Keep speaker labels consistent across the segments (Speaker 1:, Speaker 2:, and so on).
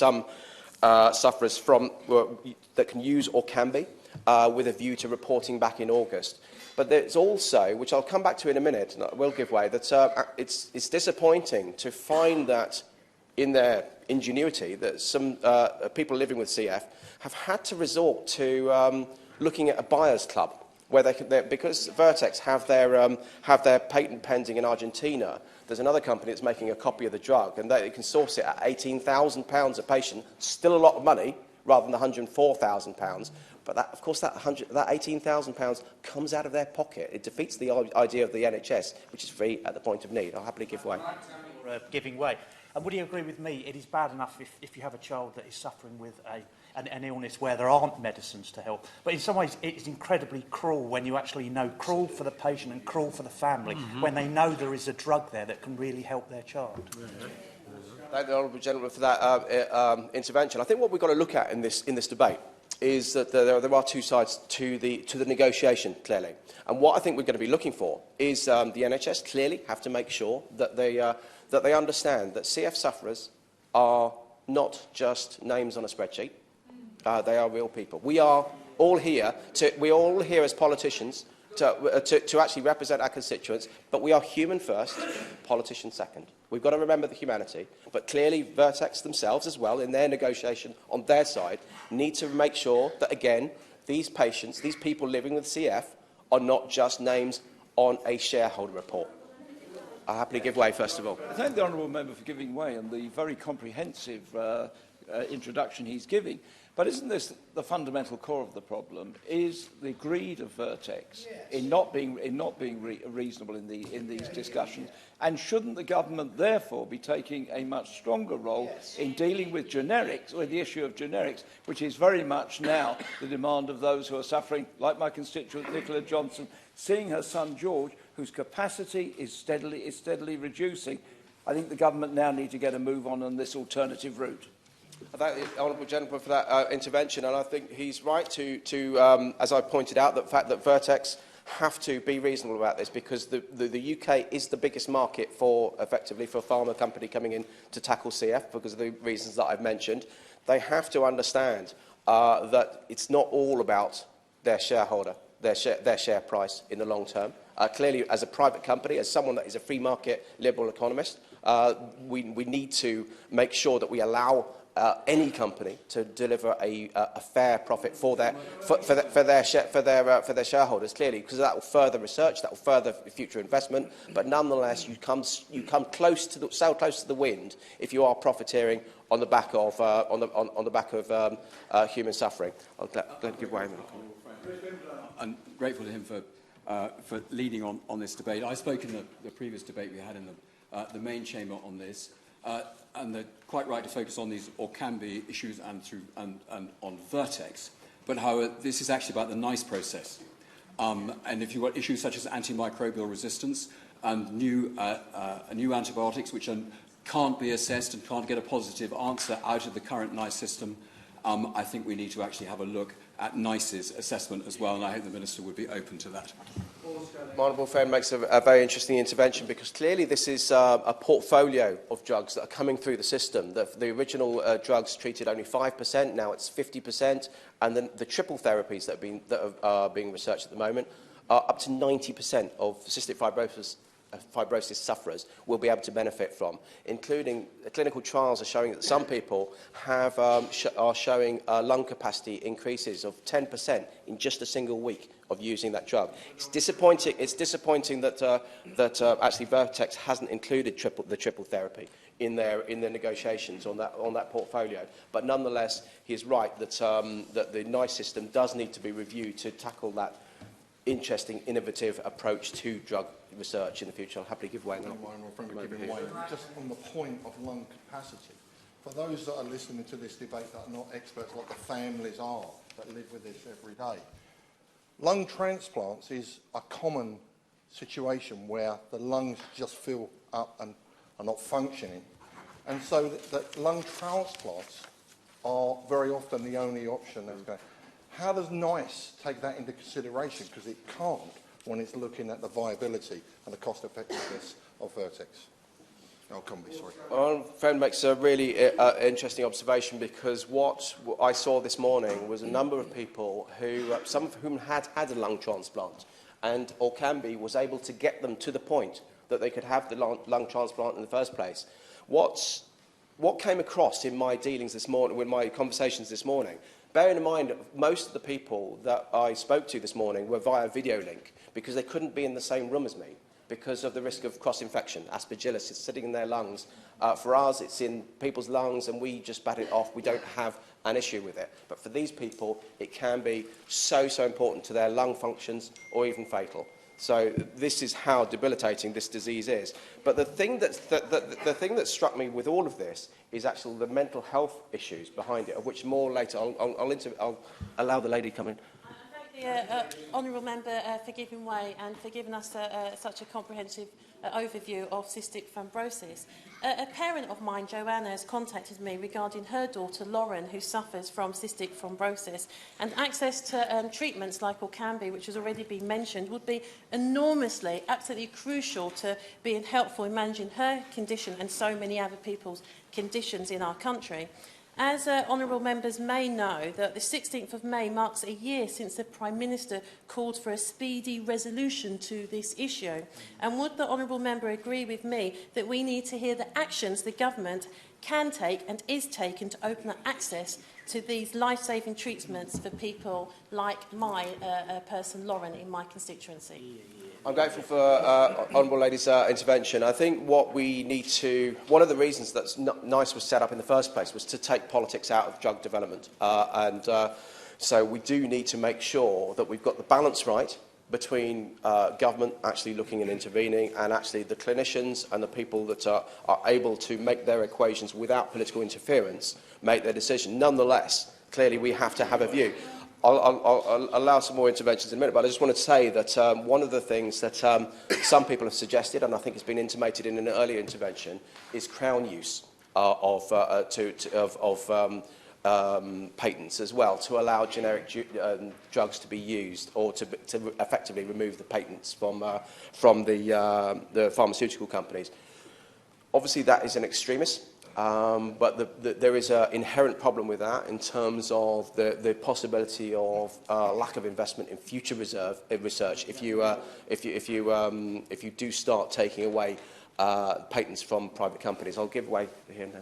Speaker 1: some sufferers that can use Orkambi with a view to reporting back in August. But there's also, which I'll come back to in a minute, and I will give way, that it's disappointing to find that in their ingenuity that some people living with CF have had to resort to looking at a buyer's club, where because Vertex have their patent pending in Argentina. There's another company that's making a copy of the drug, and they can source it at £18,000 a patient, still a lot of money, rather than £104,000. But that, of course, that £18,000 comes out of their pocket. It defeats the idea of the NHS, which is free at the point of need. I'll happily give way.
Speaker 2: Giving way. And would you agree with me, it is bad enough if you have a child that is suffering with an illness where there aren't medicines to help. But in some ways, it is incredibly cruel when you actually know, cruel for the patient and cruel for the family, when they know there is a drug there that can really help their child.
Speaker 1: Thank the honourable gentleman for that intervention. I think what we've got to look at in this debate is that there are two sides to the negotiation, clearly. And what I think we're going to be looking for is the NHS clearly have to make sure that they understand that CF sufferers are not just names on a spreadsheet. They are real people. We are all here as politicians to actually represent our constituents, but we are human first, politicians second. We've got to remember the humanity, but clearly Vertex themselves as well, in their negotiation on their side, need to make sure that, again, these patients, these people living with CF, are not just names on a shareholder report. I'll happily give way, first of all.
Speaker 3: I thank the honourable member for giving way and the very comprehensive introduction he's giving. But isn't this the fundamental core of the problem? Is the greed of Vertex in not being reasonable in these discussions? And shouldn't the government therefore be taking a much stronger role in dealing with generics, or the issue of generics, which is very much now the demand of those who are suffering, like my constituent Nicola Johnson, seeing her son George, whose capacity is steadily reducing. I think the government now need to get a move on this alternative route.
Speaker 1: I thank the honourable gentleman for that intervention, and I think he's right to as I pointed out, the fact that Vertex have to be reasonable about this, because the UK is the biggest market effectively for a pharma company coming in to tackle CF because of the reasons that I've mentioned. They have to understand that it's not all about their shareholder, their share price in the long term. Clearly, as a private company, as someone that is a free market liberal economist, we need to make sure that we allow any company to deliver a fair profit for their shareholders, clearly, because that will further research, that will further future investment. But nonetheless, you come so close to the wind if you are profiteering on the back of human suffering. I'll give way.
Speaker 4: I'm grateful to him for leading on this debate. I spoke in the previous debate we had in the main chamber on this. And they're quite right to focus on these Orkambi issues and on Vertex. But however, this is actually about the NICE process. And if you've got issues such as antimicrobial resistance and new antibiotics which can't be assessed and can't get a positive answer out of the current NICE system, I think we need to actually have a look at NICE's assessment as well, and I hope the Minister would be open to that.
Speaker 1: My honourable friend makes a very interesting intervention, because clearly this is a portfolio of drugs that are coming through the system. The original drugs treated only 5%, now it's 50%, and then the triple therapies that are being researched at the moment are up to 90% of cystic fibrosis sufferers will be able to benefit from, including clinical trials are showing that some people are showing lung capacity increases of 10% in just a single week of using that drug. It's disappointing. It's disappointing that actually Vertex hasn't included the triple therapy in their negotiations on that portfolio. But nonetheless, he is right that the NICE system does need to be reviewed to tackle that interesting, innovative approach to drug research in the future. I'll happily give way now.
Speaker 5: Just on the point of lung capacity, for those that are listening to this debate that are not experts, like the families are that live with this every day, lung transplants is a common situation where the lungs just fill up and are not functioning. And so that lung transplants are very often the only option that's going. How does NICE take that into consideration? Because it can't when it's looking at the viability and the cost effectiveness of Vertex. Orkambi, sorry.
Speaker 1: Our friend makes a really interesting observation, because what I saw this morning was a number of people who, some of whom had had a lung transplant, and Orkambi was able to get them to the point that they could have the lung transplant in the first place. What came across in my dealings this morning, with my conversations this morning, bearing in mind most of the people that I spoke to this morning were via video link, because they couldn't be in the same room as me, because of the risk of cross-infection. Aspergillus is sitting in their lungs. For us, it's in people's lungs, and we just bat it off. We don't have an issue with it. But for these people, it can be so important to their lung functions, or even fatal. So this is how debilitating this disease is. But the thing that struck me with all of this is actually the mental health issues behind it, of which more later. I'll allow the lady to come in.
Speaker 6: The honourable member for giving way and for giving us such a comprehensive overview of cystic fibrosis. A parent of mine, Joanna, has contacted me regarding her daughter, Lauren, who suffers from cystic fibrosis, and access to treatments like Orkambi, which has already been mentioned, would be enormously, absolutely crucial to being helpful in managing her condition and so many other people's conditions in our country. As honourable members may know, that the 16th of May marks a year since the Prime Minister called for a speedy resolution to this issue. And would the honourable member agree with me that we need to hear the actions the government can take and is taking to open up access to these life-saving treatments for people like my person, Lauren, in my constituency?
Speaker 1: I'm grateful for Honourable Lady's intervention. I think what we need to... One of the reasons that NICE was set up in the first place was to take politics out of drug development. So we do need to make sure that we've got the balance right between government actually looking and intervening, and actually the clinicians and the people that are able to make their equations without political interference make their decision. Nonetheless, clearly we have to have a view. I'll allow some more interventions in a minute, but I just want to say that one of the things that some people have suggested, and I think it's been intimated in an earlier intervention, is crown use of patents as well, to allow generic drugs to be used, or to effectively remove the patents from the pharmaceutical companies. Obviously, that is an extremist. But there is an inherent problem with that in terms of the possibility of lack of investment in future research if you do start taking away patents from private companies. I'll give way here now.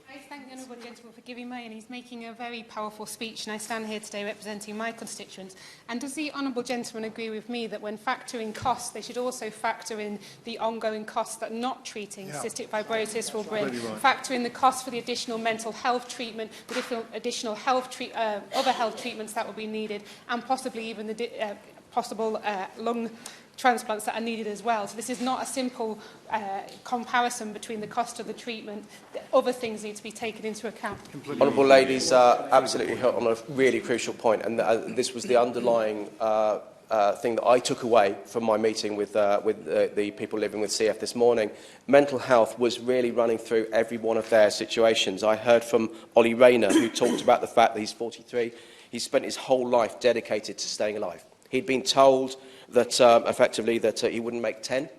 Speaker 7: I thank the honourable gentleman for giving way, and he's making a very powerful speech, and I stand here today representing my constituents. And does the honourable gentleman agree with me that when factoring costs, they should also factor in the ongoing costs that not treating cystic fibrosis will bring, factor in the cost for the additional mental health treatment, the different additional other health treatments that will be needed, and possibly even the possible lung transplants that are needed as well. So this is not a simple comparison between the cost of the treatment. Other things need to be taken into account.
Speaker 1: Honourable ladies absolutely hit on a really crucial point, and this was the underlying thing that I took away from my meeting with the people living with CF this morning. Mental health was really running through every one of their situations. I heard from Ollie Rayner, who talked about the fact that he's 43. He spent his whole life dedicated to staying alive. He'd been told that effectively that he wouldn't make 10,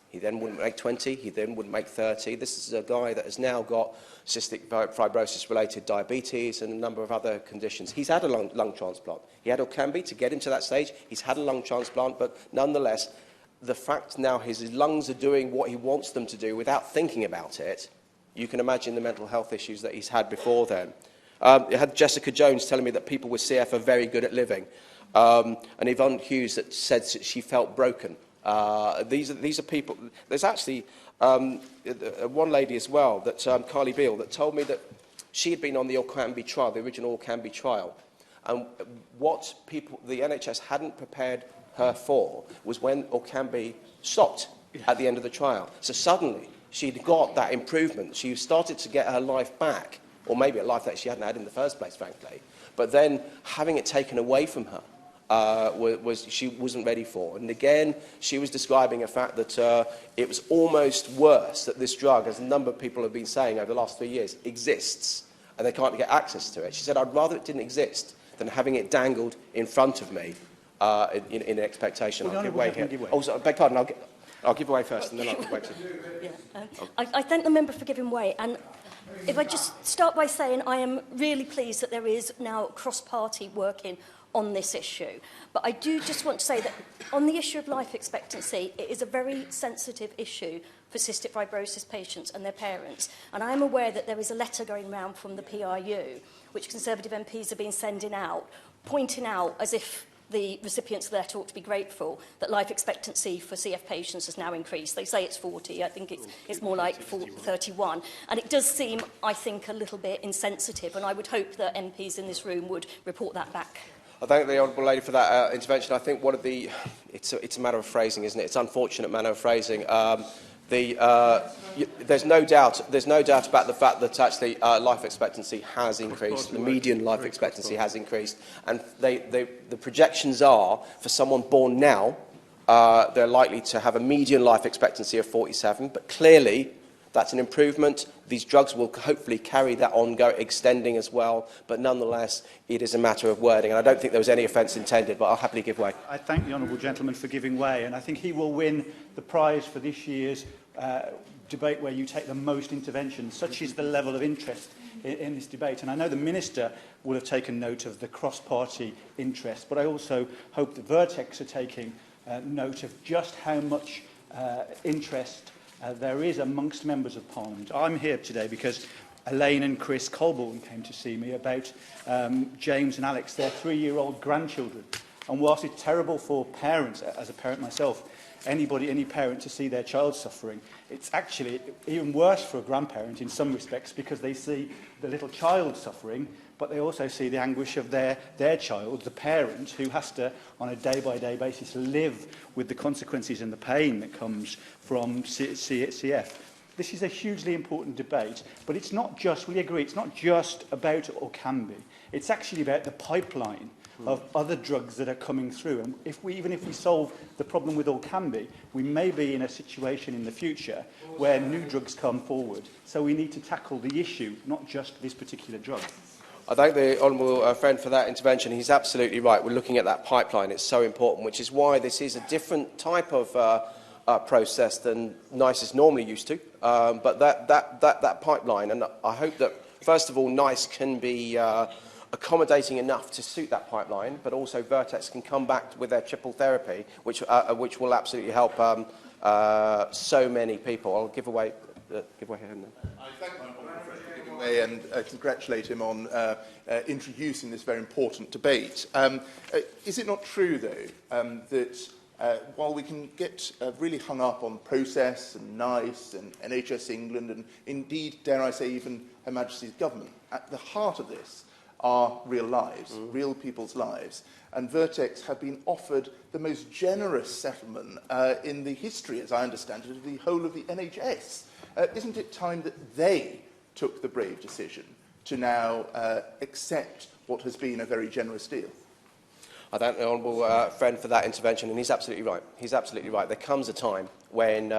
Speaker 1: he then wouldn't make 20, he then wouldn't make 30. This is a guy that has now got cystic fibrosis-related diabetes and a number of other conditions. He's had a lung transplant. He had Orkambi to get him to that stage. He's had a lung transplant, but nonetheless, the fact now his lungs are doing what he wants them to do without thinking about it, you can imagine the mental health issues that he's had before then. I had Jessica Jones telling me that people with CF are very good at living. And Yvonne Hughes that said that she felt broken. These are people. There's actually one lady as well, that Carly Beale, that told me that she had been on the Orkambi trial, the original Orkambi trial, and what the NHS hadn't prepared her for was when Orkambi stopped at the end of the trial. So suddenly she'd got that improvement. She started to get her life back, or maybe a life that she hadn't had in the first place, frankly. But then having it taken away from her, she wasn't ready for. And again, she was describing a fact that it was almost worse that this drug, as a number of people have been saying over the last 3 years, exists, and they can't get access to it. She said, I'd rather it didn't exist than having it dangled in front of me in expectation.
Speaker 2: Well,
Speaker 1: I'll give way here.
Speaker 2: give way.
Speaker 1: Oh, sorry, beg pardon. I'll give way first, and then I'll give way to...
Speaker 8: I thank the member for giving way. And if I just start by saying I am really pleased that there is now cross-party working on this issue. But I do just want to say that on the issue of life expectancy, it is a very sensitive issue for cystic fibrosis patients and their parents. And I am aware that there is a letter going around from the PRU, which Conservative MPs have been sending out, pointing out, as if the recipients of the letter ought to be grateful, that life expectancy for CF patients has now increased. They say it's 40. I think it's more like 31. And it does seem, I think, a little bit insensitive. And I would hope that MPs in this room would report that back.
Speaker 1: I thank the Honourable Lady for that intervention. I think one of the... It's a matter of phrasing, isn't it? It's an unfortunate manner of phrasing. There's no doubt about the fact that actually life expectancy has increased. The median life expectancy has increased. And the projections are, for someone born now, they're likely to have a median life expectancy of 47. But clearly, that's an improvement. These drugs will hopefully carry that on, extending as well. But nonetheless, it is a matter of wording. And I don't think there was any offence intended, but I'll happily give way.
Speaker 2: I thank the honourable gentleman for giving way, and I think he will win the prize for this year's debate where you take the most interventions. Such is the level of interest in this debate. And I know the Minister will have taken note of the cross-party interest, but I also hope that Vertex are taking note of just how much interest there is amongst members of Parliament. I'm here today because Elaine and Chris Colborne came to see me about James and Alex, their 3-year-old grandchildren. And whilst it's terrible for parents, as a parent myself, any parent to see their child suffering, it's actually even worse for a grandparent in some respects because they see the little child suffering, but they also see the anguish of their child, the parent, who has to, on a day-by-day basis, live with the consequences and the pain that comes from CF. This is a hugely important debate, but it's not just, we agree, it's not just about Orkambi. It's actually about the pipeline of other drugs that are coming through. And even if we solve the problem with Orkambi, we may be in a situation in the future where new drugs come forward. So we need to tackle the issue, not just this particular drug.
Speaker 1: I thank the honourable friend for that intervention. He's absolutely right. We're looking at that pipeline. It's so important, which is why this is a different type of process than NICE is normally used to. But that pipeline, and I hope that, first of all, NICE can be accommodating enough to suit that pipeline, but also Vertex can come back with their triple therapy, which will absolutely help so many people. I'll give away here and then.
Speaker 9: I thank my honourable friend for giving way and congratulate him on introducing this very important debate. Is it not true, though, that while we can get really hung up on process and NICE and NHS England and indeed, dare I say, even Her Majesty's government, at the heart of this are real lives, real people's lives. And Vertex have been offered the most generous settlement in the history, as I understand it, of the whole of the NHS. Isn't it time that they took the brave decision to now accept what has been a very generous deal?
Speaker 1: I thank the honourable friend for that intervention, and he's absolutely right. He's absolutely right. There comes a time when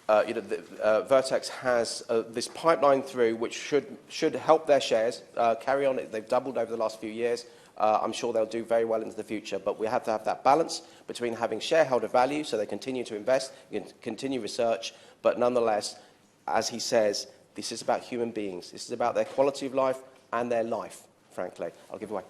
Speaker 1: Vertex has this pipeline through which should help their shares carry on. They've doubled over the last few years. I'm sure they'll do very well into the future, but we have to have that balance between having shareholder value so they continue to invest, continue research, but nonetheless, as he says, this is about human beings. This is about their quality of life and their life, frankly. I'll give away.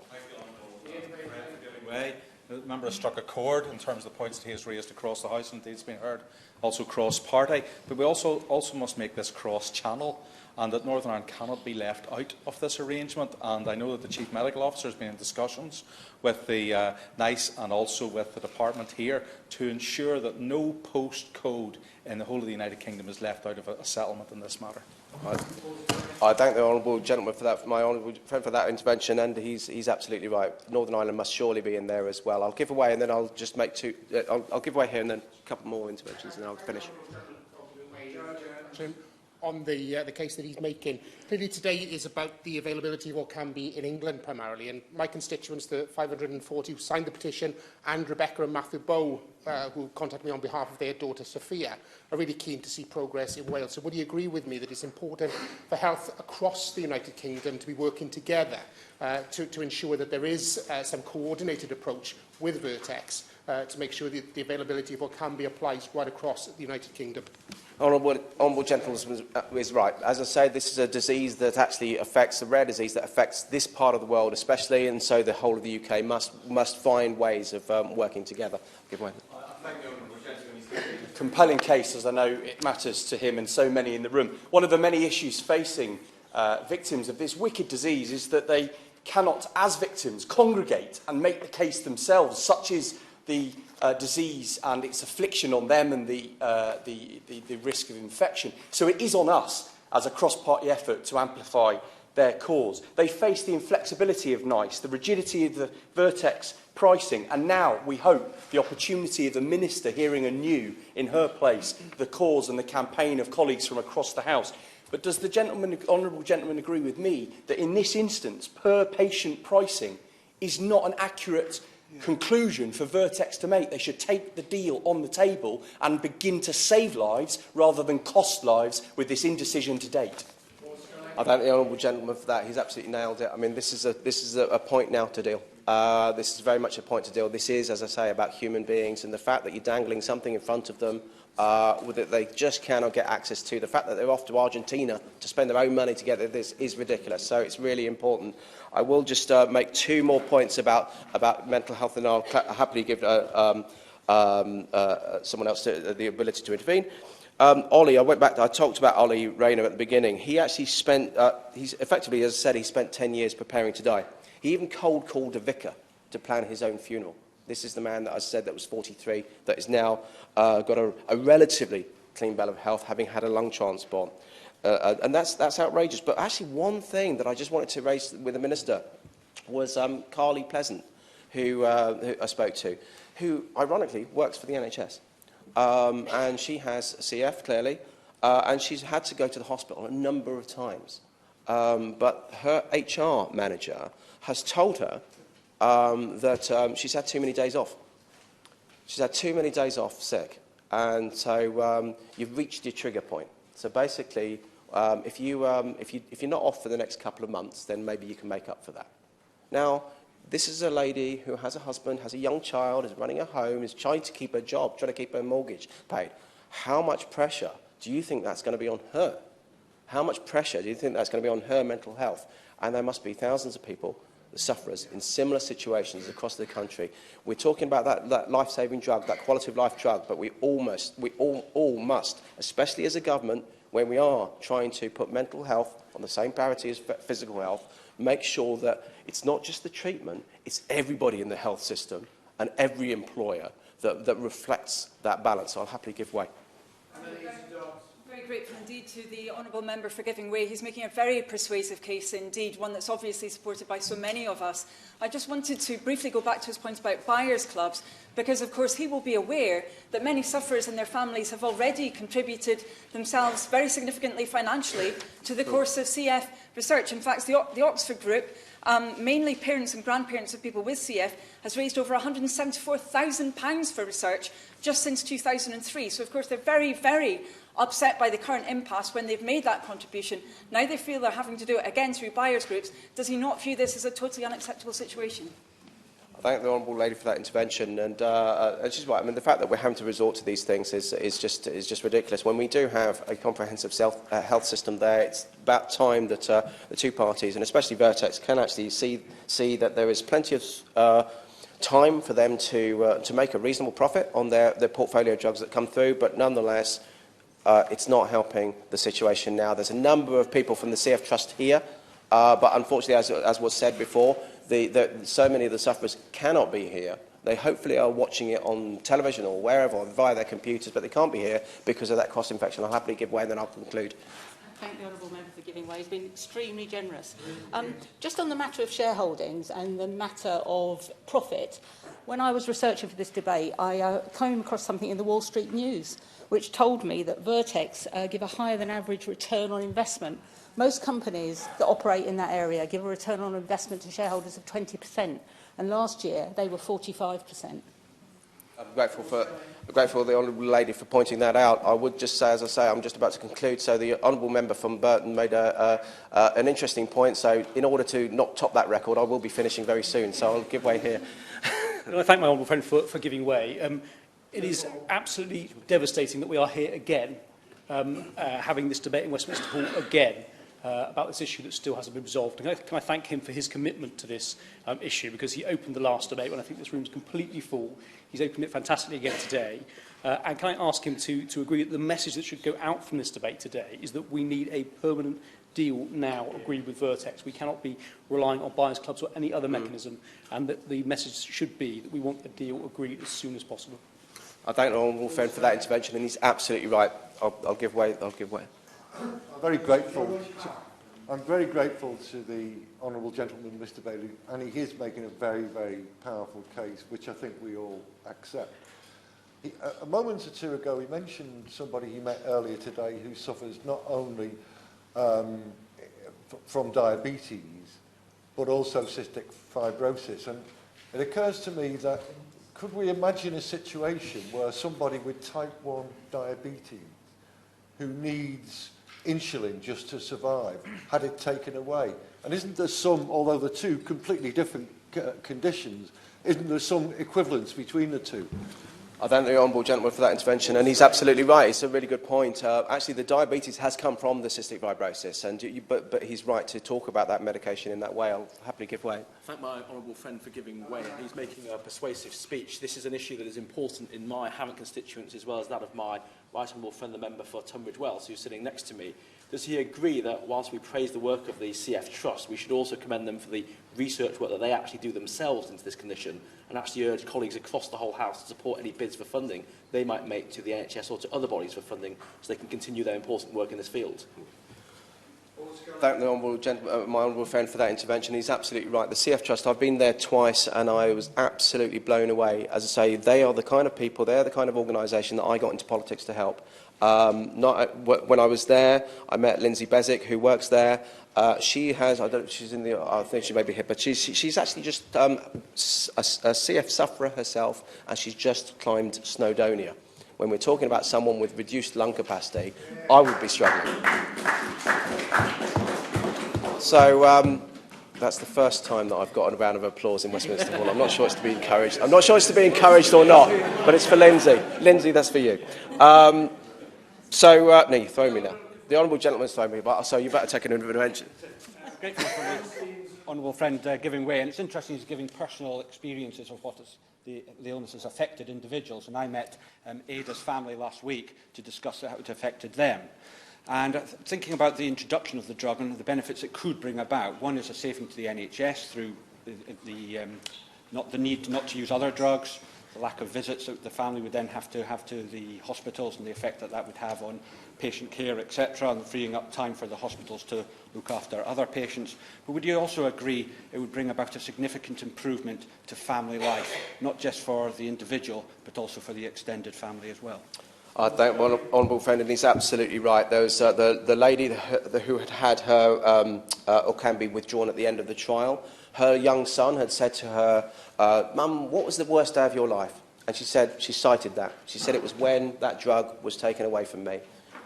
Speaker 10: The member has struck a chord in terms of the points that he has raised across the House, and it's been heard also cross-party. But we also must make this cross-channel, and that Northern Ireland cannot be left out of this arrangement. And I know that the Chief Medical Officer has been in discussions with the NICE and also with the Department here to ensure that no postcode in the whole of the United Kingdom is left out of a settlement in this matter.
Speaker 1: I thank the honourable gentleman for that, my honourable friend for that intervention, and he's absolutely right. Northern Ireland must surely be in there as well. I'll give away, and then I'll just make two. I'll give away here, and then a couple more interventions, and then I'll finish.
Speaker 11: On the case that he's making. Clearly today is about the availability of Orkambi in England primarily, and my constituents, the 540 who signed the petition, and Rebecca and Matthew Bow, who contacted me on behalf of their daughter Sophia, are really keen to see progress in Wales. So would you agree with me that it's important for health across the United Kingdom to be working together to ensure that there is some coordinated approach with Vertex to make sure that the availability of Orkambi applies right across the United Kingdom.
Speaker 1: Honourable gentleman is right. As I say, this is a disease that actually affects, a rare disease that affects this part of the world especially, and so the whole of the UK must find ways of working together. Give way.
Speaker 12: Thank the honourable gentleman. He's got a compelling case, as I know it matters to him and so many in the room. One of the many issues facing victims of this wicked disease is that they cannot, as victims, congregate and make the case themselves. Such is the disease and its affliction on them and the risk of infection. So it is on us as a cross-party effort to amplify their cause. They face the inflexibility of NICE, the rigidity of the Vertex pricing, and now, we hope, the opportunity of the Minister hearing anew, in her place, the cause and the campaign of colleagues from across the House. But does the honourable gentleman agree with me that in this instance, per-patient pricing is not an accurate conclusion for Vertex to make? They should take the deal on the table and begin to save lives rather than cost lives with this indecision to date.
Speaker 1: I thank the honourable gentleman for that. He's absolutely nailed it. I mean, this is a point now to deal. This is very much a point to deal. This is, as I say, about human beings, and the fact that you're dangling something in front of them that they just cannot get access to. The fact that they're off to Argentina to spend their own money to get this is ridiculous. So it's really important. I will just make two more points about mental health, and I'll happily give someone else the ability to intervene. Ollie, I talked about Ollie Rayner at the beginning. He actually spent, he's effectively, as I said, he spent 10 years preparing to die. He even cold called a vicar to plan his own funeral. This is the man that I said that was 43, that is now got a relatively clean bill of health, having had a lung transplant. And that's outrageous. But actually, one thing that I just wanted to raise with the Minister was Carly Pleasant, who I spoke to, who, ironically, works for the NHS. And she has CF, clearly, and she's had to go to the hospital a number of times. But her HR manager has told her that she's had too many days off. She's had too many days off sick. And so you've reached your trigger point. So basically, if you're not off for the next couple of months, then maybe you can make up for that. Now, this is a lady who has a husband, has a young child, is running a home, is trying to keep her job, trying to keep her mortgage paid. How much pressure do you think that's going to be on her? How much pressure do you think that's going to be on her mental health? And there must be thousands of people, the sufferers, in similar situations across the country. We're talking about that life-saving drug, that quality of life drug, but we all must, especially as a government, when we are trying to put mental health on the same parity as physical health, make sure that it's not just the treatment, it's everybody in the health system and every employer that reflects that balance. So I'll happily give way.
Speaker 13: Very grateful indeed to the honourable member for giving way. He's making a very persuasive case indeed, one that's obviously supported by so many of us. I just wanted to briefly go back to his point about buyers' clubs, because of course he will be aware that many sufferers and their families have already contributed themselves very significantly financially to the course of CF research. In fact, the Oxford Group, mainly parents and grandparents of people with CF, has raised over £174,000 for research just since 2003. So of course they're very, very upset by the current impasse when they've made that contribution. Now they feel they're having to do it again through buyers' groups. Does he not view this as a totally unacceptable situation?
Speaker 1: I thank the honourable lady for that intervention, and she's right. I mean, the fact that we're having to resort to these things is just ridiculous. When we do have a comprehensive health system there, it's about time that the two parties, and especially Vertex, can actually see that there is plenty of time for them to make a reasonable profit on their portfolio of drugs that come through, but nonetheless, it's not helping the situation now. There's a number of people from the CF Trust here, but unfortunately, as was said before, so many of the sufferers cannot be here. They hopefully are watching it on television or wherever, or via their computers, but they can't be here because of that cross-infection. I'll happily give way and then I'll conclude.
Speaker 14: Thank the honourable member for giving way. He's been extremely generous. Just on the matter of shareholdings and the matter of profit, when I was researching for this debate, I came across something in the Wall Street News which told me that Vertex give a higher than average return on investment. Most companies that operate in that area give a return on investment to shareholders of 20%, and last year they were 45%.
Speaker 1: I'm grateful to the honourable lady for pointing that out. I would just say, as I say, I'm just about to conclude. So the honourable member from Burton made an interesting point. So in order to not top that record, I will be finishing very soon. So I'll give way here.
Speaker 15: I thank my honourable friend for giving way. It is absolutely devastating that we are here again, having this debate in Westminster Hall again about this issue that still hasn't been resolved. And can I thank him for his commitment to this issue, because he opened the last debate when I think this room is completely full. He's opened it fantastically again today. And can I ask him to agree that the message that should go out from this debate today is that we need a permanent deal now agreed with Vertex. We cannot be relying on buyers' clubs or any other mechanism, and that the message should be that we want a deal agreed as soon as possible.
Speaker 1: I thank the honourable friend for that intervention, and he's absolutely right. I'll give way.
Speaker 16: I'm very grateful to the honourable gentleman, Mr. Bailey, and he is making a very, very powerful case, which I think we all accept. A moment or two ago, he mentioned somebody he met earlier today who suffers not only from diabetes, but also cystic fibrosis. And it occurs to me that could we imagine a situation where somebody with type 1 diabetes who needs insulin just to survive had it taken away? And isn't there some, although they're two completely different conditions, isn't there some equivalence between the two?
Speaker 1: I thank the honourable gentleman for that intervention, and he's absolutely right. It's a really good point. Actually, the diabetes has come from the cystic fibrosis, and but he's right to talk about that medication in that way. I'll happily give way.
Speaker 17: I thank my honourable friend for giving way. He's making a persuasive speech. This is an issue that is important in my Hammond constituents as well as that of my right honourable friend, the member for Tunbridge Wells, who's sitting next to me. Does he agree that whilst we praise the work of the CF Trust, we should also commend them for the research work that they actually do themselves into this condition, and actually urge colleagues across the whole House to support any bids for funding they might make to the NHS or to other bodies for funding so they can continue their important work in this field?
Speaker 1: Thank the honourable gentleman, my honourable friend, for that intervention. He's absolutely right. The CF Trust, I've been there twice and I was absolutely blown away. As I say, they are the kind of people, they're the kind of organisation that I got into politics to help. When I was there, I met Lindsay Bezic, who works there. She has, I think she may be here, but she's actually just a CF sufferer herself, and she's just climbed Snowdonia. When we're talking about someone with reduced lung capacity, I would be struggling. So that's the first time that I've got a round of applause in Westminster Hall. I'm not sure it's to be encouraged. I'm not sure it's to be encouraged or not, but it's for Lindsay. Lindsay, that's for you. No, you throw me now. The honourable gentleman's thrown me, so you better take an intervention.
Speaker 18: Grateful for the honourable friend giving way, and it's interesting he's giving personal experiences of what the illness has affected individuals. And I met Ada's family last week to discuss how it affected them. And thinking about the introduction of the drug and the benefits it could bring about, one is a saving to the NHS through the need not to use other drugs, the lack of visits that the family would then have to the hospitals, and the effect that that would have on patient care, etc., and freeing up time for the hospitals to look after other patients. But would you also agree it would bring about a significant improvement to family life, not just for the individual, but also for the extended family as well?
Speaker 1: I thank my honourable friend, and he's absolutely right. There was the lady who had her Orkambi withdrawn at the end of the trial. Her young son had said to her, "Mum, what was the worst day of your life?" And she cited that. She said it was when that drug was taken away from me.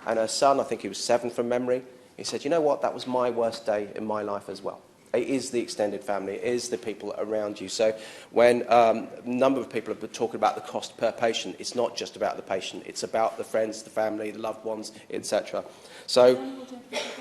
Speaker 1: And her son, I think he was 7 from memory, he said, "You know what, that was my worst day in my life as well." It is the extended family, it is the people around you. So when a number of people are talking about the cost per patient, it's not just about the patient, it's about the friends, the family, the loved ones, etc. So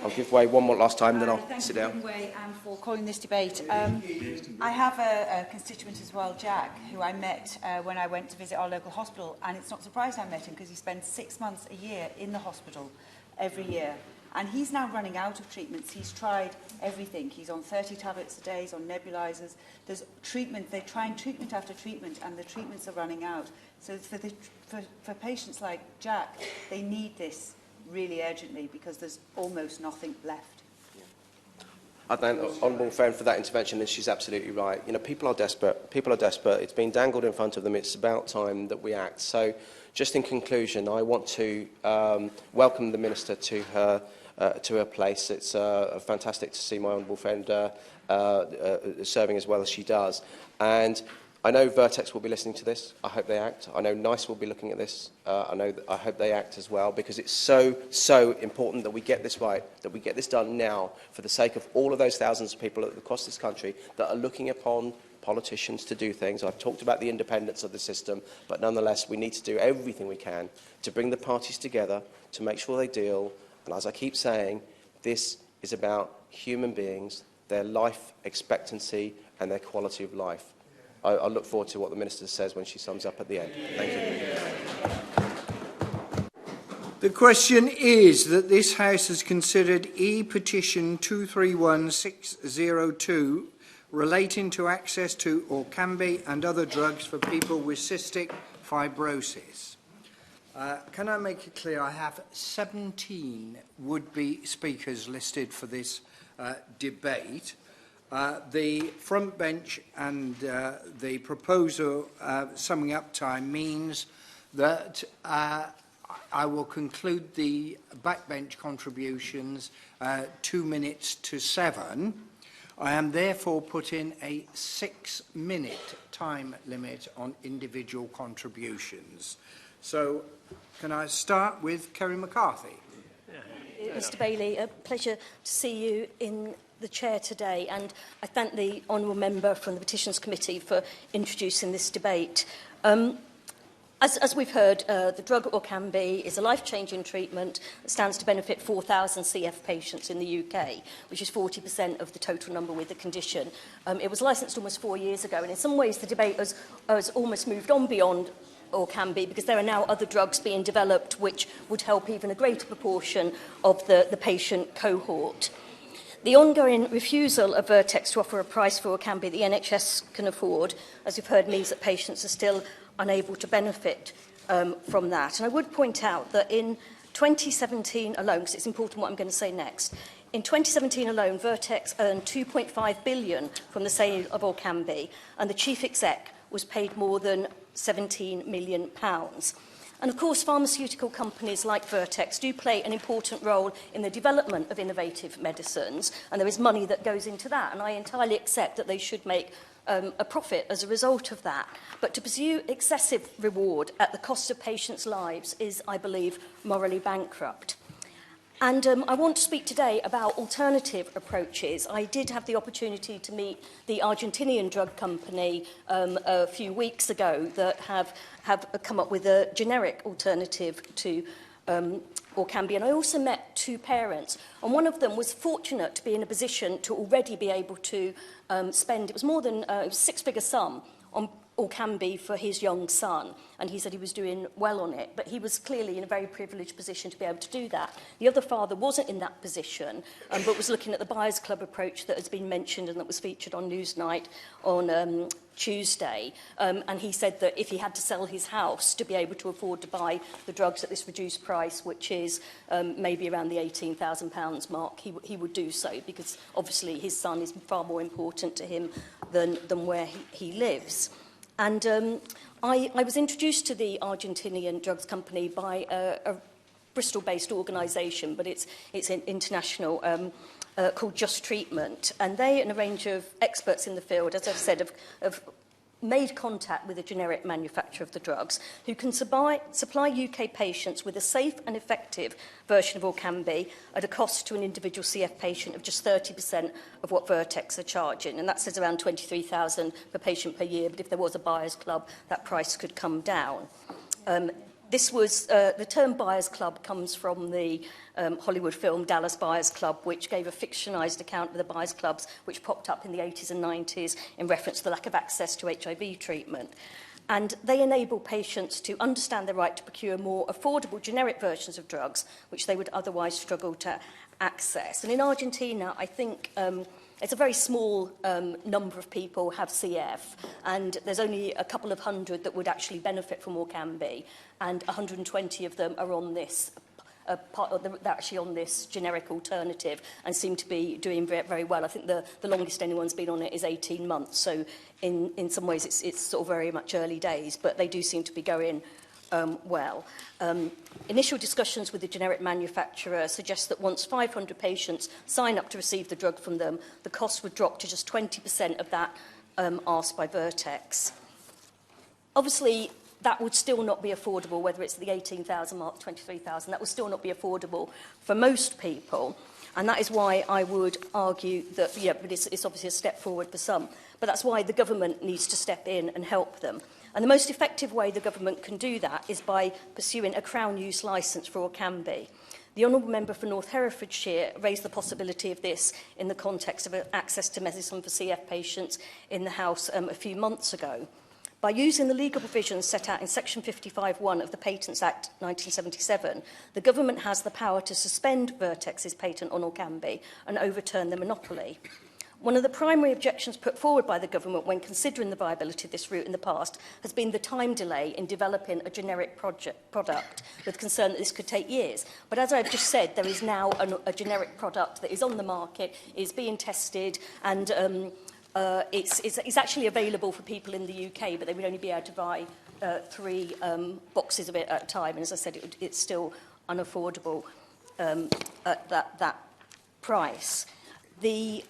Speaker 1: I'll give way one more last time, then I'll sit down.
Speaker 19: Thank you for giving way and for calling this debate. I have a constituent as well, Jack, who I met when I went to visit our local hospital, and it's not surprising I met him because he spends 6 months a year in the hospital every year. And he's now running out of treatments. He's tried everything. He's on 30 tablets a day, he's on nebulizers. There's treatment, they're trying treatment after treatment, and the treatments are running out. So for patients like Jack, they need this really urgently because there's almost nothing left.
Speaker 1: I thank the honourable friend for that intervention, and she's absolutely right. You know, people are desperate. People are desperate. It's been dangled in front of them. It's about time that we act. So, just in conclusion, I want to welcome the Minister to her place. It's fantastic to see my honourable friend serving as well as she does. And I know Vertex will be listening to this. I hope they act. I know NICE will be looking at this. I hope they act as well, because it's so important that we get this right, that we get this done now for the sake of all of those thousands of people across this country that are looking upon politicians to do things. I've talked about the independence of the system, but nonetheless, we need to do everything we can to bring the parties together, to make sure they deal. And as I keep saying, this is about human beings, their life expectancy and their quality of life. I look forward to what the Minister says when she sums up at the end. Thank you.
Speaker 20: The question is that this House has considered e-petition 231602 relating to access to Orkambi and other drugs for people with cystic fibrosis. Can I make it clear? I have 17 would-be speakers listed for this debate. The front bench and the proposal summing up time means that I will conclude the backbench contributions 2 minutes to 7. I am therefore putting a 6-minute time limit on individual contributions. So can I start with Kerry McCarthy?
Speaker 8: Mr Bailey, a pleasure to see you in the chair today, and I thank the honourable member from the Petitions Committee for introducing this debate. As we've heard, the drug Orkambi is a life-changing treatment that stands to benefit 4,000 CF patients in the UK, which is 40% of the total number with the condition. It was licensed almost 4 years ago, and in some ways the debate has almost moved on beyond Orkambi, because there are now other drugs being developed which would help even a greater proportion of the patient cohort. The ongoing refusal of Vertex to offer a price for Orkambi the NHS can afford, as you've heard, means that patients are still unable to benefit from that. And I would point out that in 2017 alone, because it's important what I'm going to say next, in 2017 alone, Vertex earned £2.5 billion from the sale of Orkambi, and the chief exec was paid more than £17 million. And of course, pharmaceutical companies like Vertex do play an important role in the development of innovative medicines, and there is money that goes into that, and I entirely accept that they should make a profit as a result of that. But to pursue excessive reward at the cost of patients' lives is, I believe, morally bankrupt. And I want to speak today about alternative approaches. I did have the opportunity to meet the Argentinian drug company a few weeks ago that have come up with a generic alternative to Orkambi. And I also met 2 parents, and one of them was fortunate to be in a position to already be able to spend, it was more than a 6-figure sum on Orkambi for his young son, and he said he was doing well on it, but he was clearly in a very privileged position to be able to do that. The other father wasn't in that position, but was looking at the Buyers Club approach that has been mentioned and that was featured on Newsnight on Tuesday, and he said that if he had to sell his house to be able to afford to buy the drugs at this reduced price, which is maybe around the £18,000 mark, he would do so, because obviously his son is far more important to him than where he lives. And I was introduced to the Argentinian drugs company by a Bristol-based organisation, but it's international, called Just Treatment. And they and a range of experts in the field, as I've said, have made contact with a generic manufacturer of the drugs who can supply UK patients with a safe and effective version of Orkambi at a cost to an individual CF patient of just 30% of what Vertex are charging. And that says around $23,000 per patient per year, but if there was a buyers club, that price could come down. This was, the term Buyers Club comes from the Hollywood film Dallas Buyers Club, which gave a fictionalised account of the Buyers Clubs, which popped up in the 80s and 90s in reference to the lack of access to HIV treatment. And they enable patients to understand their right to procure more affordable generic versions of drugs, which they would otherwise struggle to access. And in Argentina, I think it's a very small number of people have CF, and there's only a couple of hundred that would actually benefit from Orkambi, and 120 of them are on this they're actually on this generic alternative and seem to be doing very, very well. I think the longest anyone's been on it is 18 months, so in some ways it's sort of very much early days, but they do seem to be going well. Initial discussions with the generic manufacturer suggest that once 500 patients sign up to receive the drug from them, the cost would drop to just 20% of that asked by Vertex. Obviously, that would still not be affordable, whether it's the 18,000 mark, 23,000, that would still not be affordable for most people. And that is why I would argue that, yeah, but it's obviously a step forward for some. But that's why the government needs to step in and help them. And the most effective way the government can do that is by pursuing a Crown use licence for Orkambi. The Honourable Member for North Herefordshire raised the possibility of this in the context of access to medicine for CF patients in the House a few months ago. By using the legal provisions set out in Section 55(1) of the Patents Act 1977, the government has the power to suspend Vertex's patent on Orkambi and overturn the monopoly. One of the primary objections put forward by the government when considering the viability of this route in the past has been the time delay in developing a generic product, with concern that this could take years. But as I've just said, there is now a generic product that is on the market, is being tested, and it's actually available for people in the UK, but they would only be able to buy 3 boxes of it at a time. And as I said, it's still unaffordable at that price. The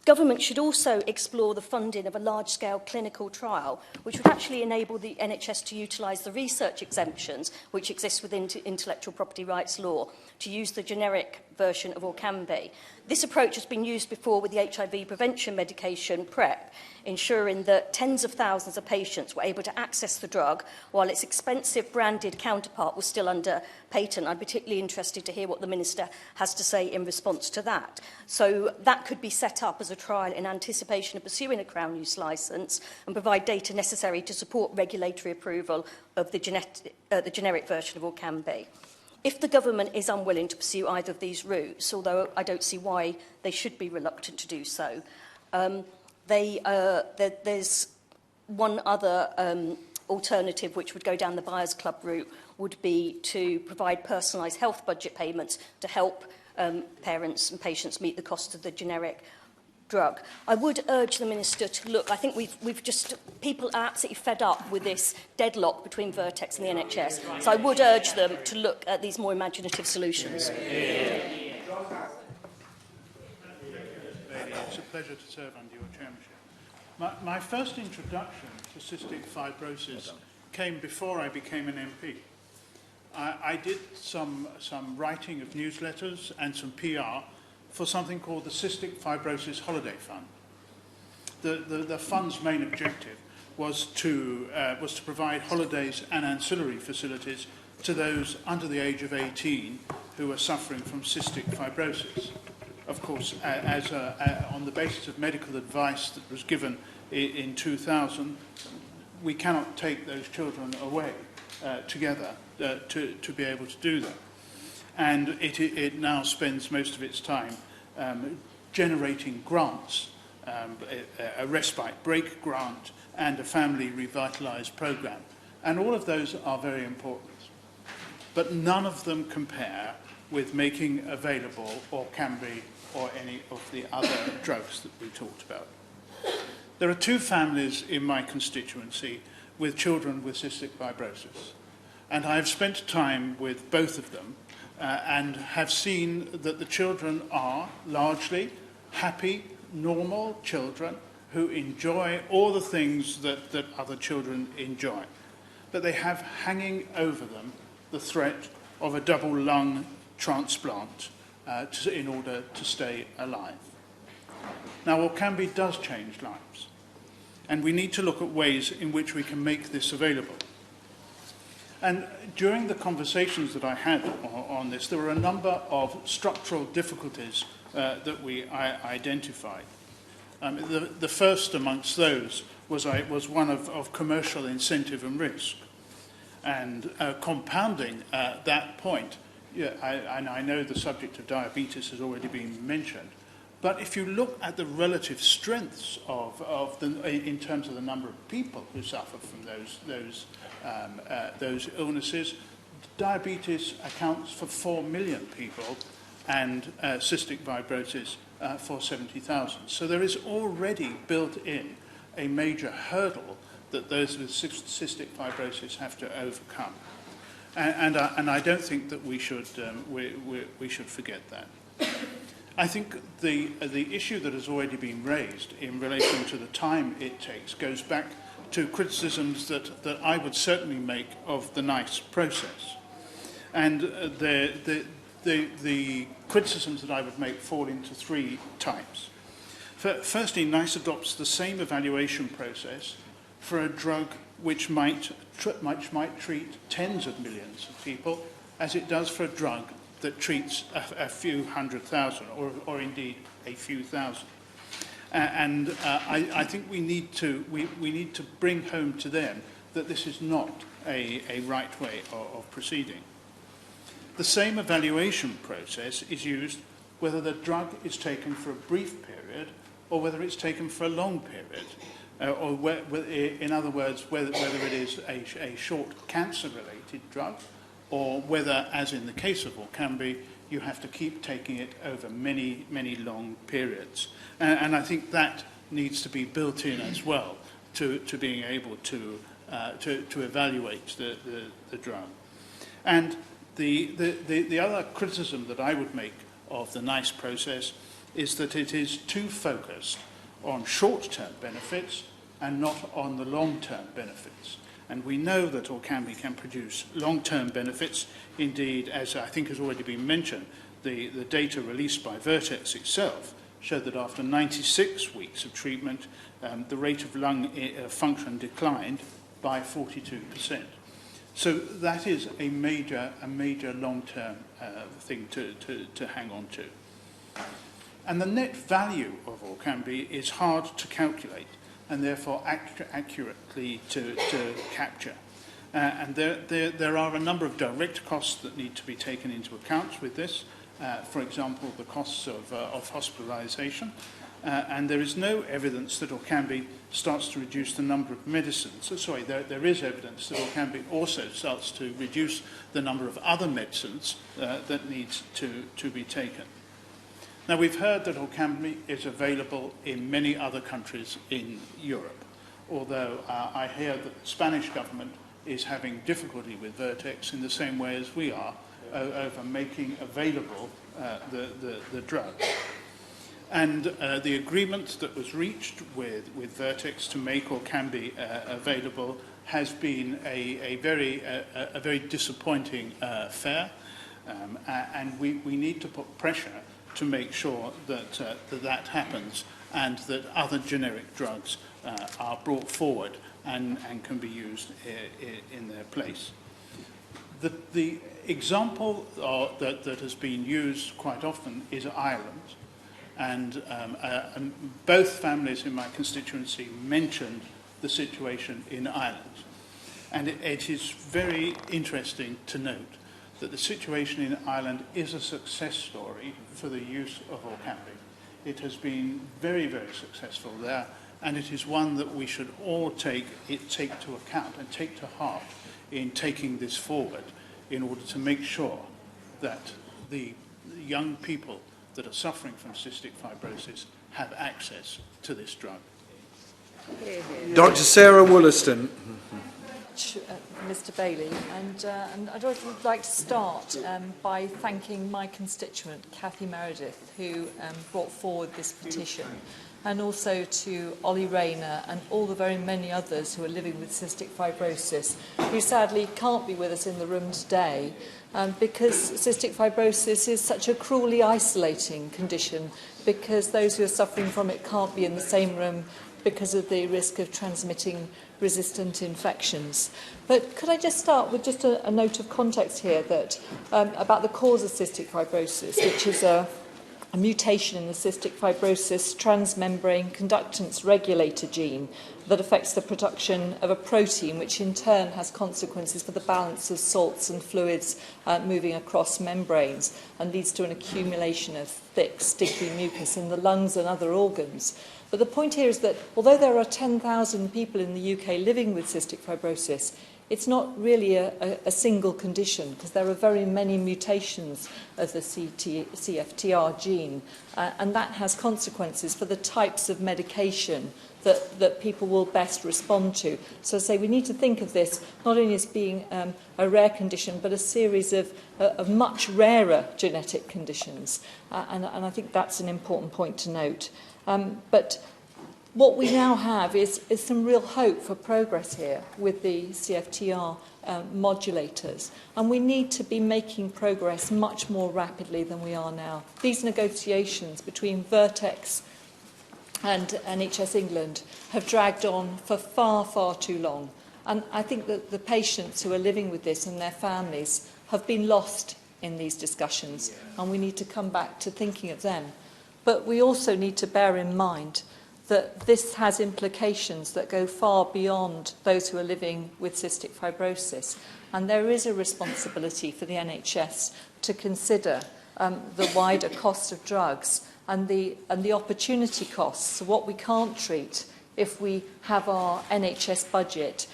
Speaker 8: government should also explore the funding of a large-scale clinical trial, which would actually enable the NHS to utilise the research exemptions which exist within intellectual property rights law to use the generic version of Orkambi. This approach has been used before with the HIV prevention medication PrEP, ensuring that tens of thousands of patients were able to access the drug while its expensive branded counterpart was still under patent. I'm particularly interested to hear what the Minister has to say in response to that. So that could be set up as a trial in anticipation of pursuing a Crown use licence and provide data necessary to support regulatory approval of the generic version of Orkambi. If the government is unwilling to pursue either of these routes, although I don't see why they should be reluctant to do so, there's one other alternative which would go down the Buyers Club route, would be to provide personalised health budget payments to help parents and patients meet the cost of the generic drug. I would urge the Minister to look. I think people are absolutely fed up with this deadlock between Vertex and the NHS. So I would urge them to look at these more imaginative solutions.
Speaker 21: It's a pleasure to serve under your chairmanship. My first introduction to cystic fibrosis came before I became an MP. I did some writing of newsletters and some PR for something called the Cystic Fibrosis Holiday Fund. The fund's main objective was to provide holidays and ancillary facilities to those under the age of 18 who are suffering from cystic fibrosis. Of course, on the basis of medical advice that was given in 2000, we cannot take those children away together to be able to do that. And it now spends most of its time generating grants, a respite break grant and a family revitalised programme. And all of those are very important. But none of them compare with making available Orkambi or any of the other drugs that we talked about. There are 2 families in my constituency with children with cystic fibrosis. And I have spent time with both of them and have seen that the children are largely happy, normal children who enjoy all the things that other children enjoy. But they have hanging over them the threat of a double lung transplant in order to stay alive. Now, Orkambi does change lives, and we need to look at ways in which we can make this available. And during the conversations that I had on this, there were a number of structural difficulties that we identified. The first amongst those was one of commercial incentive and risk. And compounding that point, and I know the subject of diabetes has already been mentioned, but if you look at the relative strengths in terms of the number of people who suffer from those illnesses, diabetes accounts for 4 million people and cystic fibrosis for 70,000. So there is already built in a major hurdle that those with cystic fibrosis have to overcome. And I don't think that we should forget that. I think the issue that has already been raised in relation to the time it takes goes back to criticisms that I would certainly make of the NICE process. And the criticisms that I would make fall into three types. Firstly, NICE adopts the same evaluation process for a drug which might treat tens of millions of people as it does for a drug that treats a few 100,000 or indeed a few thousand. I think we need to bring home to them that this is not a right way of proceeding. The same evaluation process is used whether the drug is taken for a brief period or whether it's taken for a long period, in other words, whether it is a short cancer-related drug or whether, as in the case of Orkambi, you have to keep taking it over many, many long periods. And I think that needs to be built in as well to being able to evaluate the drug. And the other criticism that I would make of the NICE process is that it is too focused on short-term benefits and not on the long-term benefits. And we know that Orkambi can produce long-term benefits. Indeed, as I think has already been mentioned, the data released by Vertex itself showed that after 96 weeks of treatment, the rate of lung function declined by 42%. So that is a major long-term thing to hang on to. And the net value of Orkambi is hard to calculate and therefore accurately to capture. And there are a number of direct costs that need to be taken into account with this. For example, the costs of hospitalisation. And there is no evidence that Orkambi starts to reduce the number of medicines. There is evidence that Orkambi also starts to reduce the number of other medicines that needs to be taken. Now, we've heard that Orkambi is available in many other countries in Europe, although I hear that the Spanish government is having difficulty with Vertex in the same way as we are over making available the drug. And the agreement that was reached with Vertex to make Orkambi available has been a very disappointing affair, and we need to put pressure to make sure that that happens and that other generic drugs are brought forward and can be used in their place. The example that has been used quite often is Ireland. And both families in my constituency mentioned the situation in Ireland. And it is very interesting to note that the situation in Ireland is a success story for the use of Orkambi. It has been very, very successful there, and it is one that we should all take to account and take to heart in taking this forward in order to make sure that the young people that are suffering from cystic fibrosis have access to this drug.
Speaker 20: Dr. Sarah Wollaston.
Speaker 3: Mr. Bailey, and I'd also like to start by thanking my constituent, Cathy Meredith, who brought forward this petition, and also to Ollie Rayner and all the very many others who are living with cystic fibrosis, who sadly can't be with us in the room today, because cystic fibrosis is such a cruelly isolating condition, because those who are suffering from it can't be in the same room because of the risk of transmitting resistant infections. But could I just start with just a note of context here that about the cause of cystic fibrosis, which is a mutation in the cystic fibrosis transmembrane conductance regulator gene that affects the production of a protein, which in turn has consequences for the balance of salts and fluids moving across membranes and leads to an accumulation of thick, sticky mucus in the lungs and other organs. But the point here is that although there are 10,000 people in the UK living with cystic fibrosis, it's not really a single condition, because there are very many mutations of the CFTR gene, and that has consequences for the types of medication that people will best respond to. So I say we need to think of this not only as being a rare condition, but a series of much rarer genetic conditions, and I think that's an important point to note. But What we now have is some real hope for progress here with the CFTR modulators, and we need to be making progress much more rapidly than we are now. These negotiations between Vertex and NHS England have dragged on for far, far too long, and I think that the patients who are living with this and their families have been lost in these discussions, and we need to come back to thinking of them. But we also need to bear in mind that this has implications that go far beyond those who are living with cystic fibrosis. And there is a responsibility for the NHS to consider the wider cost of drugs and the opportunity costs, so what we can't treat if we have our NHS budget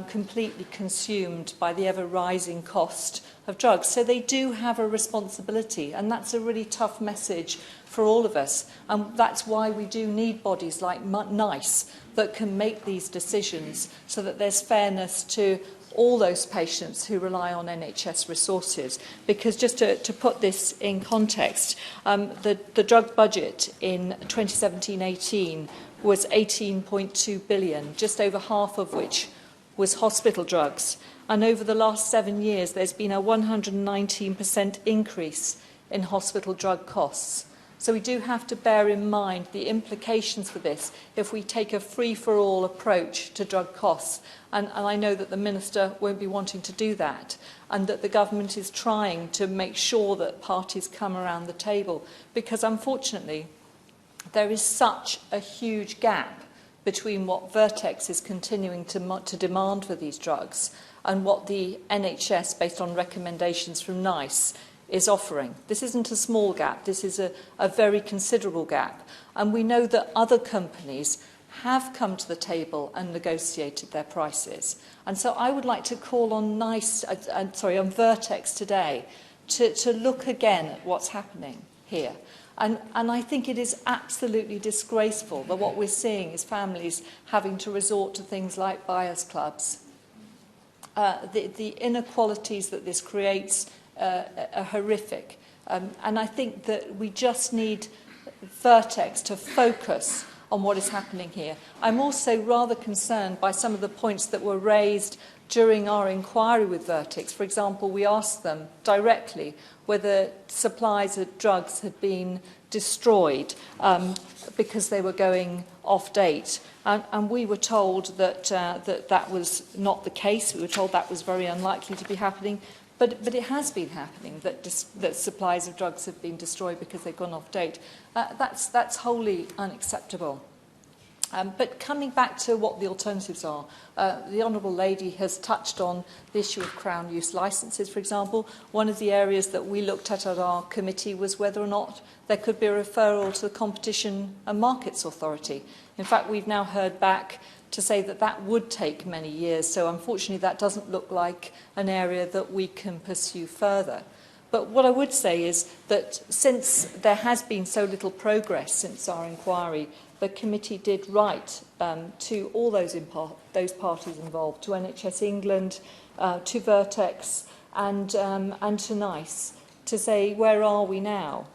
Speaker 3: completely consumed by the ever-rising cost of drugs. So they do have a responsibility, and that's a really tough message for all of us. And that's why we do need bodies like NICE that can make these decisions so that there's fairness to all those patients who rely on NHS resources. Because just to put this in context, the drug budget in 2017-18 was 18.2 billion, just over half of which was hospital drugs. And over the last 7 years, there's been a 119% increase in hospital drug costs. So we do have to bear in mind the implications for this if we take a free-for-all approach to drug costs. And I know that the Minister won't be wanting to do that, and that the government is trying to make sure that parties come around the table, because unfortunately there is such a huge gap between what Vertex is continuing to demand for these drugs and what the NHS, based on recommendations from NICE, is offering. This isn't a small gap, this is a very considerable gap. And we know that other companies have come to the table and negotiated their prices. And so I would like to call on on Vertex today to look again at what's happening here. And I think it is absolutely disgraceful that what we're seeing is families having to resort to things like buyers' clubs. The inequalities that this creates are horrific. And I think that we just need Vertex to focus on what is happening here. I'm also rather concerned by some of the points that were raised during our inquiry with Vertex. For example, we asked them directly whether supplies of drugs had been destroyed because they were going off date. And we were told that that was not the case. We were told that was very unlikely to be happening. But it has been happening, that supplies of drugs have been destroyed because they've gone off date. That's wholly unacceptable. But coming back to what the alternatives are, the Honourable Lady has touched on the issue of Crown use licences, for example. One of the areas that we looked at our committee was whether or not there could be a referral to the Competition and Markets Authority. In fact, we've now heard back to say that that would take many years, so unfortunately that doesn't look like an area that we can pursue further. But what I would say is that since there has been so little progress since our inquiry, the committee did write to all those parties involved, to NHS England, to Vertex and to NICE, to say, where are we now?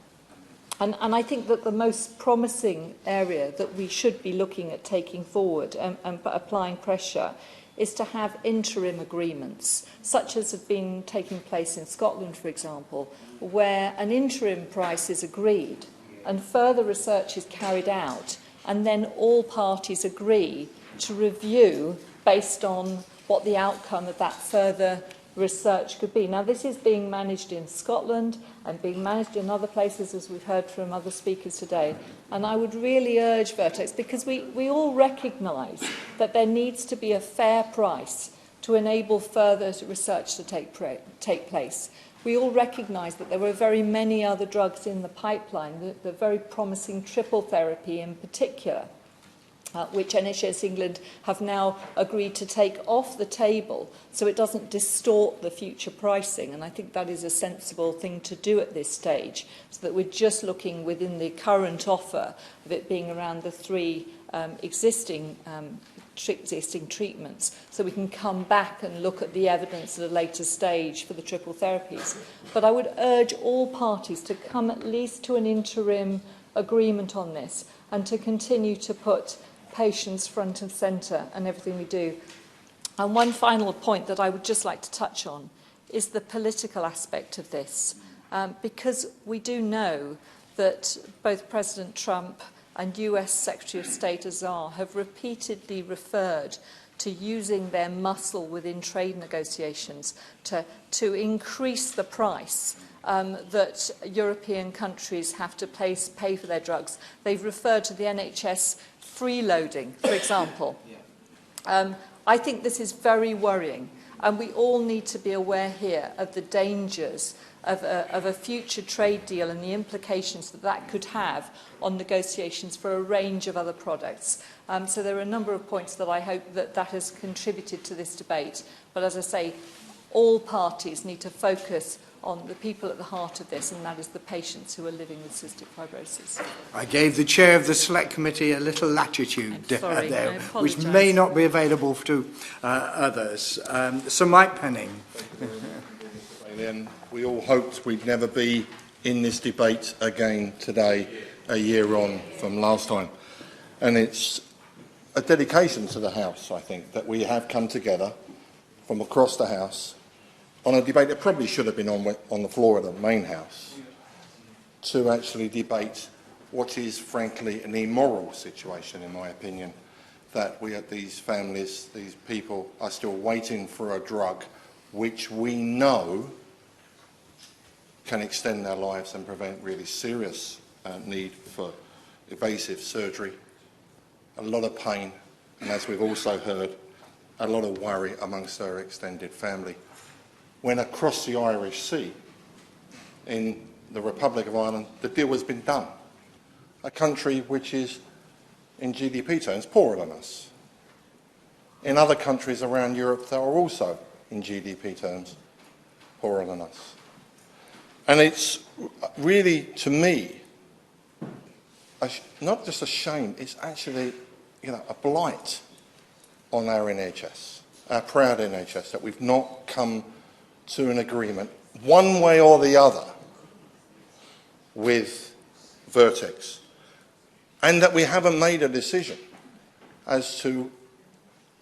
Speaker 3: And I think that the most promising area that we should be looking at taking forward and applying pressure is to have interim agreements, such as have been taking place in Scotland, for example, where an interim price is agreed and further research is carried out, and then all parties agree to review based on what the outcome of that further research could be. Now, this is being managed in Scotland and being managed in other places, as we've heard from other speakers today. And I would really urge Vertex, because we all recognise that there needs to be a fair price to enable further research to take place. We all recognise that there were very many other drugs in the pipeline, the very promising triple therapy in particular, which NHS England have now agreed to take off the table so it doesn't distort the future pricing. And I think that is a sensible thing to do at this stage, so that we're just looking within the current offer of it being around the three existing treatments, so we can come back and look at the evidence at a later stage for the triple therapies. But I would urge all parties to come at least to an interim agreement on this and to continue to put patients front and centre in everything we do. And one final point that I would just like to touch on is the political aspect of this, because we do know that both President Trump and US Secretary of State Azar have repeatedly referred to using their muscle within trade negotiations to increase the price that European countries have to pay for their drugs. They've referred to the NHS freeloading, for example. I think this is very worrying, and we all need to be aware here of the dangers of a future trade deal and the implications that that could have on negotiations for a range of other products. So there are a number of points that I hope that has contributed to this debate. But as I say, all parties need to focus on the people at the heart of this, and that is the patients who are living with cystic fibrosis.
Speaker 20: I gave the chair of the Select Committee a little latitude there, which
Speaker 3: apologise.
Speaker 20: may not be available to others. Sir Mike Penning.
Speaker 5: And we all hoped we'd never be in this debate again today, a year on from last time. And it's a dedication to the House, I think, that we have come together from across the House on a debate that probably should have been on the floor of the main House, to actually debate what is, frankly, an immoral situation, in my opinion, that these families, these people, are still waiting for a drug which we know can extend their lives and prevent really serious need for invasive surgery, a lot of pain, and as we've also heard, a lot of worry amongst their extended family. When across the Irish Sea, in the Republic of Ireland, the deal has been done. A country which is, in GDP terms, poorer than us. In other countries around Europe, they are also, in GDP terms, poorer than us. And it's really, to me, not just a shame, it's actually, a blight on our NHS, our proud NHS, that we've not come to an agreement, one way or the other, with Vertex, and that we haven't made a decision as to,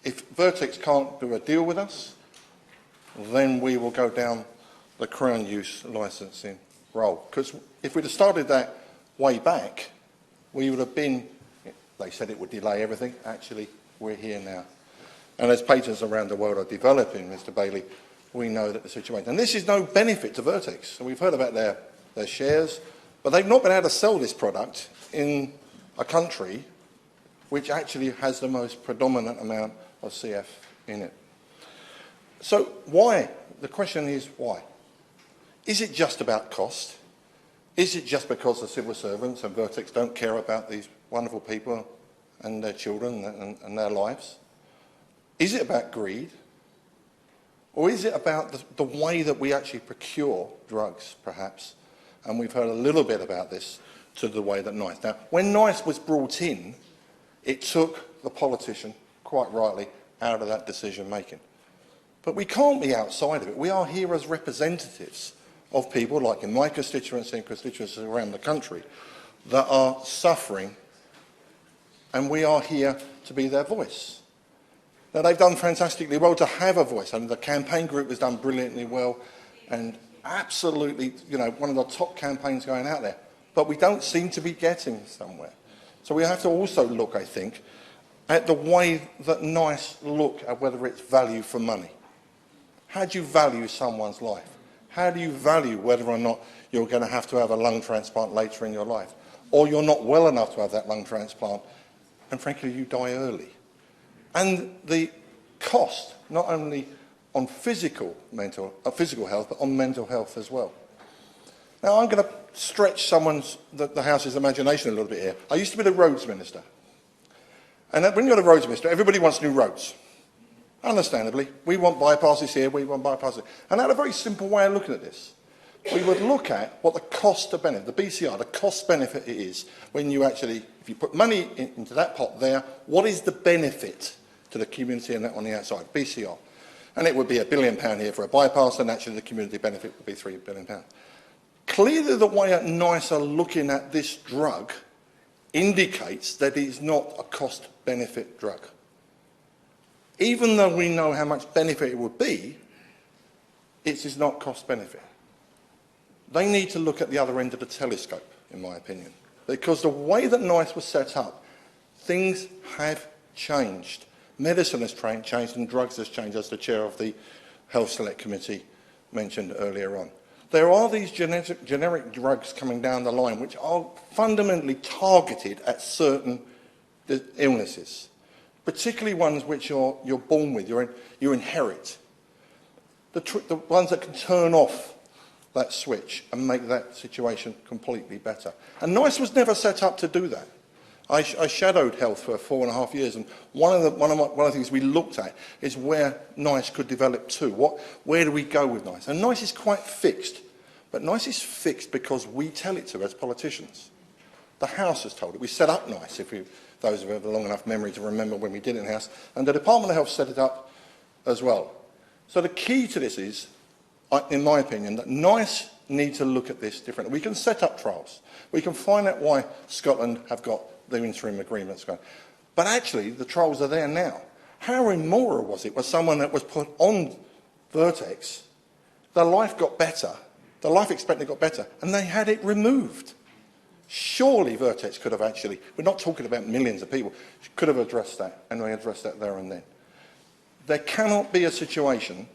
Speaker 5: if Vertex can't do a deal with us, then we will go down the Crown use licensing role. Because if we'd have started that way back, we would have been, they said it would delay everything, actually we're here now. And as patents around the world are developing, Mr. Bailey, we know that the situation, and this is no benefit to Vertex. So we've heard about their shares, but they've not been able to sell this product in a country which actually has the most predominant amount of CF in it. So why? The question is why? Is it just about cost? Is it just because the civil servants and Vertex don't care about these wonderful people and their children and their lives? Is it about greed? Or is it about the way that we actually procure drugs, perhaps? And we've heard a little bit about this to the way that NICE. Now, when NICE was brought in, it took the politician, quite rightly, out of that decision-making. But we can't be outside of it. We are here as representatives of people, like in my constituency and constituencies around the country, that are suffering, and we are here to be their voice. Now, they've done fantastically well to have a voice, and the campaign group has done brilliantly well, and absolutely, one of the top campaigns going out there. But we don't seem to be getting somewhere. So we have to also look, I think, at the way that NICE look at whether it's value for money. How do you value someone's life? How do you value whether or not you're going to have a lung transplant later in your life? Or you're not well enough to have that lung transplant, and frankly, you die early. And the cost, not only on physical health, but on mental health as well. Now, I'm going to stretch the House's imagination a little bit here. I used to be the roads minister. And when you're the roads minister, everybody wants new roads. Understandably. We want bypasses here, we want bypasses. And I had a very simple way of looking at this. We would look at what the cost of benefit, the BCR, the cost benefit it is when you actually, if you put money into that pot there, what is the benefit to the community and on the outside, BCR? And it would be £1 billion here for a bypass, and actually the community benefit would be £3 billion. Clearly the way that NICE are looking at this drug indicates that it is not a cost benefit drug. Even though we know how much benefit it would be, it is not cost-benefit. They need to look at the other end of the telescope, in my opinion, because the way that NICE was set up, things have changed. Medicine has changed and drugs has changed, as the chair of the Health Select Committee mentioned earlier on. There are these generic drugs coming down the line which are fundamentally targeted at certain illnesses, particularly ones which you're born with, you inherit. The ones that can turn off that switch and make that situation completely better. And NICE was never set up to do that. I shadowed health for 4.5 years, and one of the things we looked at is where NICE could develop to. Where do we go with NICE? And NICE is quite fixed, but NICE is fixed because we tell it to as politicians. The House has told it. We set up NICE, those who have a long enough memory to remember when we did it in the House, and the Department of Health set it up as well. So the key to this is, in my opinion, that NICE need to look at this differently. We can set up trials. We can find out why Scotland have got their interim agreements going. But actually, the trials are there now. How immoral was it? Was someone that was put on Vertex, their life got better, their life expectancy got better, and they had it removed. Surely Vertex could have actually, we're not talking about millions of people, could have addressed that, and they addressed that there and then. There cannot be a situation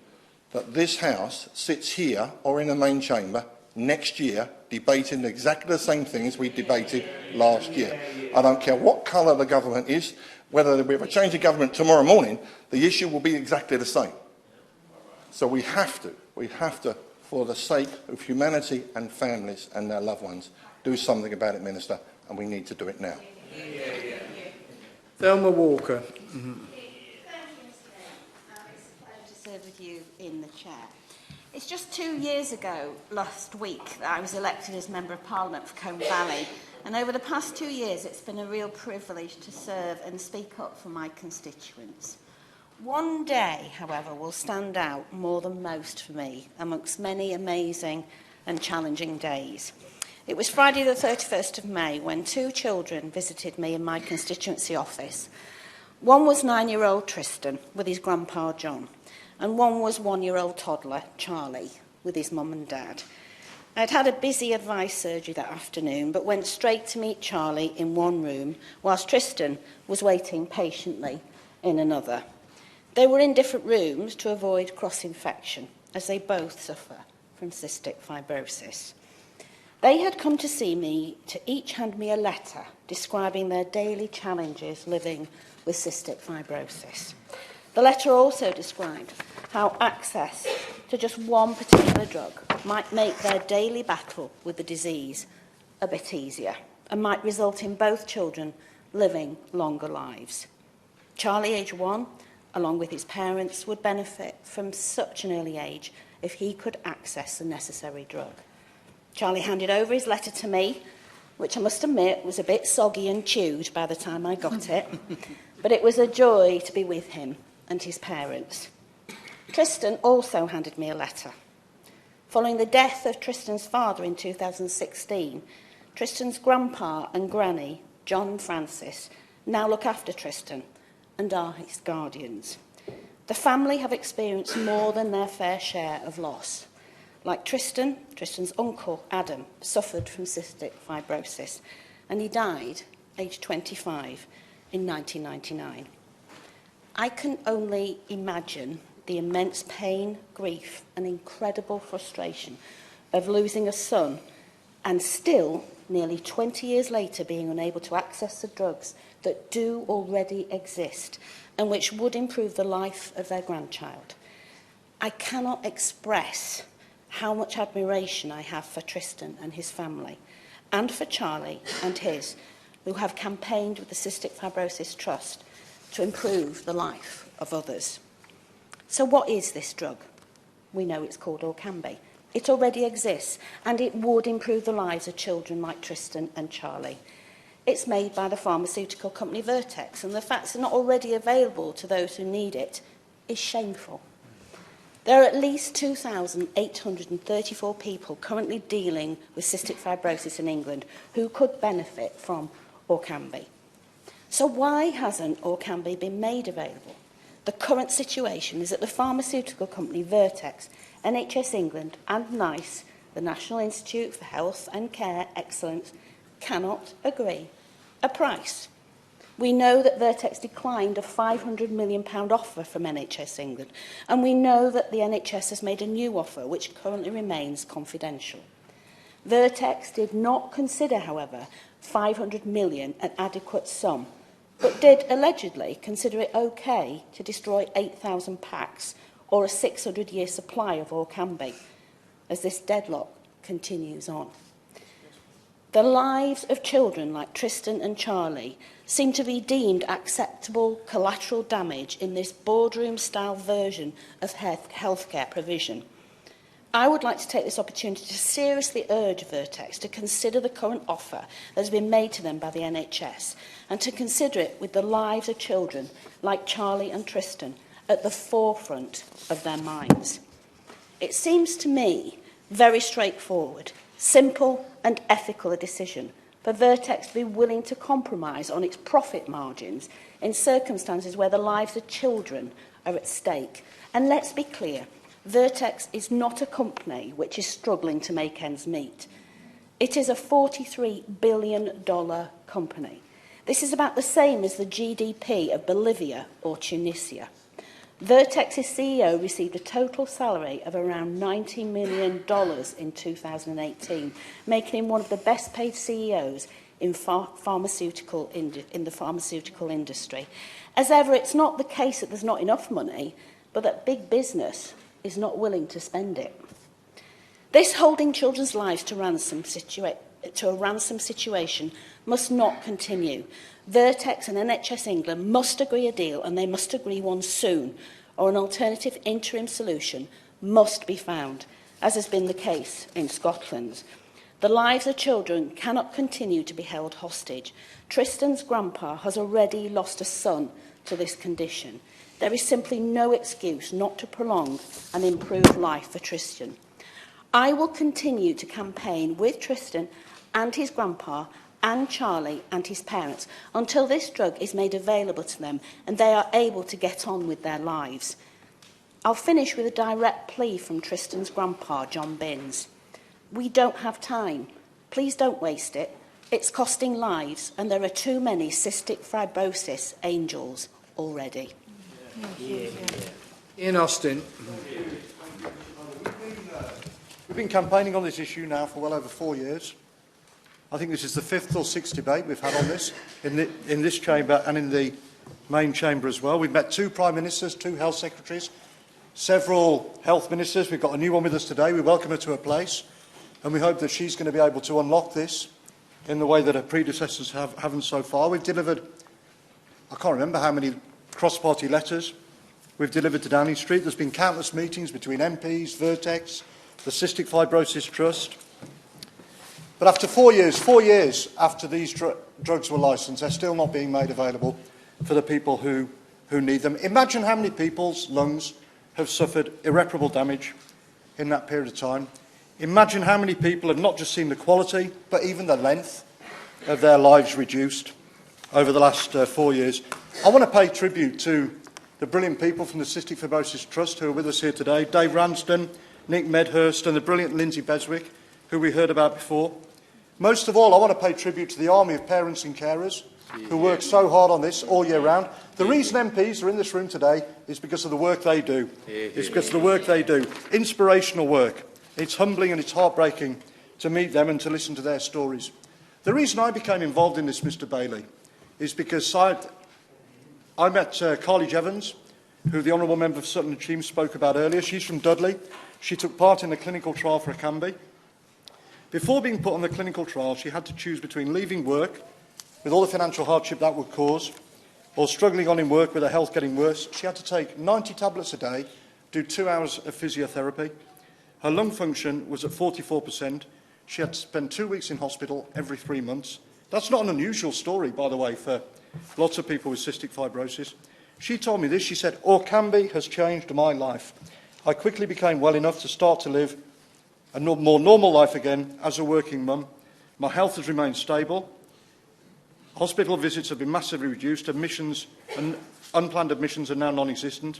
Speaker 5: that this House sits here or in the main chamber next year debating exactly the same things we debated last year. I don't care what colour the government is, whether we have a change of government tomorrow morning, the issue will be exactly the same. So we have to, for the sake of humanity and families and their loved ones, do something about it, Minister, and we need to do it now.
Speaker 20: Thelma Walker.
Speaker 4: Thank you, Mr. Mayor. It's a pleasure to serve with you in the chair. It's just 2 years ago, last week, that I was elected as Member of Parliament for Combe Valley. And over the past 2 years, it's been a real privilege to serve and speak up for my constituents. One day, however, will stand out more than most for me, amongst many amazing and challenging days. It was Friday the 31st of May when 2 children visited me in my constituency office. One was 9-year-old Tristan with his grandpa John, and one was 1-year-old toddler Charlie with his mum and dad. I'd had a busy advice surgery that afternoon, but went straight to meet Charlie in one room, whilst Tristan was waiting patiently in another. They were in different rooms to avoid cross-infection, as they both suffer from cystic fibrosis. They had come to see me to each hand me a letter describing their daily challenges living with cystic fibrosis. The letter also described how access to just one particular drug might make their daily battle with the disease a bit easier and might result in both children living longer lives. Charlie, age 1, along with his parents, would benefit from such an early age if he could access the necessary drug. Charlie handed over his letter to me, which I must admit was a bit soggy and chewed by the time I got it, but it was a joy to be with him and his parents. Tristan also handed me a letter. Following the death of Tristan's father in 2016, Tristan's grandpa and granny, John and Francis, now look after Tristan and are his guardians. The family have experienced more than their fair share of loss. Like Tristan, Tristan's uncle, Adam, suffered from cystic fibrosis, and he died aged 25 in 1999. I can only imagine the immense pain, grief, and incredible frustration of losing a son and still, nearly 20 years later, being unable to access the drugs that do already exist and which would improve the life of their grandchild. I cannot express how much admiration I have for Tristan and his family, and for Charlie and his, who have campaigned with the Cystic Fibrosis Trust to improve the life of others. So what is this drug? We know it's called Orkambi. It already exists, and it would improve the lives of children like Tristan and Charlie. It's made by the pharmaceutical company Vertex, and the fact it's not already available to those who need it is shameful. There are at least 2,834 people currently dealing with cystic fibrosis in England who could benefit from Orkambi. So why hasn't Orkambi been made available? The current situation is that the pharmaceutical company Vertex, NHS England and NICE, the National Institute for Health and Care Excellence, cannot agree a price. We know that Vertex declined a £500 million offer from NHS England, and we know that the NHS has made a new offer which currently remains confidential. Vertex did not consider, however, £500 million an adequate sum, but did allegedly consider it okay to destroy 8,000 packs or a 600-year supply of Orkambi, as this deadlock continues on. The lives of children like Tristan and Charlie seem to be deemed acceptable collateral damage in this boardroom-style version of healthcare provision. I would like to take this opportunity to seriously urge Vertex to consider the current offer that has been made to them by the NHS and to consider it with the lives of children like Charlie and Tristan at the forefront of their minds. It seems to me very straightforward, simple and ethical a decision for Vertex to be willing to compromise on its profit margins in circumstances where the lives of children are at stake. And let's be clear, Vertex is not a company which is struggling to make ends meet. It is a $43 billion company. This is about the same as the GDP of Bolivia or Tunisia. Vertex's CEO received a total salary of around $90 million in 2018, making him one of the best paid CEOs in the pharmaceutical industry. As ever, it's not the case that there's not enough money, but that big business is not willing to spend it. This holding children's lives to a ransom situation must not continue. Vertex and NHS England must agree a deal, and they must agree one soon, or an alternative interim solution must be found, as has been the case in Scotland. The lives of children cannot continue to be held hostage. Tristan's grandpa has already lost a son to this condition. There is simply no excuse not to prolong and improve life for Tristan. I will continue to campaign with Tristan and his grandpa and Charlie and his parents until this drug is made available to them and they are able to get on with their lives. I'll finish with a direct plea from Tristan's grandpa, John Binns. We don't have time. Please don't waste it. It's costing lives, and there are too many cystic fibrosis angels already.
Speaker 20: Ian Austin.
Speaker 6: We've been campaigning on this issue now for well over 4 years. I think this is the 5th or 6th debate we've had on this in this chamber and in the main chamber as well. We've met 2 Prime Ministers, 2 Health Secretaries, several Health Ministers. We've got a new one with us today. We welcome her to her place, and we hope that she's going to be able to unlock this in the way that her predecessors haven't so far. We've delivered, I can't remember how many cross-party letters we've delivered to Downing Street. There's been countless meetings between MPs, Vertex, the Cystic Fibrosis Trust. But after 4 years after these drugs were licensed, they're still not being made available for the people who need them. Imagine how many people's lungs have suffered irreparable damage in that period of time. Imagine how many people have not just seen the quality, but even the length of their lives reduced over the last 4 years. I want to pay tribute to the brilliant people from the Cystic Fibrosis Trust who are with us here today, Dave Ranston, Nick Medhurst, and the brilliant Lindsay Beswick, who we heard about before. Most of all, I want to pay tribute to the army of parents and carers who work so hard on this all year round. The reason MPs are in this room today is because of the work they do. It's because of the work they do. Inspirational work. It's humbling and it's heartbreaking to meet them and to listen to their stories. The reason I became involved in this, Mr Bailey, is because I met Carly Evans, who the Honourable Member for Sutton and Cheam spoke about earlier. She's from Dudley. She took part in the clinical trial for Orkambi. Before being put on the clinical trial, she had to choose between leaving work, with all the financial hardship that would cause, or struggling on in work with her health getting worse. She had to take 90 tablets a day, do 2 hours of physiotherapy. Her lung function was at 44%. She had to spend 2 weeks in hospital every 3 months. That's not an unusual story, by the way, for lots of people with cystic fibrosis. She told me this. She said, "Orkambi has changed my life. I quickly became well enough to start to live a more normal life again as a working mum. My health has remained stable. Hospital visits have been massively reduced. Admissions and unplanned admissions are now non-existent.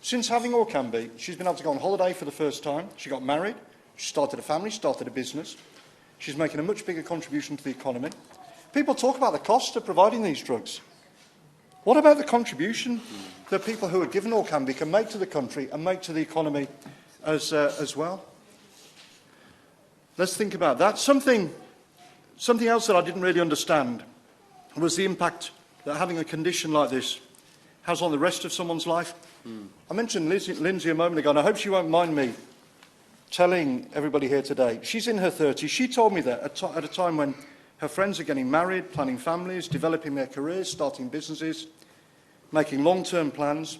Speaker 6: Since having Orkambi, she's been able to go on holiday for the first time. She got married. She started a family, started a business. She's making a much bigger contribution to the economy. People talk about the cost of providing these drugs. What about the contribution that people who are given Orkambi can make to the country and make to the economy as well? Let's think about that. Something else that I didn't really understand was the impact that having a condition like this has on the rest of someone's life. I mentioned Lindsay a moment ago, and I hope she won't mind me telling everybody here today. She's in her 30s. She told me that at a time when her friends are getting married, planning families, developing their careers, starting businesses, making long-term plans.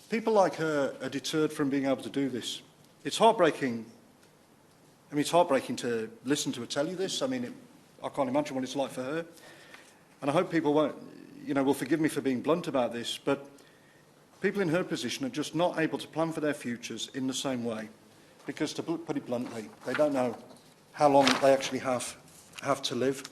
Speaker 6: People like her are deterred from being able to do this. It's heartbreaking. I mean, it's heartbreaking to listen to her tell you this. I mean, I can't imagine what it's like for her. And I hope people will forgive me for being blunt about this, but people in her position are just not able to plan for their futures in the same way. Because, to put it bluntly, they don't know how long they actually have to live.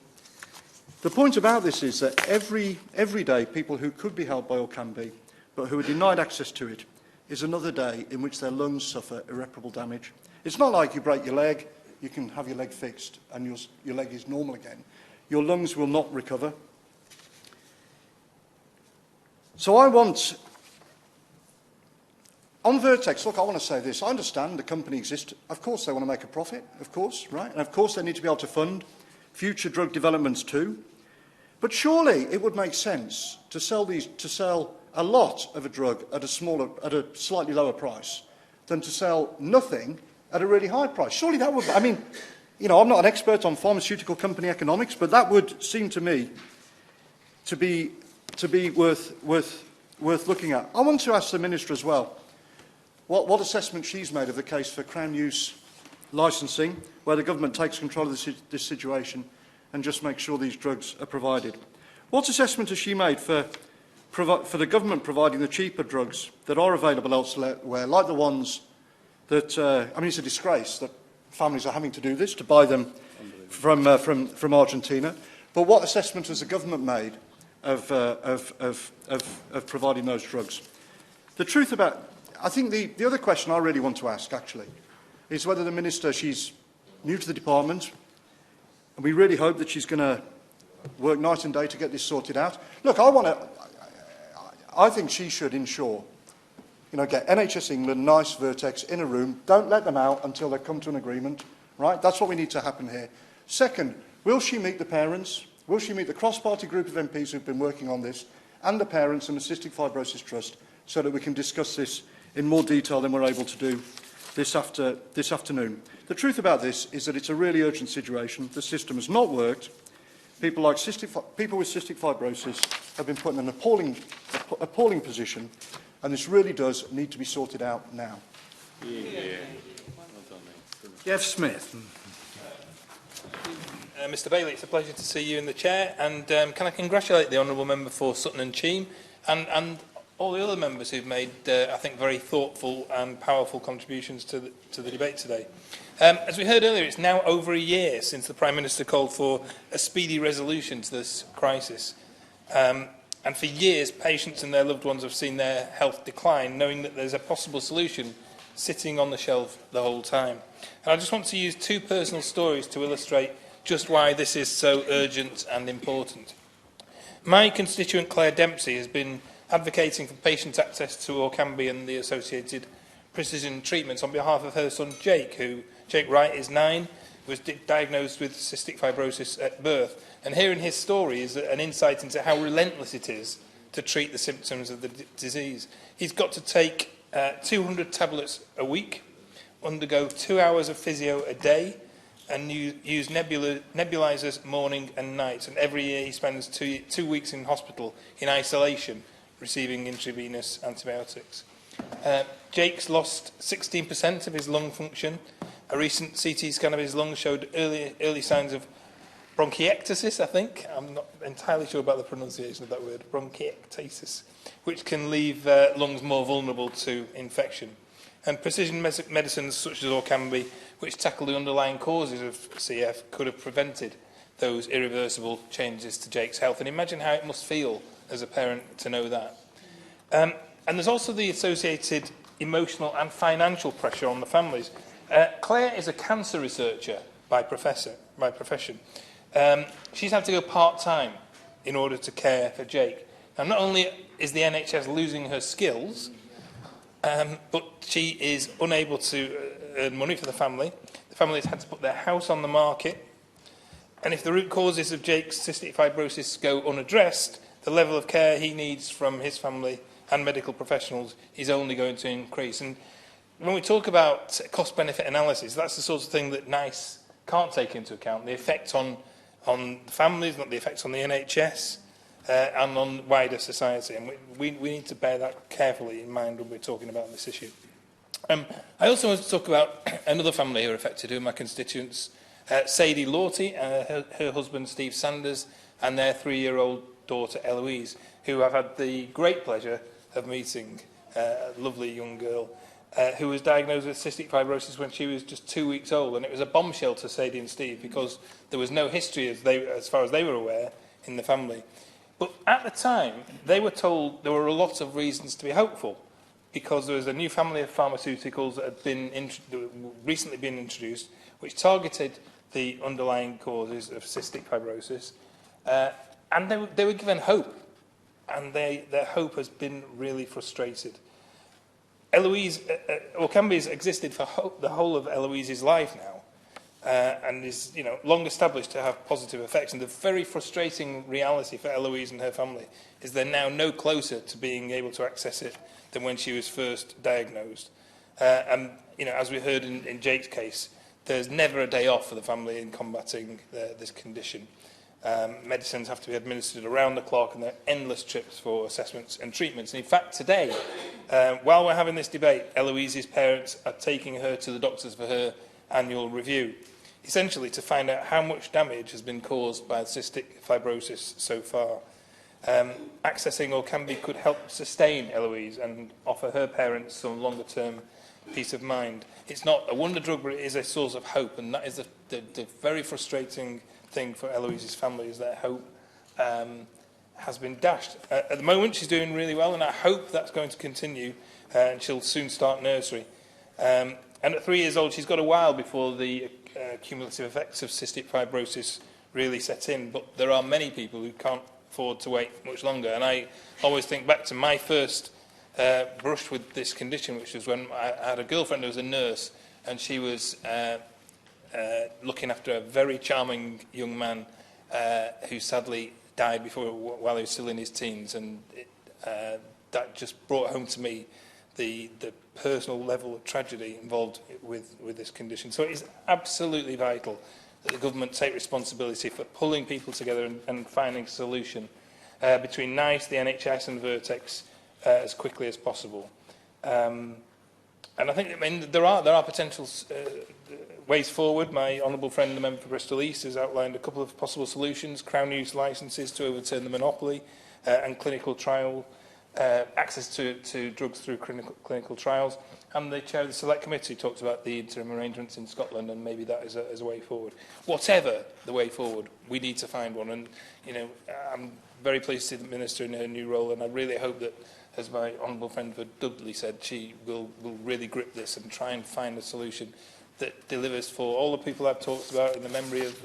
Speaker 6: The point about this is that every day, people who could be helped by Orkambi, but who are denied access to it, is another day in which their lungs suffer irreparable damage. It's not like you break your leg, you can have your leg fixed, and your leg is normal again. Your lungs will not recover. So on Vertex, look, I want to say this. I understand the company exists. Of course, they want to make a profit, of course, right? And of course, they need to be able to fund future drug developments too. But surely it would make sense to sell a lot of a drug at a slightly lower price than to sell nothing at a really high price. Surely that would, I mean, I'm not an expert on pharmaceutical company economics, but that would seem to me to be worth looking at. I want to ask the Minister as well what assessment she's made of the case for Crown use licensing, where the government takes control of this situation and just makes sure these drugs are provided. What assessment has she made for the government providing the cheaper drugs that are available elsewhere, like the ones that, it's a disgrace that families are having to do this, to buy them from Argentina. But what assessment has the government made of providing those drugs? The truth about, I think the other question I really want to ask, actually, is whether the Minister, she's new to the department, and we really hope that she's going to work night and day to get this sorted out. Look, I think she should ensure, get NHS England, NICE, Vertex in a room. Don't let them out until they come to an agreement, right? That's what we need to happen here. Second, will she meet the parents? Will she meet the cross-party group of MPs who've been working on this, and the parents and the Cystic Fibrosis Trust, so that we can discuss this in more detail than we're able to do this afternoon? The truth about this is that it's a really urgent situation. The system has not worked. People with cystic fibrosis have been put in an appalling position, and this really does need to be sorted out now.
Speaker 7: Yeah.
Speaker 20: Jeff Smith.
Speaker 7: Mr Bailey, it's a pleasure to see you in the chair, and can I congratulate the honourable member for Sutton and Cheam and all the other members who've made, I think, very thoughtful and powerful contributions to the debate today. As we heard earlier, it's now over a year since the Prime Minister called for a speedy resolution to this crisis. And for years, patients and their loved ones have seen their health decline, knowing that there's a possible solution sitting on the shelf the whole time. And I just want to use two personal stories to illustrate just why this is so urgent and important. My constituent Claire Dempsey has been advocating for patient access to Orkambi and the associated precision treatments on behalf of her son Jake Wright is 9, was diagnosed with cystic fibrosis at birth. And hearing his story is an insight into how relentless it is to treat the symptoms of the disease. He's got to take 200 tablets a week, undergo 2 hours of physio a day, and use nebulizers morning and night. And every year he spends 2 weeks in hospital in isolation, receiving intravenous antibiotics. Jake's lost 16% of his lung function. A recent CT scan of his lungs showed early signs of bronchiectasis, I think. I'm not entirely sure about the pronunciation of that word, bronchiectasis, which can leave lungs more vulnerable to infection. And precision medicines such as Orkambi, which tackle the underlying causes of CF, could have prevented those irreversible changes to Jake's health. And imagine how it must feel as a parent to know that. And there's also the associated emotional and financial pressure on the families. Claire is a cancer researcher by profession. She's had to go part-time in order to care for Jake. Now, not only is the NHS losing her skills, but she is unable to earn money for the family. The family has had to put their house on the market. And if the root causes of Jake's cystic fibrosis go unaddressed, the level of care he needs from his family and medical professionals is only going to increase. And when we talk about cost-benefit analysis, that's the sort of thing that NICE can't take into account. The effect on families, not the effects on the NHS, and on wider society. And we need to bear that carefully in mind when we're talking about this issue. I also want to talk about another family who are affected, who are my constituents, Sadie Lawty, her husband Steve Sanders, and their 3-year-old daughter Eloise, who I've had the great pleasure of meeting, a lovely young girl, who was diagnosed with cystic fibrosis when she was just 2 weeks old. And it was a bombshell to Sadie and Steve because there was no history, as far as they were aware, in the family. But at the time, they were told there were a lot of reasons to be hopeful, because there was a new family of pharmaceuticals that had recently been introduced, which targeted the underlying causes of cystic fibrosis. And they were given hope, and their hope has been really frustrated. Orkambi has existed for the whole of Eloise's life now, and is long established to have positive effects. And the very frustrating reality for Eloise and her family is they're now no closer to being able to access it than when she was first diagnosed. And as we heard in Jake's case, there's never a day off for the family in combating this condition. Medicines have to be administered around the clock, and there are endless trips for assessments and treatments. And in fact, today, while we're having this debate, Eloise's parents are taking her to the doctors for her annual review, essentially to find out how much damage has been caused by cystic fibrosis so far. Accessing Orkambi could help sustain Eloise and offer her parents some longer-term peace of mind. It's not a wonder drug, but it is a source of hope, and that is the very frustrating thing for Eloise's family, is that hope has been dashed. At the moment, she's doing really well, and I hope that's going to continue, and she'll soon start nursery. And at 3 years old, she's got a while before the cumulative effects of cystic fibrosis really set in, but there are many people who can't afford to wait much longer. And I always think back to my first brush with this condition, which was when I had a girlfriend who was a nurse, and she was looking after a very charming young man who sadly died while he was still in his teens, and that just brought home to me the personal level of tragedy involved with this condition. So it is absolutely vital that the government take responsibility for pulling people together and finding a solution between NICE, the NHS and Vertex as quickly as possible. And I think there are potential ways forward. My honourable friend, the member for Bristol East, has outlined a couple of possible solutions: Crown use licences to overturn the monopoly, and clinical trial access to drugs through clinical trials. And the chair of the Select Committee talked about the interim arrangements in Scotland, and maybe that is a way forward. Whatever the way forward, we need to find one. And I'm very pleased to see the Minister in her new role, and I really hope that, as my honourable friend for Dudley said, she will really grip this and try and find a solution that delivers for all the people I've talked about in the memory of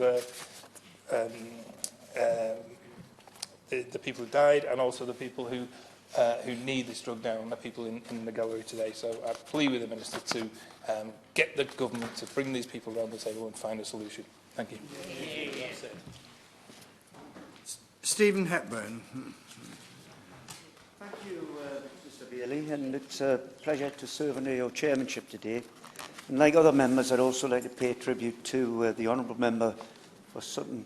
Speaker 7: the people who died, and also the people who need this drug now, and the people in the gallery today. So I plead with the Minister to get the government to bring these people around the table and find a solution. Thank you.
Speaker 20: Stephen Hepburn.
Speaker 2: Thank you, Mr Bailey, and it's a pleasure to serve under your chairmanship today. And like other members, I'd also like to pay tribute to the Honourable Member for Sutton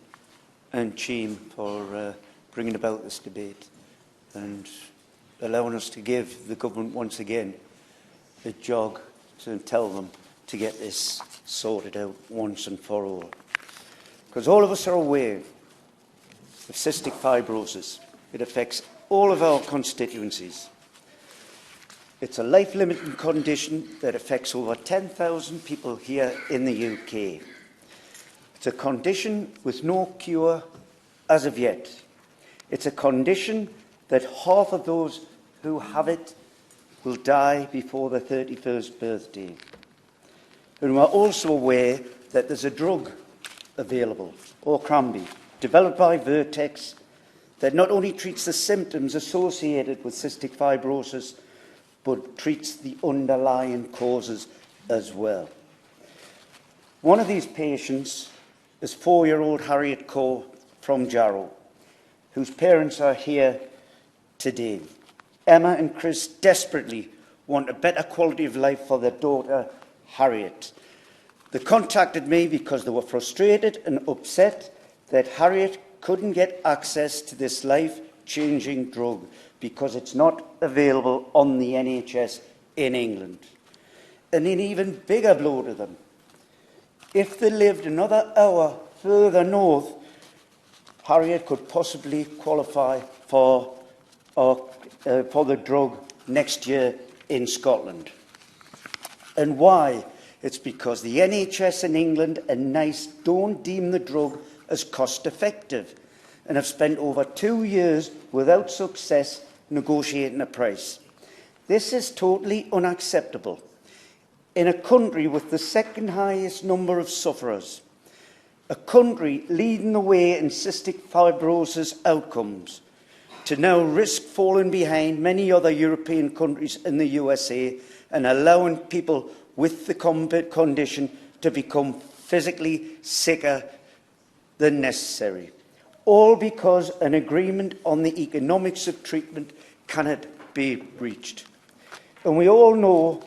Speaker 2: and Cheam for bringing about this debate and allowing us to give the government once again a jog to tell them to get this sorted out once and for all. Because all of us are aware of cystic fibrosis. It affects all of our constituencies. It's a life-limiting condition that affects over 10,000 people here in the UK. It's a condition with no cure as of yet. It's a condition that half of those who have it will die before their 31st birthday. And we're also aware that there's a drug available, Orkambi, developed by Vertex, that not only treats the symptoms associated with cystic fibrosis, but treats the underlying causes as well. One of these patients is 4-year-old Harriet Coe from Jarrow, whose parents are here today. Emma and Chris desperately want a better quality of life for their daughter, Harriet. They contacted me because they were frustrated and upset that Harriet couldn't get access to this life-changing drug because it's not available on the NHS in England. And an even bigger blow to them. If they lived another hour further north, Harriet could possibly qualify for the drug next year in Scotland. And why? It's because the NHS in England and NICE don't deem the drug as cost-effective and have spent over 2 years without success negotiating a price. This is totally unacceptable. In a country with the second highest number of sufferers, a country leading the way in cystic fibrosis outcomes, to now risk falling behind many other European countries in the USA and allowing people with the condition to become physically sicker than necessary. All because an agreement on the economics of treatment cannot be reached. And we all know,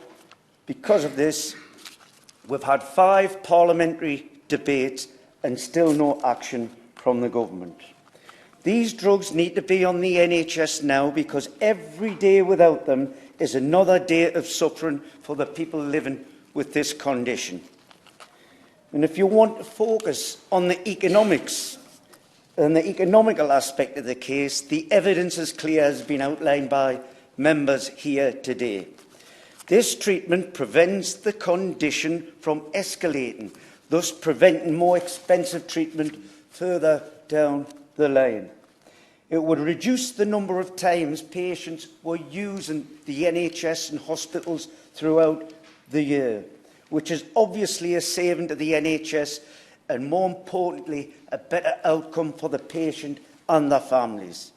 Speaker 2: because of this, we've had 5 parliamentary debates and still no action from the government. These drugs need to be on the NHS now because every day without them is another day of suffering for the people living with this condition. And if you want to focus on the economics and the economical aspect of the case, the evidence is clear, as has been outlined by members here today. This treatment prevents the condition from escalating, thus preventing more expensive treatment further down the line. It would reduce the number of times patients were using the NHS and hospitals throughout the year, which is obviously a saving to the NHS and, more importantly, a better outcome for the patient and their families.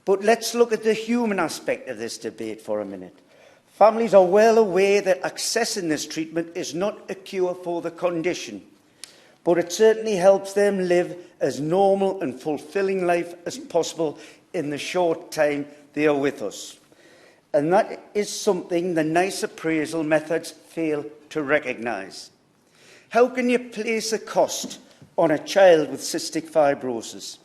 Speaker 2: But let's look at the human aspect of this debate for a minute. Families are well aware that accessing this treatment is not a cure for the condition, but it certainly helps them live as normal and fulfilling life as possible in the short time they are with us. And that is something the NICE appraisal methods fail to recognise. How can you place a cost on a child with cystic fibrosis?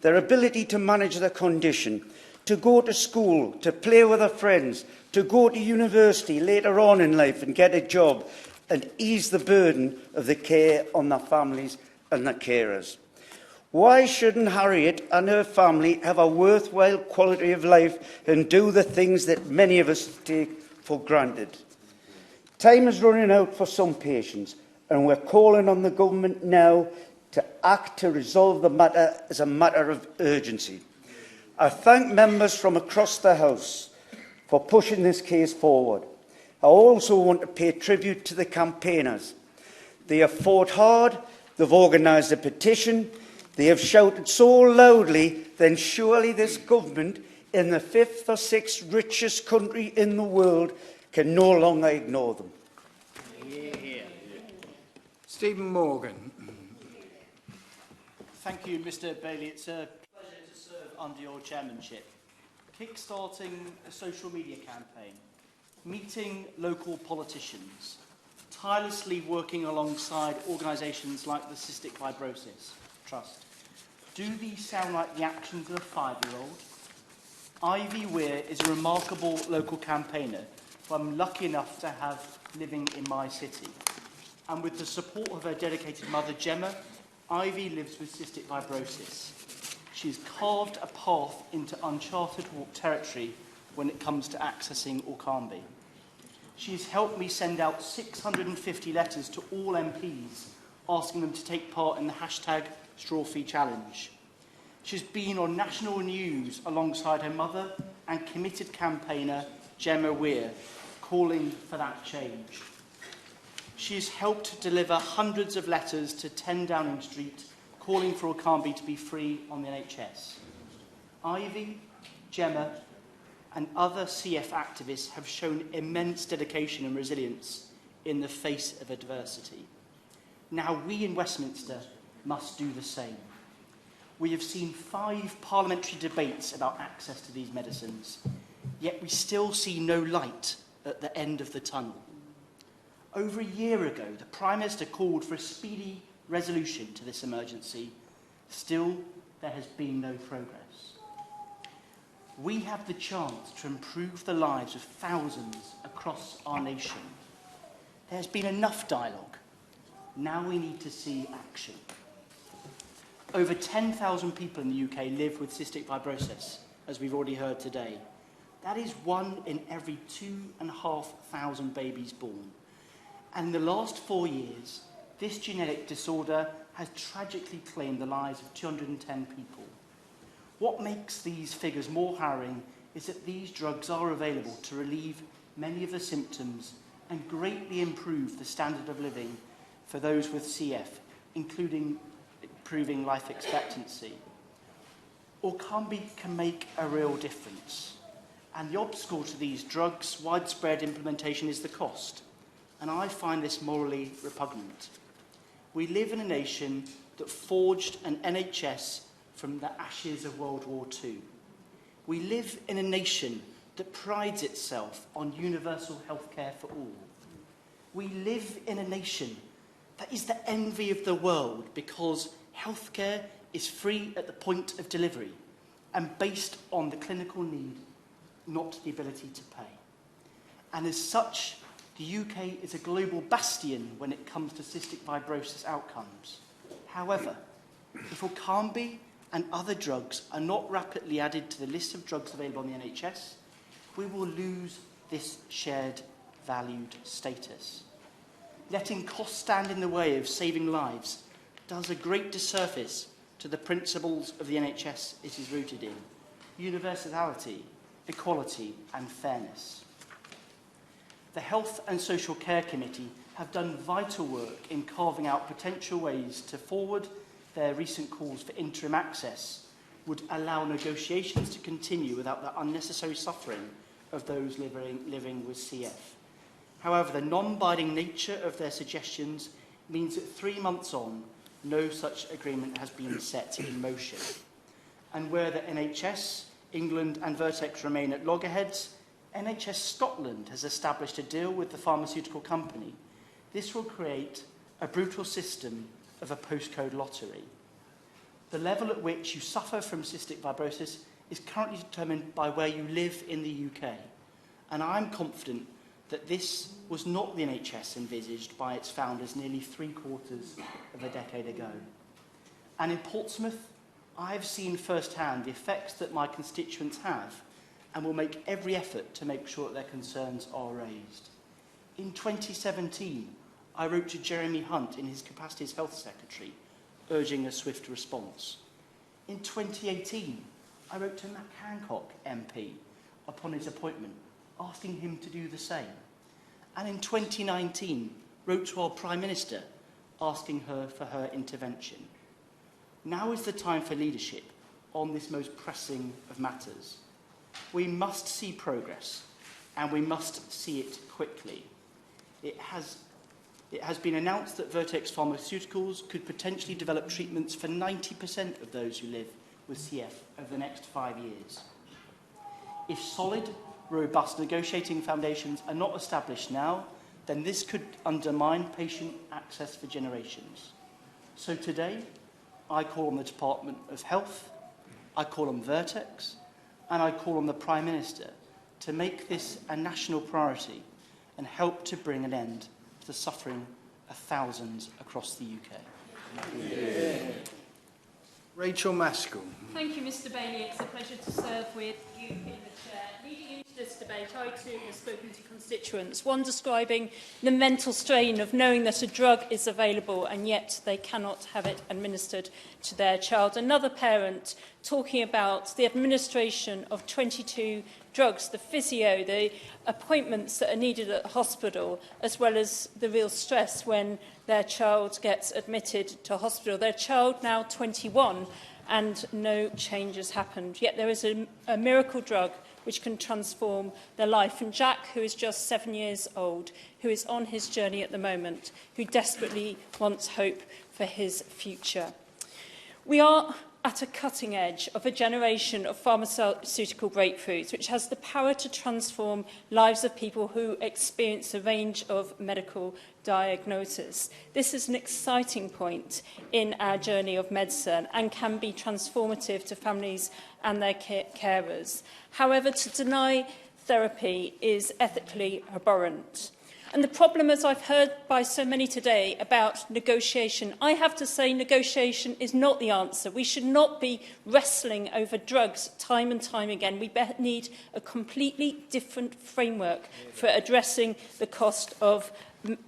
Speaker 2: Their ability to manage their condition, to go to school, to play with their friends, to go to university later on in life and get a job, and ease the burden of the care on their families and their carers. Why shouldn't Harriet and her family have a worthwhile quality of life and do the things that many of us take for granted? Time is running out for some patients, and we're calling on the government now to act to resolve the matter as a matter of urgency. I thank members from across the House for pushing this case forward. I also want to pay tribute to the campaigners. They have fought hard, they've organised a petition, they have shouted so loudly, then surely this government, in the 5th or 6th richest country in the world, can no longer ignore them.
Speaker 20: Stephen Morgan.
Speaker 9: Thank you, Mr. Bailey. It's a pleasure to serve under your chairmanship. Kickstarting a social media campaign, meeting local politicians, tirelessly working alongside organisations like the Cystic Fibrosis Trust. Do these sound like the actions of a 5-year-old? Ivy Weir is a remarkable local campaigner who I'm lucky enough to have living in my city. And with the support of her dedicated mother, Gemma, Ivy lives with cystic fibrosis. She's carved a path into uncharted territory when it comes to accessing Orkambi. She's helped me send out 650 letters to all MPs asking them to take part in the hashtag Strawfree Challenge. She's been on national news alongside her mother and committed campaigner Gemma Weir, calling for that change. She's helped deliver hundreds of letters to 10 Downing Street calling for Orkambi to be free on the NHS. Ivy, Gemma and other CF activists have shown immense dedication and resilience in the face of adversity. Now we in Westminster must do the same. We have seen 5 parliamentary debates about access to these medicines, yet we still see no light at the end of the tunnel. Over a year ago, the Prime Minister called for a speedy resolution to this emergency. Still, there has been no progress. We have the chance to improve the lives of thousands across our nation. There's been enough dialogue. Now we need to see action. Over 10,000 people in the UK live with cystic fibrosis, as we've already heard today. That is 1 in every 2,500 babies born. And in the last 4 years, this genetic disorder has tragically claimed the lives of 210 people. What makes these figures more harrowing is that these drugs are available to relieve many of the symptoms and greatly improve the standard of living for those with CF, including improving life expectancy. Orkambi can make a real difference. And the obstacle to these drugs' widespread implementation is the cost. And I find this morally repugnant. We live in a nation that forged an NHS from the ashes of World War II. We live in a nation that prides itself on universal healthcare for all. We live in a nation that is the envy of the world because healthcare is free at the point of delivery and based on the clinical need, not the ability to pay. And as such, the UK is a global bastion when it comes to cystic fibrosis outcomes. However, if Orkambi and other drugs are not rapidly added to the list of drugs available on the NHS, we will lose this shared valued status. Letting costs stand in the way of saving lives does a great disservice to the principles of the NHS it is rooted in: universality, equality and fairness. The Health and Social Care Committee have done vital work in carving out potential ways to forward their recent calls for interim access would allow negotiations to continue without the unnecessary suffering of those living with CF. However, the non-binding nature of their suggestions means that 3 months on, no such agreement has been set in motion. And where the NHS, England and Vertex remain at loggerheads, NHS Scotland has established a deal with the pharmaceutical company. This will create a brutal system of a postcode lottery. The level at which you suffer from cystic fibrosis is currently determined by where you live in the UK. And I'm confident that this was not the NHS envisaged by its founders nearly 3/4 of a decade ago. And in Portsmouth, I've seen firsthand the effects that my constituents have and will make every effort to make sure that their concerns are raised. In 2017, I wrote to Jeremy Hunt in his capacity as Health Secretary, urging a swift response. In 2018, I wrote to Matt Hancock MP upon his appointment, asking him to do the same. And in 2019, wrote to our Prime Minister, asking her for her intervention. Now is the time for leadership on this most pressing of matters. We must see progress, and we must see it quickly. It has been announced that Vertex Pharmaceuticals could potentially develop treatments for 90% of those who live with CF over the next 5 years. If solid, robust negotiating foundations are not established now, then this could undermine patient access for generations. So today, I call on the Department of Health, I call on Vertex, and I call on the Prime Minister to make this a national priority and help to bring an end to the suffering of thousands across the UK.
Speaker 20: Yeah. Rachel Maskell.
Speaker 10: Thank you, Mr. Bailey. It's a pleasure to serve with you in the chair. Leading into this debate, I too have spoken to constituents, one describing the mental strain of knowing that a drug is available and yet they cannot have it administered to their child. Another parent talking about the administration of 22 drugs, the physio, the appointments that are needed at the hospital, as well as the real stress when their child gets admitted to hospital. Their child, now 21, and no change has happened. Yet there is a miracle drug which can transform their life. And Jack, who is just 7 years old, who is on his journey at the moment, who desperately wants hope for his future. We are at a cutting edge of a generation of pharmaceutical breakthroughs, which has the power to transform lives of people who experience a range of medical diagnosis. This is an exciting point in our journey of medicine and can be transformative to families and their carers. However, to deny therapy is ethically abhorrent. And the problem, as I've heard by so many today, about negotiation, I have to say negotiation is not the answer. We should not be wrestling over drugs time and time again. We need a completely different framework for addressing the cost of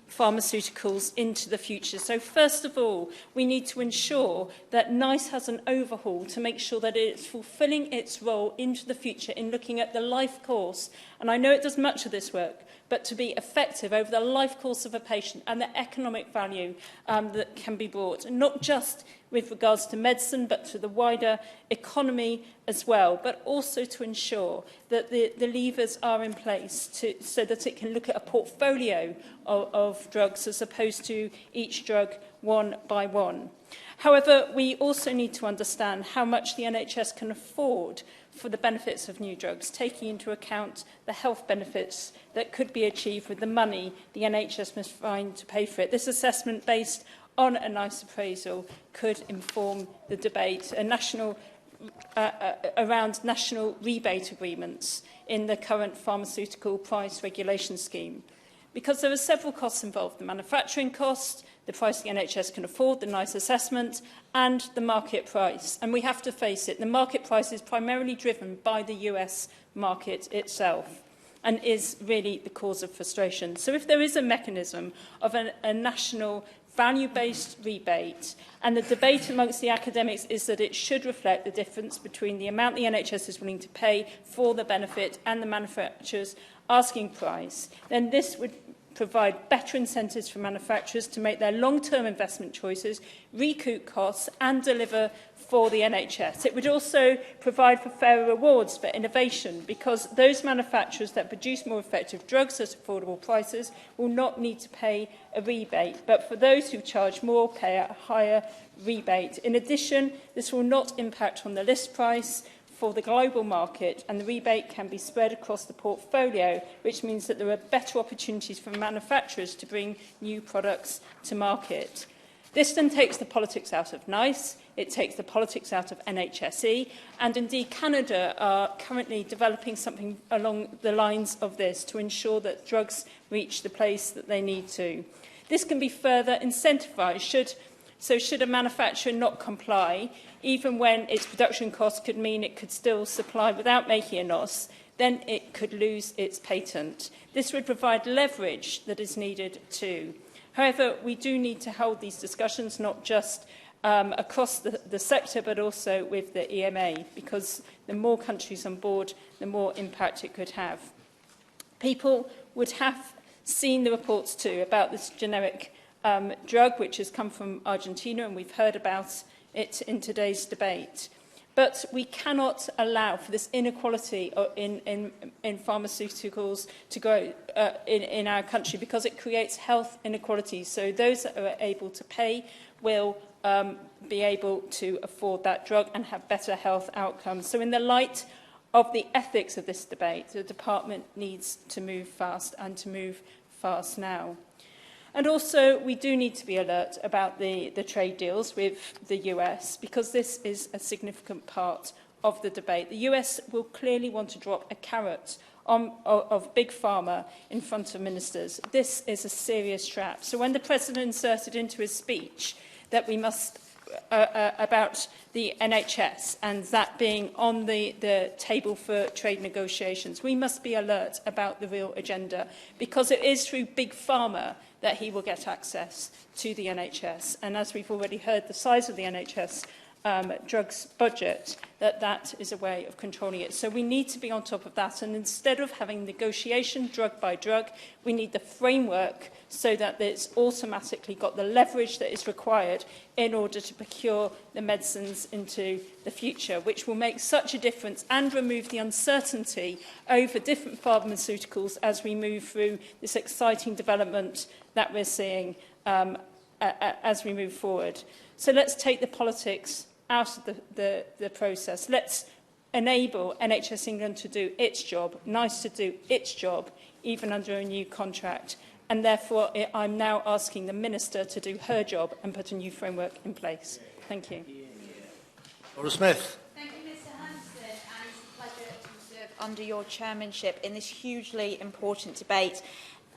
Speaker 10: pharmaceuticals into the future. So first of all, we need to ensure that NICE has an overhaul to make sure that it's fulfilling its role into the future in looking at the life course. And I know it does much of this work, but to be effective over the life course of a patient and the economic value that can be brought, and not just with regards to medicine, but to the wider economy as well, but also to ensure that the levers are in place so that it can look at a portfolio of drugs as opposed to each drug one by one. However, we also need to understand how much the NHS can afford for the benefits of new drugs, taking into account the health benefits that could be achieved with the money the NHS must find to pay for it. This assessment, based on a NICE appraisal, could inform the debate around national rebate agreements in the current pharmaceutical price regulation scheme. Because there are several costs involved: the manufacturing cost, the price the NHS can afford, the NICE assessment, and the market price. And we have to face it, the market price is primarily driven by the US market itself and is really the cause of frustration. So if there is a mechanism of a national value-based rebate, and the debate amongst the academics is that it should reflect the difference between the amount the NHS is willing to pay for the benefit and the manufacturer's asking price, then this would provide better incentives for manufacturers to make their long-term investment choices, recoup costs and deliver for the NHS. It would also provide for fairer rewards for innovation, because those manufacturers that produce more effective drugs at affordable prices will not need to pay a rebate, but for those who charge more, pay a higher rebate. In addition, this will not impact on the list price for the global market, and the rebate can be spread across the portfolio, which means that there are better opportunities for manufacturers to bring new products to market. This then takes the politics out of NICE, it takes the politics out of NHSE, and indeed Canada are currently developing something along the lines of this to ensure that drugs reach the place that they need to. This can be further incentivised. Should a manufacturer not comply, even when its production costs could mean it could still supply without making a loss, then it could lose its patent. This would provide leverage that is needed too. However, we do need to hold these discussions not just across the sector, but also with the EMA, because the more countries on board, the more impact it could have. People would have seen the reports too about this generic drug, which has come from Argentina, and we've heard about it in today's debate. But we cannot allow for this inequality in pharmaceuticals to grow in our country, because it creates health inequalities. So those that are able to pay will be able to afford that drug and have better health outcomes. So in the light of the ethics of this debate, the department needs to move fast, and to move fast now. And also, we do need to be alert about the trade deals with the US, because this is a significant part of the debate. The US will clearly want to drop a carrot of big pharma in front of ministers. This is a serious trap. So when the President inserted into his speech that we must about the NHS and that being on the table for trade negotiations. We must be alert about the real agenda, because it is through Big Pharma that he will get access to the NHS. And as we've already heard, the size of the NHS drugs budget, that is a way of controlling it. So we need to be on top of that. And instead of having negotiation drug by drug, we need the framework so that it's automatically got the leverage that is required in order to procure the medicines into the future, which will make such a difference and remove the uncertainty over different pharmaceuticals as we move through this exciting development that we're seeing as we move forward. So let's take the politics out of the process. Let's enable NHS England to do its job, NICE to do its job, even under a new contract. And therefore, I'm now asking the Minister to do her job and put a new framework in place. Thank you.
Speaker 6: Laura Smith.
Speaker 19: Thank you, Mr Hanson, and it's a pleasure to serve under your chairmanship in this hugely important debate.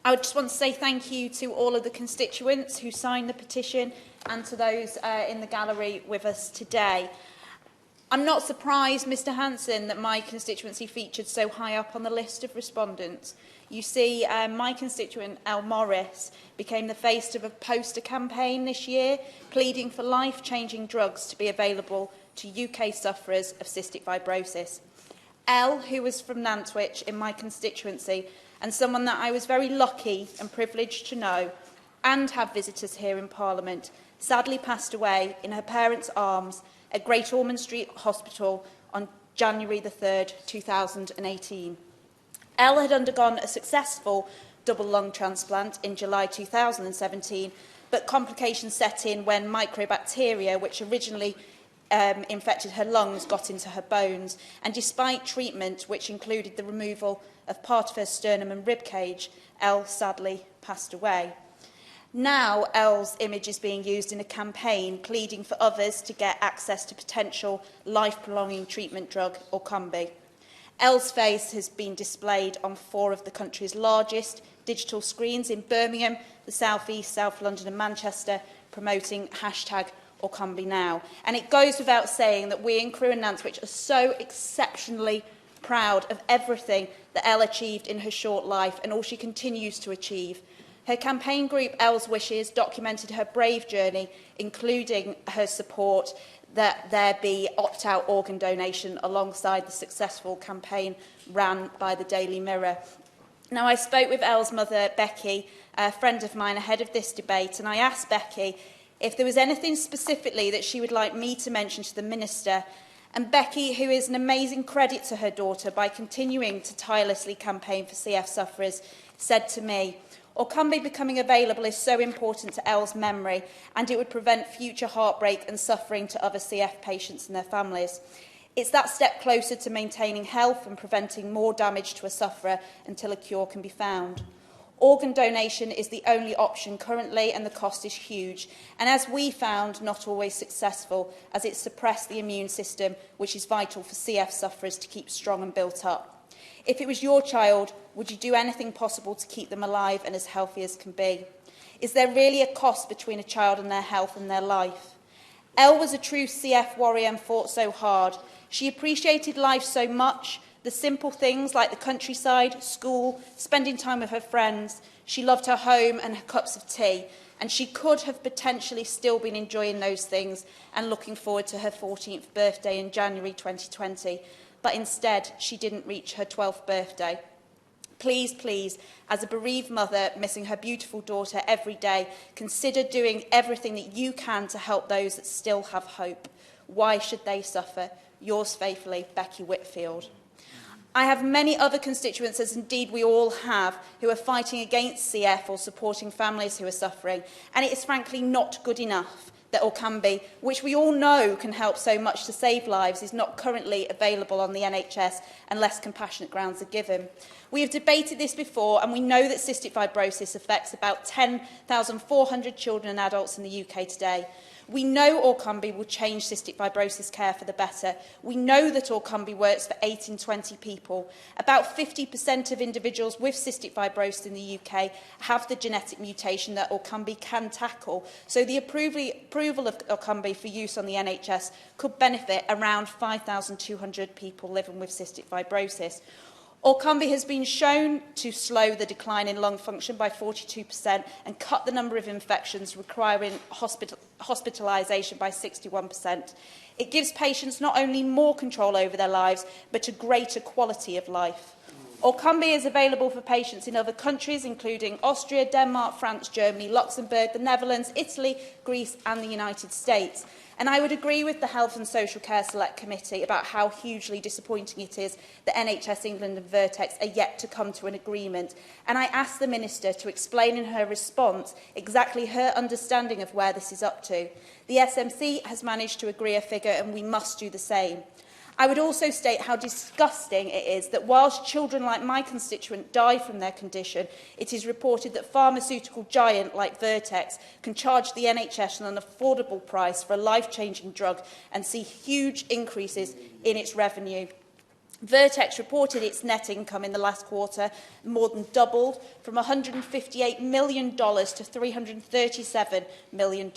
Speaker 19: I would just want to say thank you to all of the constituents who signed the petition and to those in the gallery with us today. I'm not surprised, Mr Hanson, that my constituency featured so high up on the list of respondents. You see, my constituent, El Morris, became the face of a poster campaign this year, pleading for life-changing drugs to be available to UK sufferers of cystic fibrosis. El, who was from Nantwich in my constituency, and someone that I was very lucky and privileged to know and have visitors here in Parliament, sadly passed away in her parents' arms at Great Ormond Street Hospital on January the 3rd, 2018. Elle had undergone a successful double lung transplant in July 2017, but complications set in when microbacteria, which originally infected her lungs, got into her bones. And despite treatment, which included the removal of part of her sternum and rib cage, Elle sadly passed away. Now, Elle's image is being used in a campaign pleading for others to get access to potential life-prolonging treatment drug, Orkambi. Elle's face has been displayed on 4 of the country's largest digital screens in Birmingham, the South East, South London and Manchester, promoting #OrkambiNow. And it goes without saying that we in Crewe and Nantwich are so exceptionally proud of everything that Elle achieved in her short life and all she continues to achieve. Her campaign group, Elle's Wishes, documented her brave journey, including her support that there be opt-out organ donation alongside the successful campaign ran by the Daily Mirror. Now, I spoke with Elle's mother, Becky, a friend of mine, ahead of this debate, and I asked Becky if there was anything specifically that she would like me to mention to the Minister. And Becky, who is an amazing credit to her daughter by continuing to tirelessly campaign for CF sufferers, said to me, Orkambi becoming available is so important to Elle's memory, and it would prevent future heartbreak and suffering to other CF patients and their families. It's that step closer to maintaining health and preventing more damage to a sufferer until a cure can be found. Organ donation is the only option currently, and the cost is huge. And as we found, not always successful, as it suppressed the immune system, which is vital for CF sufferers to keep strong and built up. If it was your child, would you do anything possible to keep them alive and as healthy as can be? Is there really a cost between a child and their health and their life? Elle was a true CF warrior and fought so hard. She appreciated life so much, the simple things like the countryside, school, spending time with her friends. She loved her home and her cups of tea, and she could have potentially still been enjoying those things and looking forward to her 14th birthday in January 2020. But instead, she didn't reach her 12th birthday. Please, please, as a bereaved mother missing her beautiful daughter every day, consider doing everything that you can to help those that still have hope. Why should they suffer? Yours faithfully, Becky Whitfield. I have many other constituents, as indeed we all have, who are fighting against CF or supporting families who are suffering, and it is frankly not good enough that Orkambi, which we all know can help so much to save lives, is not currently available on the NHS unless compassionate grounds are given. We have debated this before, and we know that cystic fibrosis affects about 10,400 children and adults in the UK today.
Speaker 11: We know Orkambi will change cystic fibrosis care for the better. We know that Orkambi works for 8 in 20 people. About 50% of individuals with cystic fibrosis in the UK have the genetic mutation that Orkambi can tackle. So the approval of Orkambi for use on the NHS could benefit around 5,200 people living with cystic fibrosis. Orkambi has been shown to slow the decline in lung function by 42% and cut the number of infections requiring hospitalisation by 61%. It gives patients not only more control over their lives, but a greater quality of life. Orkambi is available for patients in other countries, including Austria, Denmark, France, Germany, Luxembourg, the Netherlands, Italy, Greece and the United States. And I would agree with the Health and Social Care Select Committee about how hugely disappointing it is that NHS England and Vertex are yet to come to an agreement. And I ask the Minister to explain in her response exactly her understanding of where this is up to. The SMC has managed to agree a figure and we must do the same. I would also state how disgusting it is that whilst children like my constituent die from their condition, it is reported that pharmaceutical giant like Vertex can charge the NHS an affordable price for a life-changing drug and see huge increases in its revenue. Vertex reported its net income in the last quarter more than doubled from $158 million to $337 million.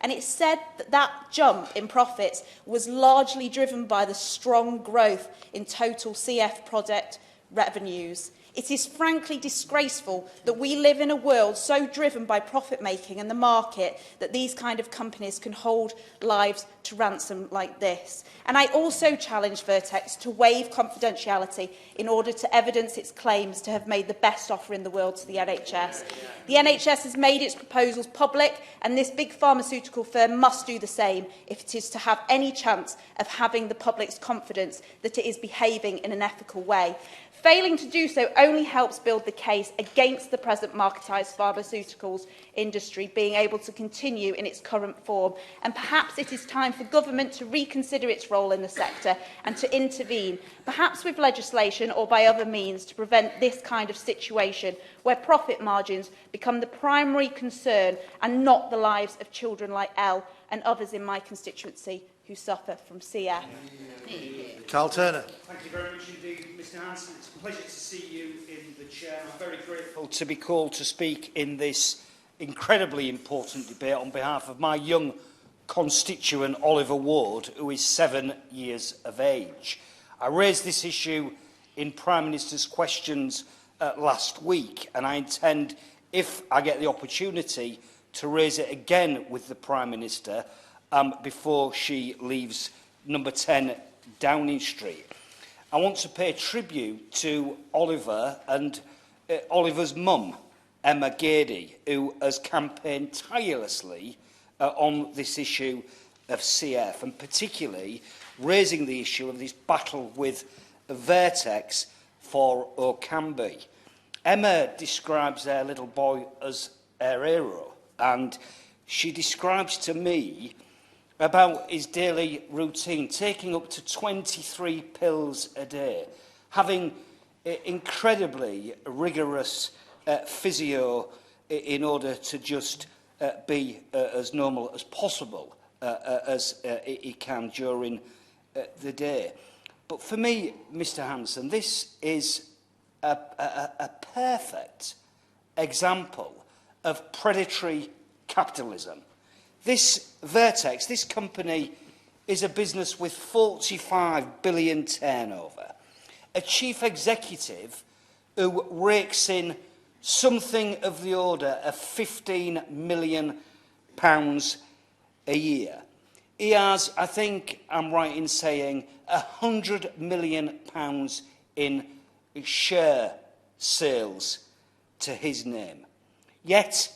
Speaker 11: And it said that that jump in profits was largely driven by the strong growth in total CF product revenues. It is frankly disgraceful that we live in a world so driven by profit-making and the market that these kind of companies can hold lives to ransom like this. And I also challenge Vertex to waive confidentiality in order to evidence its claims to have made the best offer in the world to the NHS. The NHS has made its proposals public, and this big pharmaceutical firm must do the same if it is to have any chance of having the public's confidence that it is behaving in an ethical way. Failing to do so only helps build the case against the present marketised pharmaceuticals industry being able to continue in its current form. And perhaps it is time for government to reconsider its role in the sector and to intervene, perhaps with legislation or by other means, to prevent this kind of situation where profit margins become the primary concern and not the lives of children like Elle and others in my constituency who suffer from CF.
Speaker 6: Carl Turner.
Speaker 22: Thank you very much indeed, Mr Hanson. It's a pleasure to see you in the chair. I'm very grateful to be called to speak in this incredibly important debate on behalf of my young constituent, Oliver Ward, who is 7 years of age. I raised this issue in Prime Minister's questions last week, and I intend, if I get the opportunity, to raise it again with the Prime Minister before she leaves number 10 Downing Street. I want to pay tribute to Oliver and Oliver's mum, Emma Gady, who has campaigned tirelessly on this issue of CF, and particularly raising the issue of this battle with Vertex for Orkambi. Emma describes their little boy as her hero, and she describes to me about his daily routine, taking up to 23 pills a day, having incredibly rigorous physio in order to just be as normal as possible as he can during the day. But for me, Mr Hanson, this is a perfect example of predatory capitalism. This Vertex, this company, is a business with 45 billion turnover. A chief executive who rakes in something of the order of £15 million a year. He has, I think I'm right in saying, £100 million in share sales to his name. Yet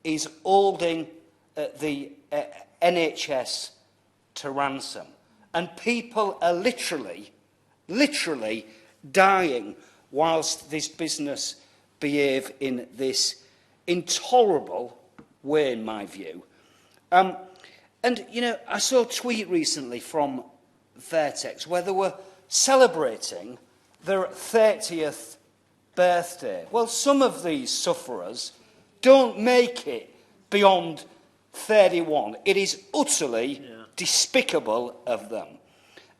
Speaker 22: he's holding the NHS to ransom. And people are literally dying whilst this business behave in this intolerable way, in my view. And, you know, I saw a tweet recently from Vertex where they were celebrating their 30th birthday. Well, some of these sufferers don't make it beyond 31. It is utterly despicable of them.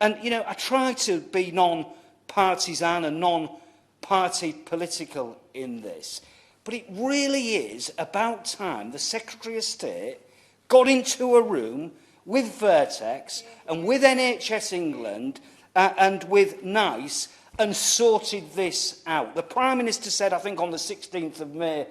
Speaker 22: And, you know, I try to be non-partisan and non-party political in this, but it really is about time the Secretary of State got into a room with Vertex and with NHS England and with NICE and sorted this out. The Prime Minister said, I think on the 16th of May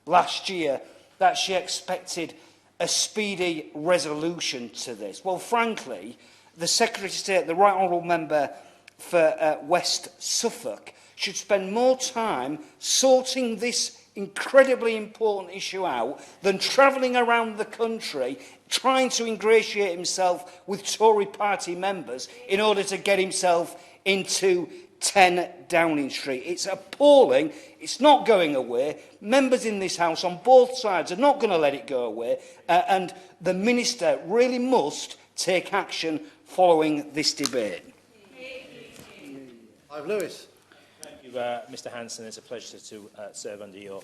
Speaker 22: last year, that she expected a speedy resolution to this. Well, frankly, the Secretary of State, the Right Honourable Member for West Suffolk, should spend more time sorting this incredibly important issue out than travelling around the country trying to ingratiate himself with Tory party members in order to get himself into 10 Downing Street. It's appalling. It's not going away. Members in this House on both sides are not going to let it go away. And the Minister really must take action following this debate.
Speaker 12: Lewis. Thank you, Mr Hanson. It's a pleasure to serve under your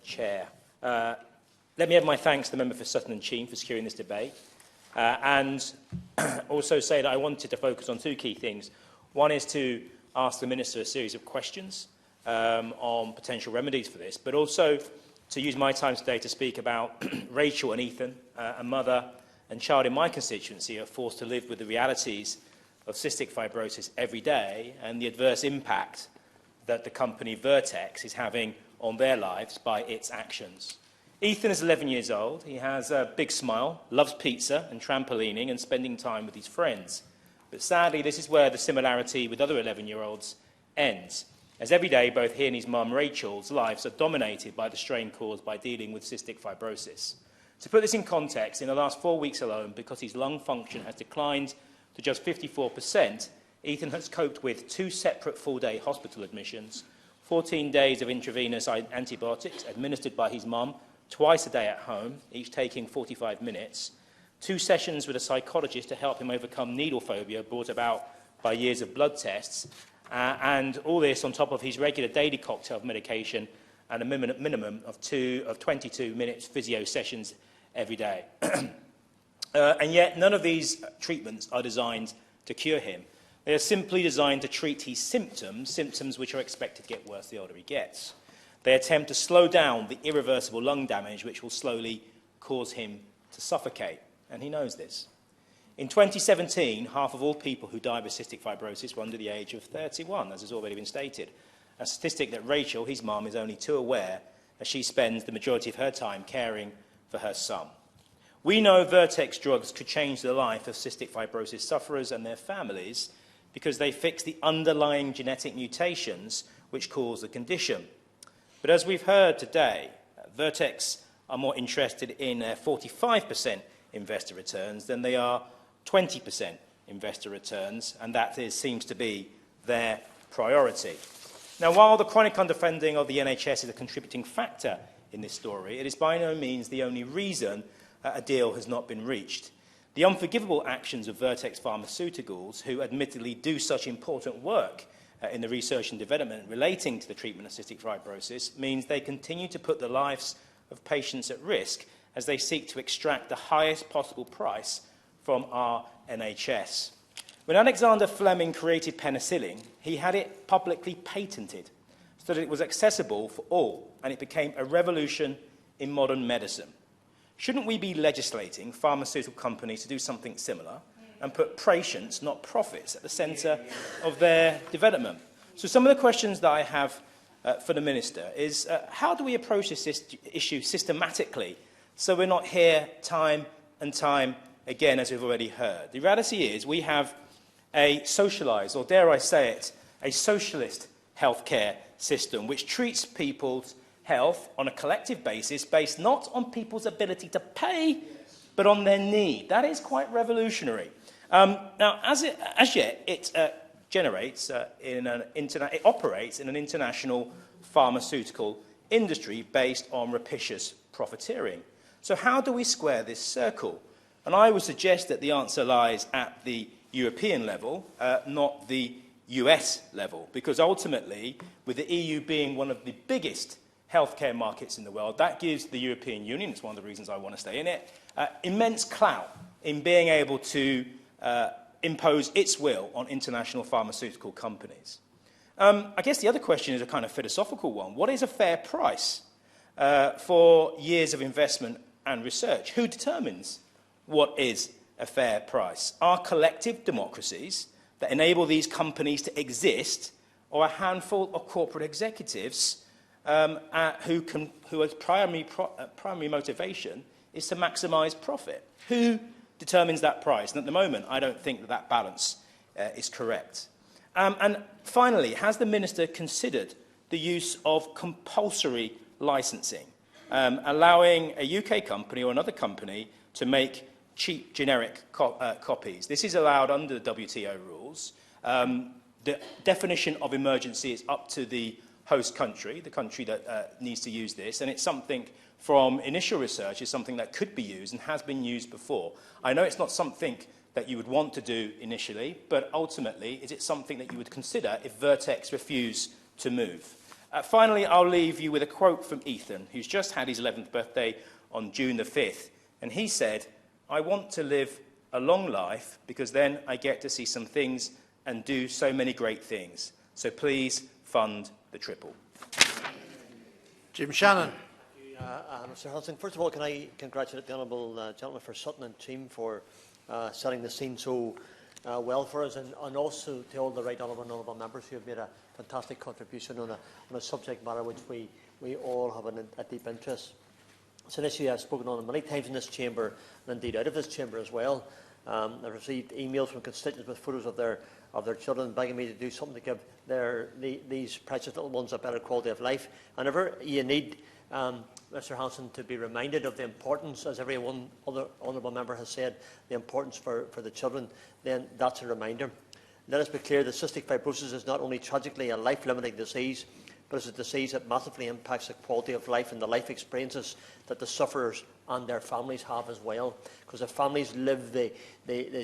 Speaker 12: chair. Let me add my thanks to the member for Sutton and Cheam for securing this debate, and also say that I wanted to focus on two key things. One is to ask the Minister a series of questions on potential remedies for this, but also to use my time today to speak about Rachel and Ethan, a mother and child in my constituency, are forced to live with the realities of cystic fibrosis every day and the adverse impact that the company Vertex is having on their lives by its actions. Ethan is 11 years old. He has a big smile, loves pizza and trampolining and spending time with his friends. But sadly, this is where the similarity with other 11-year-olds ends, as every day both he and his mum Rachel's lives are dominated by the strain caused by dealing with cystic fibrosis. To put this in context, in the last 4 weeks alone, because his lung function has declined to just 54%, Ethan has coped with 2 separate full-day hospital admissions, 14 days of intravenous antibiotics administered by his mum twice a day at home, each taking 45 minutes, 2 sessions with a psychologist to help him overcome needle phobia brought about by years of blood tests, and all this on top of his regular daily cocktail of medication and a minimum of 22 minutes physio sessions every day. And yet none of these treatments are designed to cure him. They are simply designed to treat his symptoms which are expected to get worse the older he gets. They attempt to slow down the irreversible lung damage which will slowly cause him to suffocate, and he knows this. In 2017, half of all people who died with cystic fibrosis were under the age of 31, as has already been stated, a statistic that Rachel, his mum, is only too aware as she spends the majority of her time caring for her son. We know Vertex drugs could change the life of cystic fibrosis sufferers and their families because they fix the underlying genetic mutations which cause the condition. But as we've heard today, Vertex are more interested in 45% investor returns than they are 20% investor returns, and that seems to be their priority. Now, while the chronic underfunding of the NHS is a contributing factor in this story, it is by no means the only reason a deal has not been reached. The unforgivable actions of Vertex Pharmaceuticals, who admittedly do such important work in the research and development relating to the treatment of cystic fibrosis, means they continue to put the lives of patients at risk as they seek to extract the highest possible price from our NHS. When Alexander Fleming created penicillin, he had it publicly patented so that it was accessible for all, and it became a revolution in modern medicine. Shouldn't we be legislating pharmaceutical companies to do something similar and put patients, not profits, at the centre of their development? So some of the questions that I have for the Minister is, how do we approach this issue systematically so we're not here time and time again, as we've already heard? The reality is we have a socialised, or dare I say it, a socialist healthcare system which treats people's health on a collective basis based not on people's ability to pay, but on their need. That is quite revolutionary. Now, as yet, it it operates in an international pharmaceutical industry based on rapacious profiteering. So how do we square this circle? And I would suggest that the answer lies at the European level, not the US level, because ultimately, with the EU being one of the biggest healthcare markets in the world. That gives the European Union, it's one of the reasons I want to stay in it, immense clout in being able to impose its will on international pharmaceutical companies. I guess the other question is a kind of philosophical one. What is a fair price for years of investment and research? Who determines what is a fair price? Are collective democracies that enable these companies to exist, or a handful of corporate executives whose primary motivation is to maximise profit? Who determines that price? And at the moment, I don't think that balance is correct. And finally, has the Minister considered the use of compulsory licensing, allowing a UK company or another company to make cheap generic copies? This is allowed under the WTO rules. The definition of emergency is up to the host country, the country that needs to use this, and it's something from initial research is something that could be used and has been used before. I know it's not something that you would want to do initially, but ultimately, is it something that you would consider if Vertex refuse to move? Finally, I'll leave you with a quote from Ethan, who's just had his 11th birthday on June the 5th, and he said, "I want to live a long life because then I get to see some things and do so many great things. So please fund the triple."
Speaker 13: Jim Shannon.
Speaker 14: Mr Hanson, first of all, can I congratulate the honourable gentleman for Sutton and team for setting the scene so well for us, and also to all the right honourable members who have made a fantastic contribution on a subject matter which we all have a deep interest. It's an issue I've spoken on many times in this chamber, and indeed out of this chamber as well. I've received emails from constituents with photos of their children begging me to do something to give these precious little ones a better quality of life. And if you need, Mr Hanson, to be reminded of the importance, as every one other honourable member has said, the importance for the children, then that's a reminder. Let us be clear that cystic fibrosis is not only tragically a life-limiting disease, but it's a disease that massively impacts the quality of life and the life experiences that the sufferers and their families have as well, because the families live the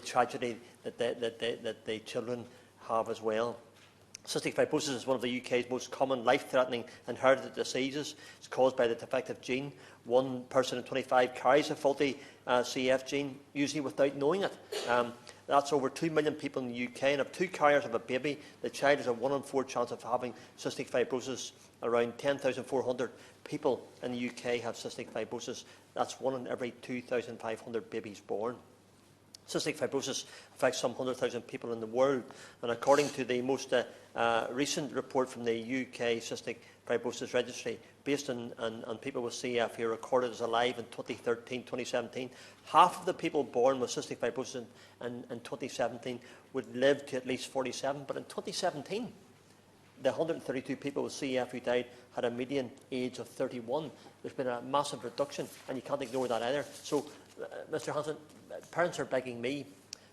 Speaker 14: tragedy that the children have as well. Cystic fibrosis is one of the UK's most common life-threatening inherited diseases. It's caused by the defective gene. 1 person in 25 carries a faulty CF gene, usually without knowing it. That's over 2 million people in the UK, and if 2 carriers have a baby, the child has a 1 in 4 chance of having cystic fibrosis. Around 10,400 people in the UK have cystic fibrosis. That's 1 in every 2,500 babies born. Cystic fibrosis affects some 100,000 people in the world, and according to the most recent report from the UK Cystic Fibrosis Registry, based on people with CF who are recorded as alive in 2013-2017, half of the people born with cystic fibrosis in 2017 would live to at least 47, but in 2017, the 132 people with CF who died had a median age of 31. There's been a massive reduction, and you can't ignore that either. So, Mr Hanson, parents are begging me,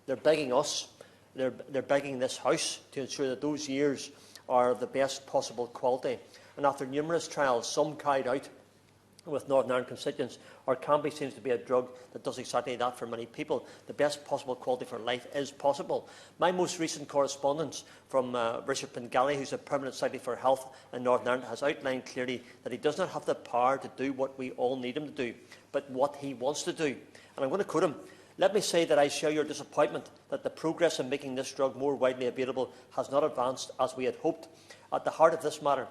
Speaker 14: they're begging us, they're begging this House to ensure that those years are of the best possible quality. And after numerous trials, some carried out with Northern Ireland constituents, Orkambi seems to be a drug that does exactly that for many people. The best possible quality for life is possible. My most recent correspondence from Richard Pengelly, who's a permanent Secretary for Health in Northern Ireland, has outlined clearly that he does not have the power to do what we all need him to do, but what he wants to do. And I'm going to quote him. "Let me say that I share your disappointment that the progress in making this drug more widely available has not advanced as we had hoped. At the heart of this matter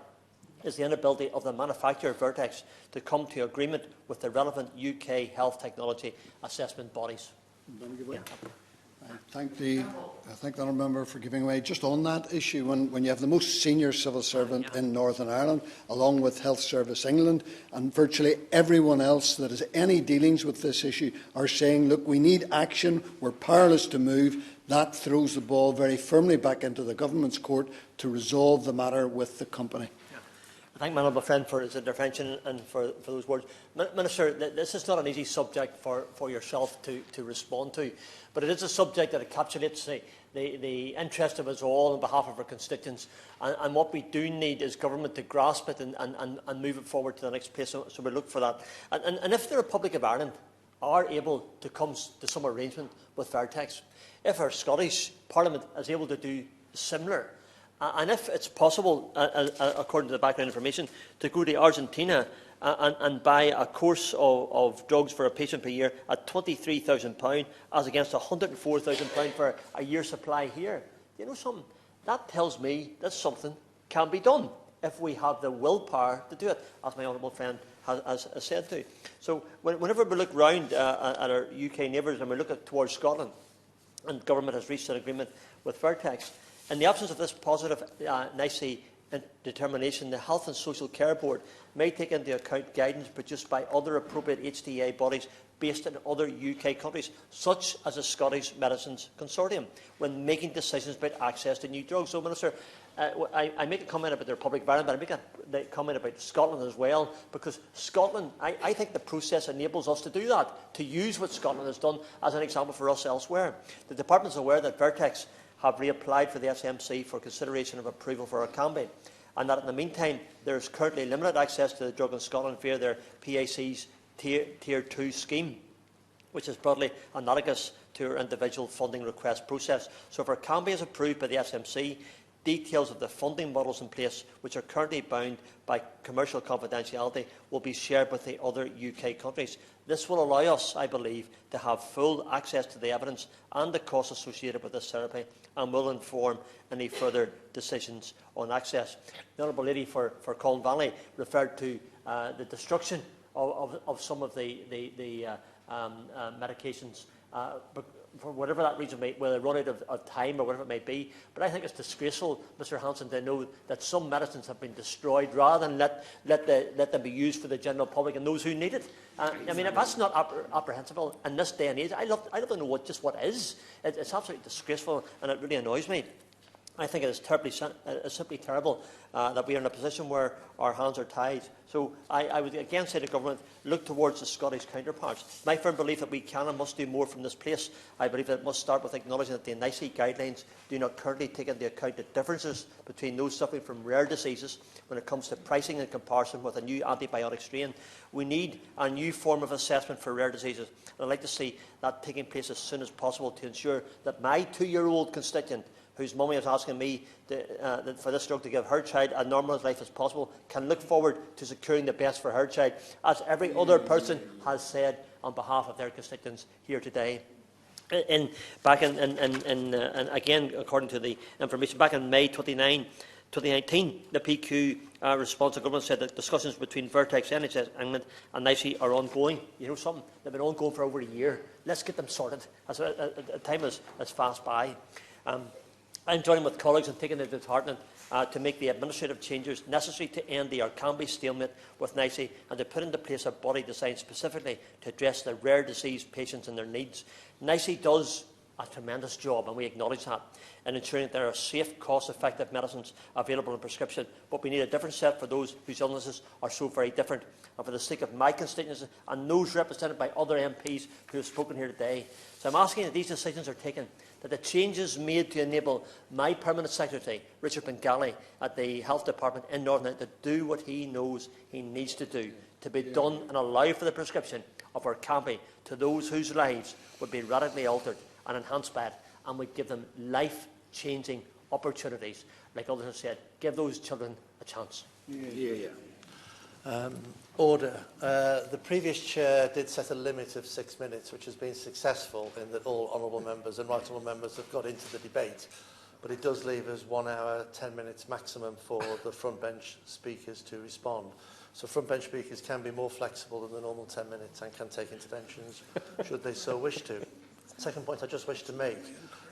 Speaker 14: is the inability of the manufacturer, Vertex, to come to agreement with the relevant UK health technology assessment bodies."
Speaker 13: Yeah. I thank the honourable member for giving way. Just on that issue, when you have the most senior civil servant in Northern Ireland, along with Health Service England, and virtually everyone else that has any dealings with this issue are saying, look, we need action, we're powerless to move, that throws the ball very firmly back into the government's court to resolve the matter with the company.
Speaker 14: I thank my honourable friend for his intervention and for those words. Minister, this is not an easy subject for yourself to respond to, but it is a subject that encapsulates the interest of us all on behalf of our constituents, and what we do need is government to grasp it and move it forward to the next place, so we look for that. And if the Republic of Ireland are able to come to some arrangement with Vertex, if our Scottish Parliament is able to do similar, And if it's possible, according to the background information, to go to Argentina and buy a course of drugs for a patient per year at £23,000 as against £104,000 for a year's supply here, you know something? That tells me that something can be done if we have the willpower to do it, as my honourable friend has said to. So whenever we look round at our UK neighbours and we look towards Scotland, and government has reached an agreement with Vertex, in the absence of this positive NICE determination, the Health and Social Care Board may take into account guidance produced by other appropriate HTA bodies based in other UK countries, such as the Scottish Medicines Consortium, when making decisions about access to new drugs. So, Minister, I make a comment about the Republic of Ireland, but I make a comment about Scotland as well, because Scotland, I think the process enables us to do that, to use what Scotland has done as an example for us elsewhere. The Department is aware that Vertex have reapplied for the SMC for consideration of approval for Orkambi, and that in the meantime there is currently limited access to the drug in Scotland via their PAC's Tier 2 scheme, which is broadly analogous to our individual funding request process. So if Orkambi is approved by the SMC, details of the funding models in place, which are currently bound by commercial confidentiality, will be shared with the other UK countries. This will allow us, I believe, to have full access to the evidence and the costs associated with this therapy, and will inform any further decisions on access. The Honourable Lady for Colin Valley referred to the destruction of some of the medications for whatever that reason may, whether they run out of time or whatever it may be. But I think it's disgraceful, Mr Hanson, to know that some medicines have been destroyed rather than let them be used for the general public and those who need it. I mean, if that's not apprehensible in this day and age, I love to know what is. It's absolutely disgraceful, and it really annoys me. I think it is simply terrible that we are in a position where our hands are tied. So I would again say to government, look towards the Scottish counterparts. My firm belief that we can and must do more from this place. I believe that it must start with acknowledging that the NICE guidelines do not currently take into account the differences between those suffering from rare diseases when it comes to pricing in comparison with a new antibiotic strain. We need a new form of assessment for rare diseases. And I'd like to see that taking place as soon as possible to ensure that my 2-year-old constituent, whose mummy is asking me for this drug to give her child a normal life as possible, can look forward to securing the best for her child, as every other person has said on behalf of their constituents here today. Again, according to the information, back in May 2019, the PQ response to government said that discussions between Vertex, NHS England and NICE are ongoing. You know something? They've been ongoing for over a year. Let's get them sorted, as time is fast by. I'm joining with colleagues in taking it to disheartening to make the administrative changes necessary to end the Orkambi stalemate with NICE and to put into place a body designed specifically to address the rare disease patients and their needs. NICE does a tremendous job, and we acknowledge that, in ensuring that there are safe, cost-effective medicines available in prescription, but we need a different set for those whose illnesses are so very different. And for the sake of my constituents and those represented by other MPs who have spoken here today, so I'm asking that these decisions are taken, that the changes made to enable my Permanent Secretary, Richard Bengali, at the Health Department in Northern Ireland to do what he knows he needs to do, to be done and allow for the prescription of Orkambi to those whose lives would be radically altered and enhanced by it, and would give them life-changing opportunities. Like others have said, give those children a chance.
Speaker 15: Order. The previous chair did set a limit of 6 minutes, which has been successful in that all honourable members and right honourable members have got into the debate. But it does leave us 1 hour, 10 minutes maximum for the front bench speakers to respond. So front bench speakers can be more flexible than the normal 10 minutes and can take interventions should they so wish to. Second point I just wish to make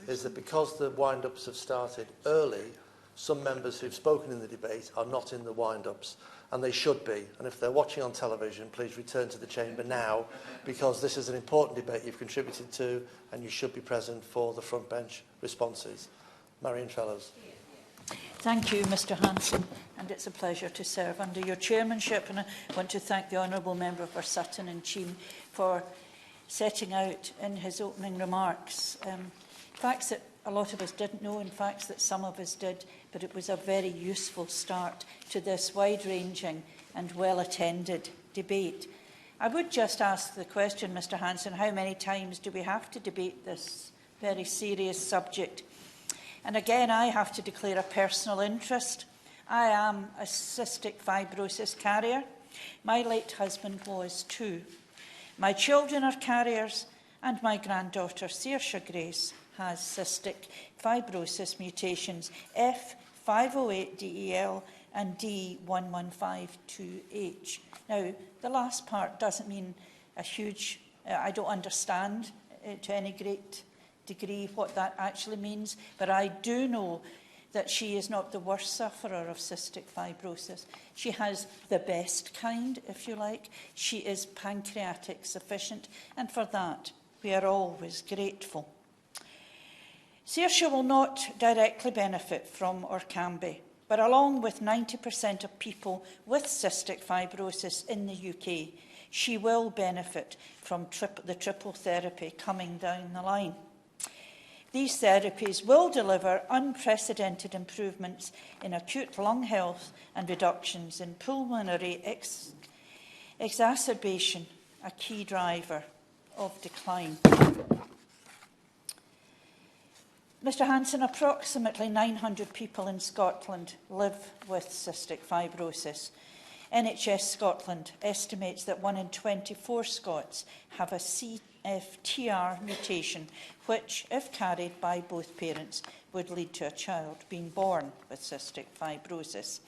Speaker 15: is that because the wind-ups have started early, some members who've spoken in the debate are not in the wind-ups, and they should be. And if they're watching on television, please return to the chamber now, because this is an important debate you've contributed to, and you should be present for the front bench responses. Marion Fellows.
Speaker 16: Thank you, Mr Hanson, and it's a pleasure to serve under your chairmanship. And I want to thank the Honourable Member for Sutton and Cheam for setting out in his opening remarks facts that a lot of us didn't know, and facts that some of us did, but it was a very useful start to this wide-ranging and well-attended debate. I would just ask the question, Mr Hanson, how many times do we have to debate this very serious subject? And again, I have to declare a personal interest. I am a cystic fibrosis carrier. My late husband was too. My children are carriers, and my granddaughter, Saoirse Grace, has cystic fibrosis mutations F508DEL and D1152H. Now, the last part doesn't mean a huge, I don't understand to any great degree what that actually means, but I do know that she is not the worst sufferer of cystic fibrosis. She has the best kind, if you like. She is pancreatic sufficient, and for that we are always grateful. Saoirse will not directly benefit from Orkambi, but along with 90% of people with cystic fibrosis in the UK, she will benefit from the triple therapy coming down the line. These therapies will deliver unprecedented improvements in acute lung health and reductions in pulmonary exacerbation, a key driver of decline. Mr Hanson, approximately 900 people in Scotland live with cystic fibrosis. NHS Scotland estimates that 1 in 24 Scots have a CFTR mutation, which, if carried by both parents, would lead to a child being born with cystic fibrosis.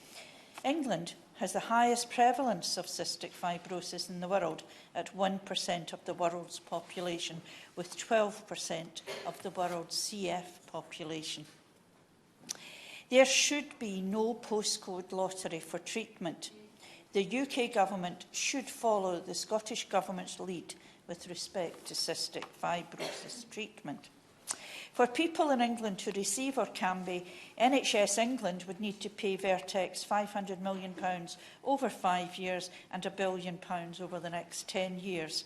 Speaker 16: England has the highest prevalence of cystic fibrosis in the world at 1% of the world's population, with 12% of the world's CF population. There should be no postcode lottery for treatment. The UK Government should follow the Scottish Government's lead with respect to cystic fibrosis treatment. For people in England to receive Orkambi, NHS England would need to pay Vertex £500 million over 5 years and £1 billion over the next 10 years.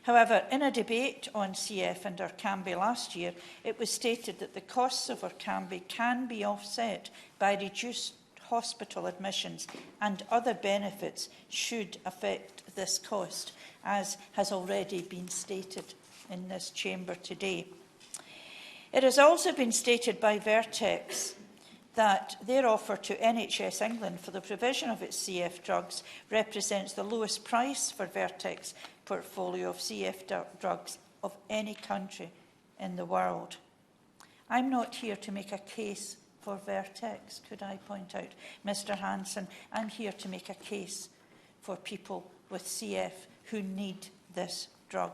Speaker 16: However, in a debate on CF and Orkambi last year, it was stated that the costs of Orkambi can be offset by reduced hospital admissions and other benefits should affect this cost, as has already been stated in this chamber today. It has also been stated by Vertex that their offer to NHS England for the provision of its CF drugs represents the lowest price for Vertex portfolio of CF drugs of any country in the world. I'm not here to make a case for Vertex, could I point out, Mr Hanson. I'm here to make a case for people with CF who need this drug.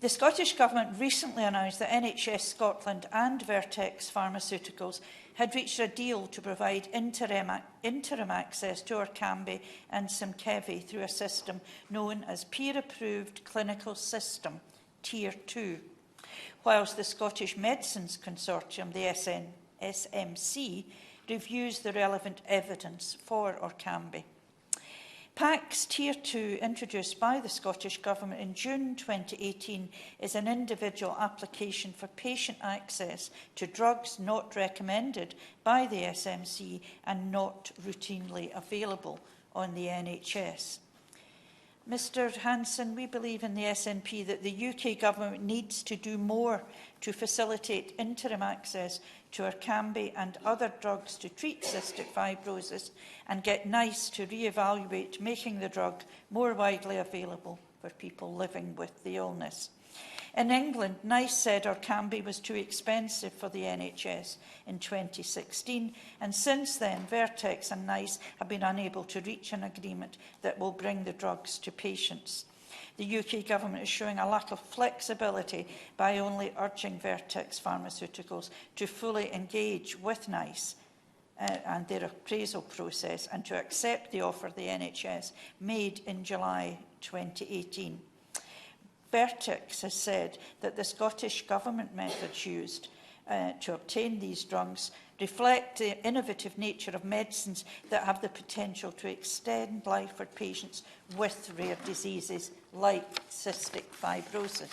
Speaker 16: The Scottish Government recently announced that NHS Scotland and Vertex Pharmaceuticals had reached a deal to provide interim access to Orkambi and Symkevi through a system known as Peer-Approved Clinical System, Tier 2, whilst the Scottish Medicines Consortium, the SMC, reviews the relevant evidence for Orkambi. PACS Tier 2, introduced by the Scottish Government in June 2018, is an individual application for patient access to drugs not recommended by the SMC and not routinely available on the NHS. Mr Hanson, we believe in the SNP that the UK Government needs to do more to facilitate interim access to Orkambi and other drugs to treat cystic fibrosis and get NICE to re-evaluate making the drug more widely available for people living with the illness. In England, NICE said Orkambi was too expensive for the NHS in 2016, and since then Vertex and NICE have been unable to reach an agreement that will bring the drugs to patients. The UK Government is showing a lack of flexibility by only urging Vertex Pharmaceuticals to fully engage with NICE and their appraisal process and to accept the offer the NHS made in July 2018. Vertex has said that the Scottish Government methods used to obtain these drugs reflect the innovative nature of medicines that have the potential to extend life for patients with rare diseases like cystic fibrosis.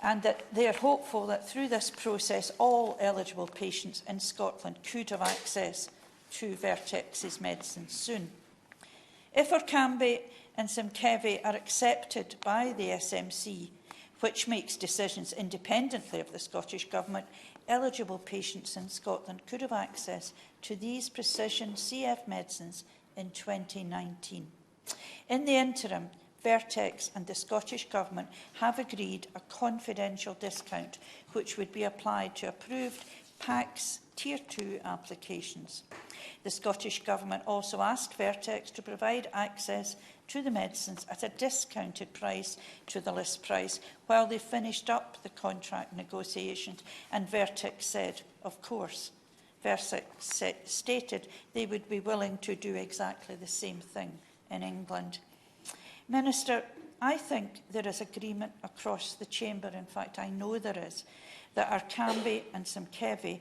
Speaker 16: And that they are hopeful that through this process all eligible patients in Scotland could have access to Vertex's medicines soon. If Orkambi and Symkevi are accepted by the SMC, which makes decisions independently of the Scottish Government, eligible patients in Scotland could have access to these precision CF medicines in 2019. In the interim, Vertex and the Scottish Government have agreed a confidential discount which would be applied to approved PACS Tier 2 applications. The Scottish Government also asked Vertex to provide access to the medicines at a discounted price to the list price while they finished up the contract negotiations, and Vertex said, of course. Vertex stated they would be willing to do exactly the same thing in England. Minister, I think there is agreement across the chamber, in fact I know there is, that Orkambi and Symkevi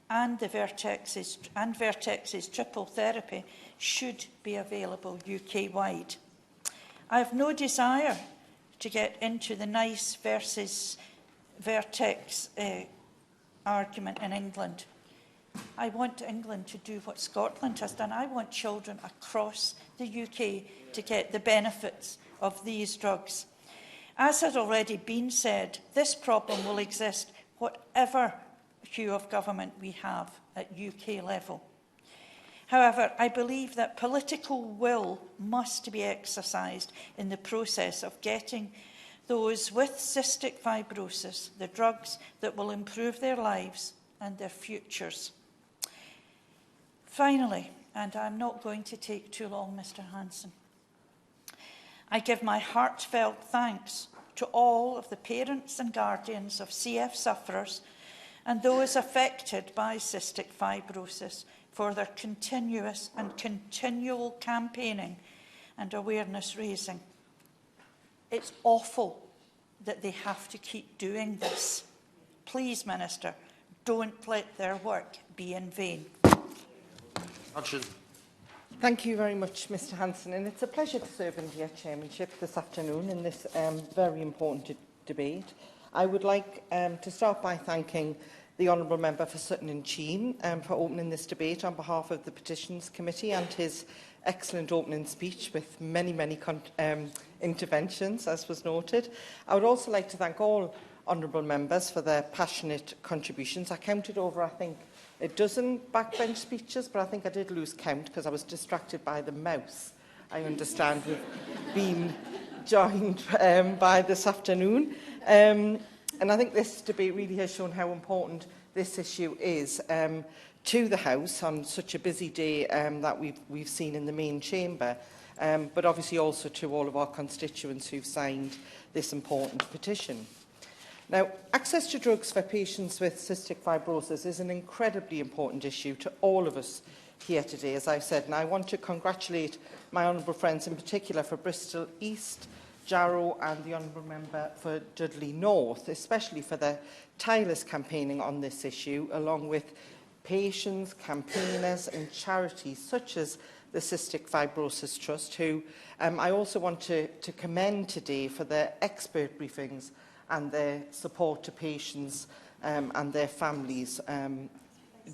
Speaker 16: and Vertex's triple therapy should be available UK-wide. I have no desire to get into the NICE versus Vertex argument in England. I want England to do what Scotland has done. I want children across the UK to get the benefits of these drugs. As has already been said, this problem will exist whatever hue of government we have at UK level. However, I believe that political will must be exercised in the process of getting those with cystic fibrosis the drugs that will improve their lives and their futures. Finally, and I'm not going to take too long, Mr. Hanson, I give my heartfelt thanks to all of the parents and guardians of CF sufferers and those affected by cystic fibrosis for their continuous and continual campaigning and awareness raising. It's awful that they have to keep doing this. Please, Minister, don't let their work be in vain.
Speaker 17: Thank you very much, Mr Hanson, and it's a pleasure to serve in the chairmanship this afternoon in this very important debate. I would like to start by thanking the Honourable Member for Sutton and Cheam for opening this debate on behalf of the Petitions Committee and his excellent opening speech with many interventions, as was noted. I would also like to thank all Honourable Members for their passionate contributions. I counted over, I think, a dozen backbench speeches, but I think I did lose count because I was distracted by the mouse. I understand we've been joined by this afternoon. And I think this debate really has shown how important this issue is to the House on such a busy day that we've seen in the main chamber, but obviously also to all of our constituents who've signed this important petition. Now, access to drugs for patients with cystic fibrosis is an incredibly important issue to all of us here today, as I've said, and I want to congratulate my honourable friends in particular for Bristol East, Jarrow and the Honourable Member for Dudley North, especially for their tireless campaigning on this issue, along with patients, campaigners and charities such as the Cystic Fibrosis Trust, who I also want to commend today for their expert briefings and their support to patients and their families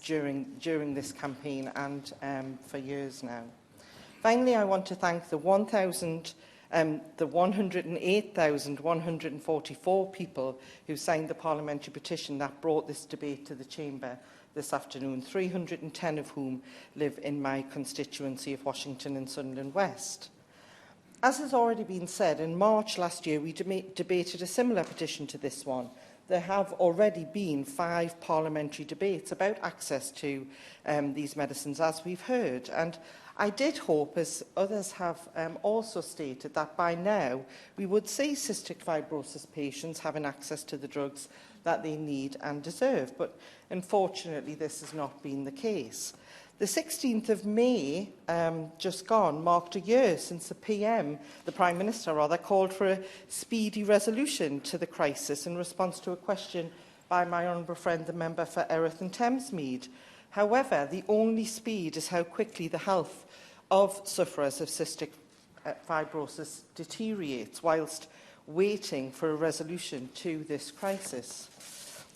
Speaker 17: during this campaign and for years now. Finally, I want to thank the 108,144 people who signed the parliamentary petition that brought this debate to the chamber this afternoon, 310 of whom live in my constituency of Washington and Sunderland West. As has already been said, in March last year we debated a similar petition to this one. There have already been 5 parliamentary debates about access to these medicines, as we've heard, and I did hope, as others have also stated, that by now we would see cystic fibrosis patients having access to the drugs that they need and deserve, but unfortunately this has not been the case. The 16th of May, just gone, marked a year since the Prime Minister, called for a speedy resolution to the crisis in response to a question by my honourable friend, the member for Erith and Thamesmead. However, the only speed is how quickly the health of sufferers of cystic fibrosis deteriorates whilst waiting for a resolution to this crisis.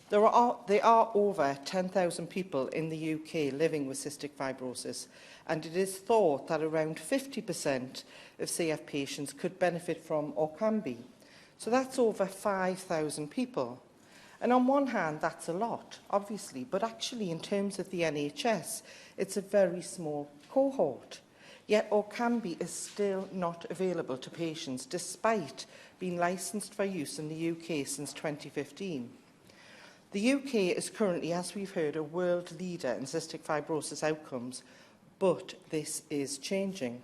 Speaker 17: There are over 10,000 people in the UK living with cystic fibrosis, and it is thought that around 50% of CF patients could benefit from Orkambi. So that's over 5,000 people. And on one hand, that's a lot, obviously, but actually in terms of the NHS, it's a very small cohort. Yet Orkambi is still not available to patients, despite being licensed for use in the UK since 2015. The UK is currently, as we've heard, a world leader in cystic fibrosis outcomes, but this is changing.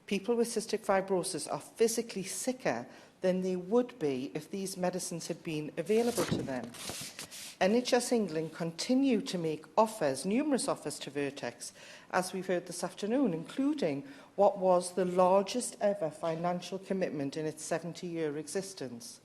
Speaker 17: People with cystic fibrosis are physically sicker than they would be if these medicines had been available to them. NHS England continue to make offers, numerous offers to Vertex, as we've heard this afternoon, including what was the largest ever financial commitment in its 70-year existence.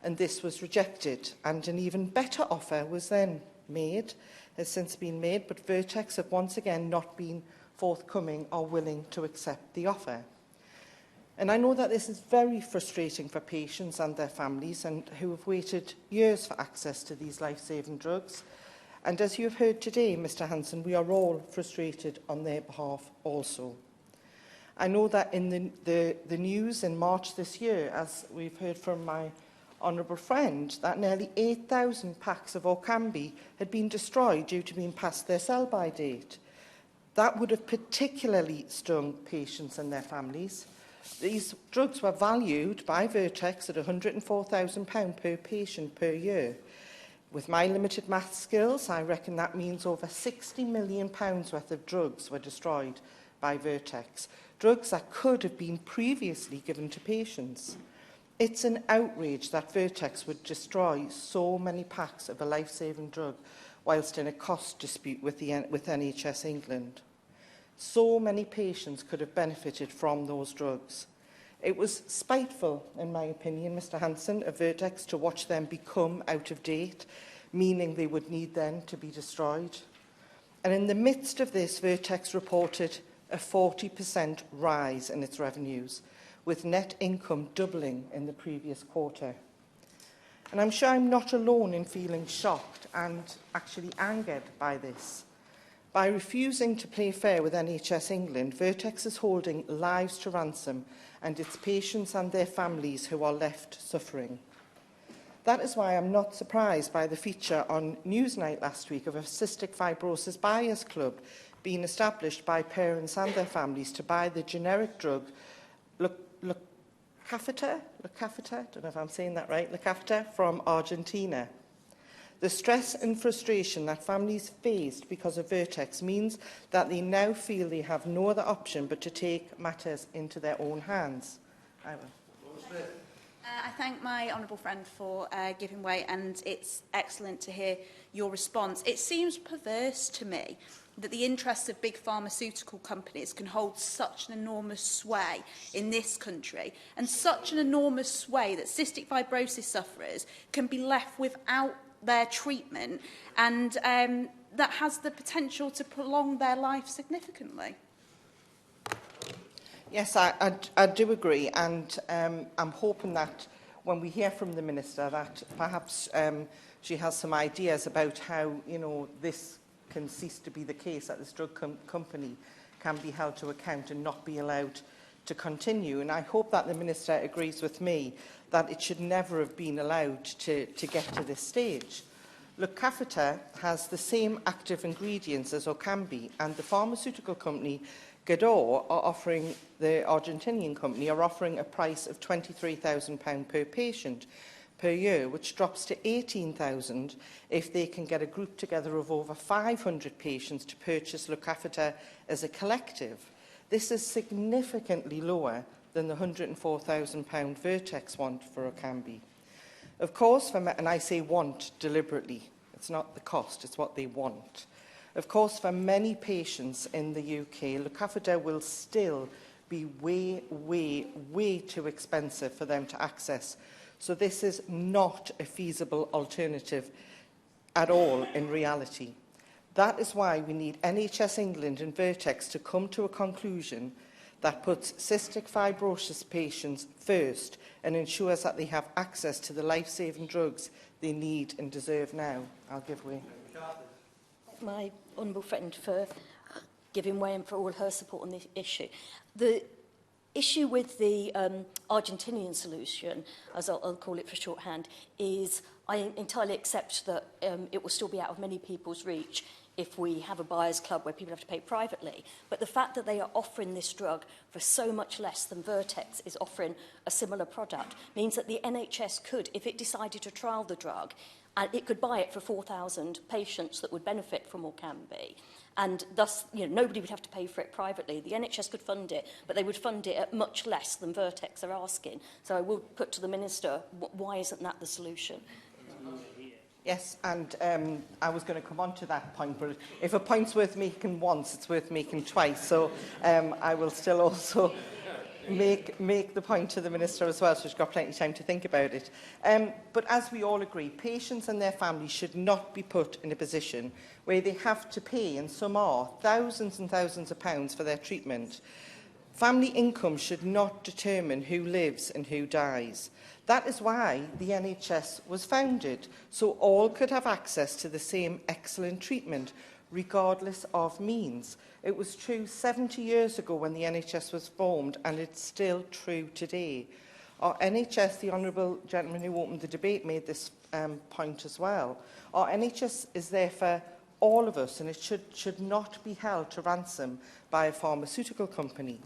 Speaker 17: And this was rejected, and an even better offer was then made, has since been made, but Vertex have once again not been forthcoming or willing to accept the offer. And I know that this is very frustrating for patients and their families and who have waited years for access to these life-saving drugs. And as you have heard today, Mr Hanson, we are all frustrated on their behalf also. I know that in the news in March this year, as we've heard from my honourable friend, that nearly 8,000 packs of Orkambi had been destroyed due to being past their sell-by date. That would have particularly stung patients and their families. These drugs were valued by Vertex at £104,000 per patient per year. With my limited maths skills, I reckon that means over £60 million worth of drugs were destroyed by Vertex, drugs that could have been previously given to patients. It's an outrage that Vertex would destroy so many packs of a life-saving drug whilst in a cost dispute with NHS England. So many patients could have benefited from those drugs. It was spiteful, in my opinion, Mr Hanson, of Vertex to watch them become out of date, meaning they would need then to be destroyed. And in the midst of this, Vertex reported a 40% rise in its revenues, with net income doubling in the previous quarter. And I'm sure I'm not alone in feeling shocked and actually angered by this. By refusing to play fair with NHS England, Vertex is holding lives to ransom and its patients and their families who are left suffering. That is why I'm not surprised by the feature on Newsnight last week of a cystic fibrosis buyers club being established by parents and their families to buy the generic drug Lacafeta, don't know if I'm saying that right, Lacafeta from Argentina. The stress and frustration that families faced because of Vertex means that they now feel they have no other option but to take matters into their own hands. I
Speaker 11: thank my honourable friend for giving way, and it's excellent to hear your response. It seems perverse to me that the interests of big pharmaceutical companies can hold such an enormous sway in this country, and such an enormous sway that cystic fibrosis sufferers can be left without their treatment, and that has the potential to prolong their life significantly.
Speaker 17: Yes, I do agree, and I'm hoping that when we hear from the Minister that perhaps she has some ideas about how, this can cease to be the case, that this drug company can be held to account and not be allowed to continue. And I hope that the Minister agrees with me that it should never have been allowed to get to this stage. Lacafeta has the same active ingredients as Orkambi, and the pharmaceutical company Gador are offering, the Argentinian company, are offering a price of £23,000 per patient per year, which drops to £18,000 if they can get a group together of over 500 patients to purchase Lacafeta as a collective. This is significantly lower than the £104,000 Vertex want for Orkambi. Of course, and I say want deliberately, it's not the cost, it's what they want. Of course, for many patients in the UK, Lacafeta will still be way too expensive for them to access. So this is not a feasible alternative at all in reality. That is why we need NHS England and Vertex to come to a conclusion that puts cystic fibrosis patients first and ensures that they have access to the life-saving drugs they need and deserve now. I'll give way.
Speaker 8: My honourable friend for giving way and for all her support on this issue. The issue with the Argentinian solution, as I'll call it for shorthand, is I entirely accept that it will still be out of many people's reach if we have a buyer's club where people have to pay privately. But the fact that they are offering this drug for so much less than Vertex is offering a similar product means that the NHS could, if it decided to trial the drug, and it could buy it for 4,000 patients that would benefit from Orkambi. And thus, nobody would have to pay for it privately. The NHS could fund it, but they would fund it at much less than Vertex are asking. So I will put to the Minister, why isn't that the solution?
Speaker 17: Yes, and I was going to come on to that point, but if a point's worth making once, it's worth making twice. So I will still also make the point to the Minister as well, so she's got plenty of time to think about it. But as we all agree, patients and their families should not be put in a position where they have to pay, and some are, thousands and thousands of pounds for their treatment. Family income should not determine who lives and who dies. That is why the NHS was founded, so all could have access to the same excellent treatment, regardless of means. It was true 70 years ago when the NHS was formed, and it's still true today. Our NHS, the honourable gentleman who opened the debate, made this point as well. Our NHS is there for all of us, and it should not be held to ransom by a pharmaceutical company.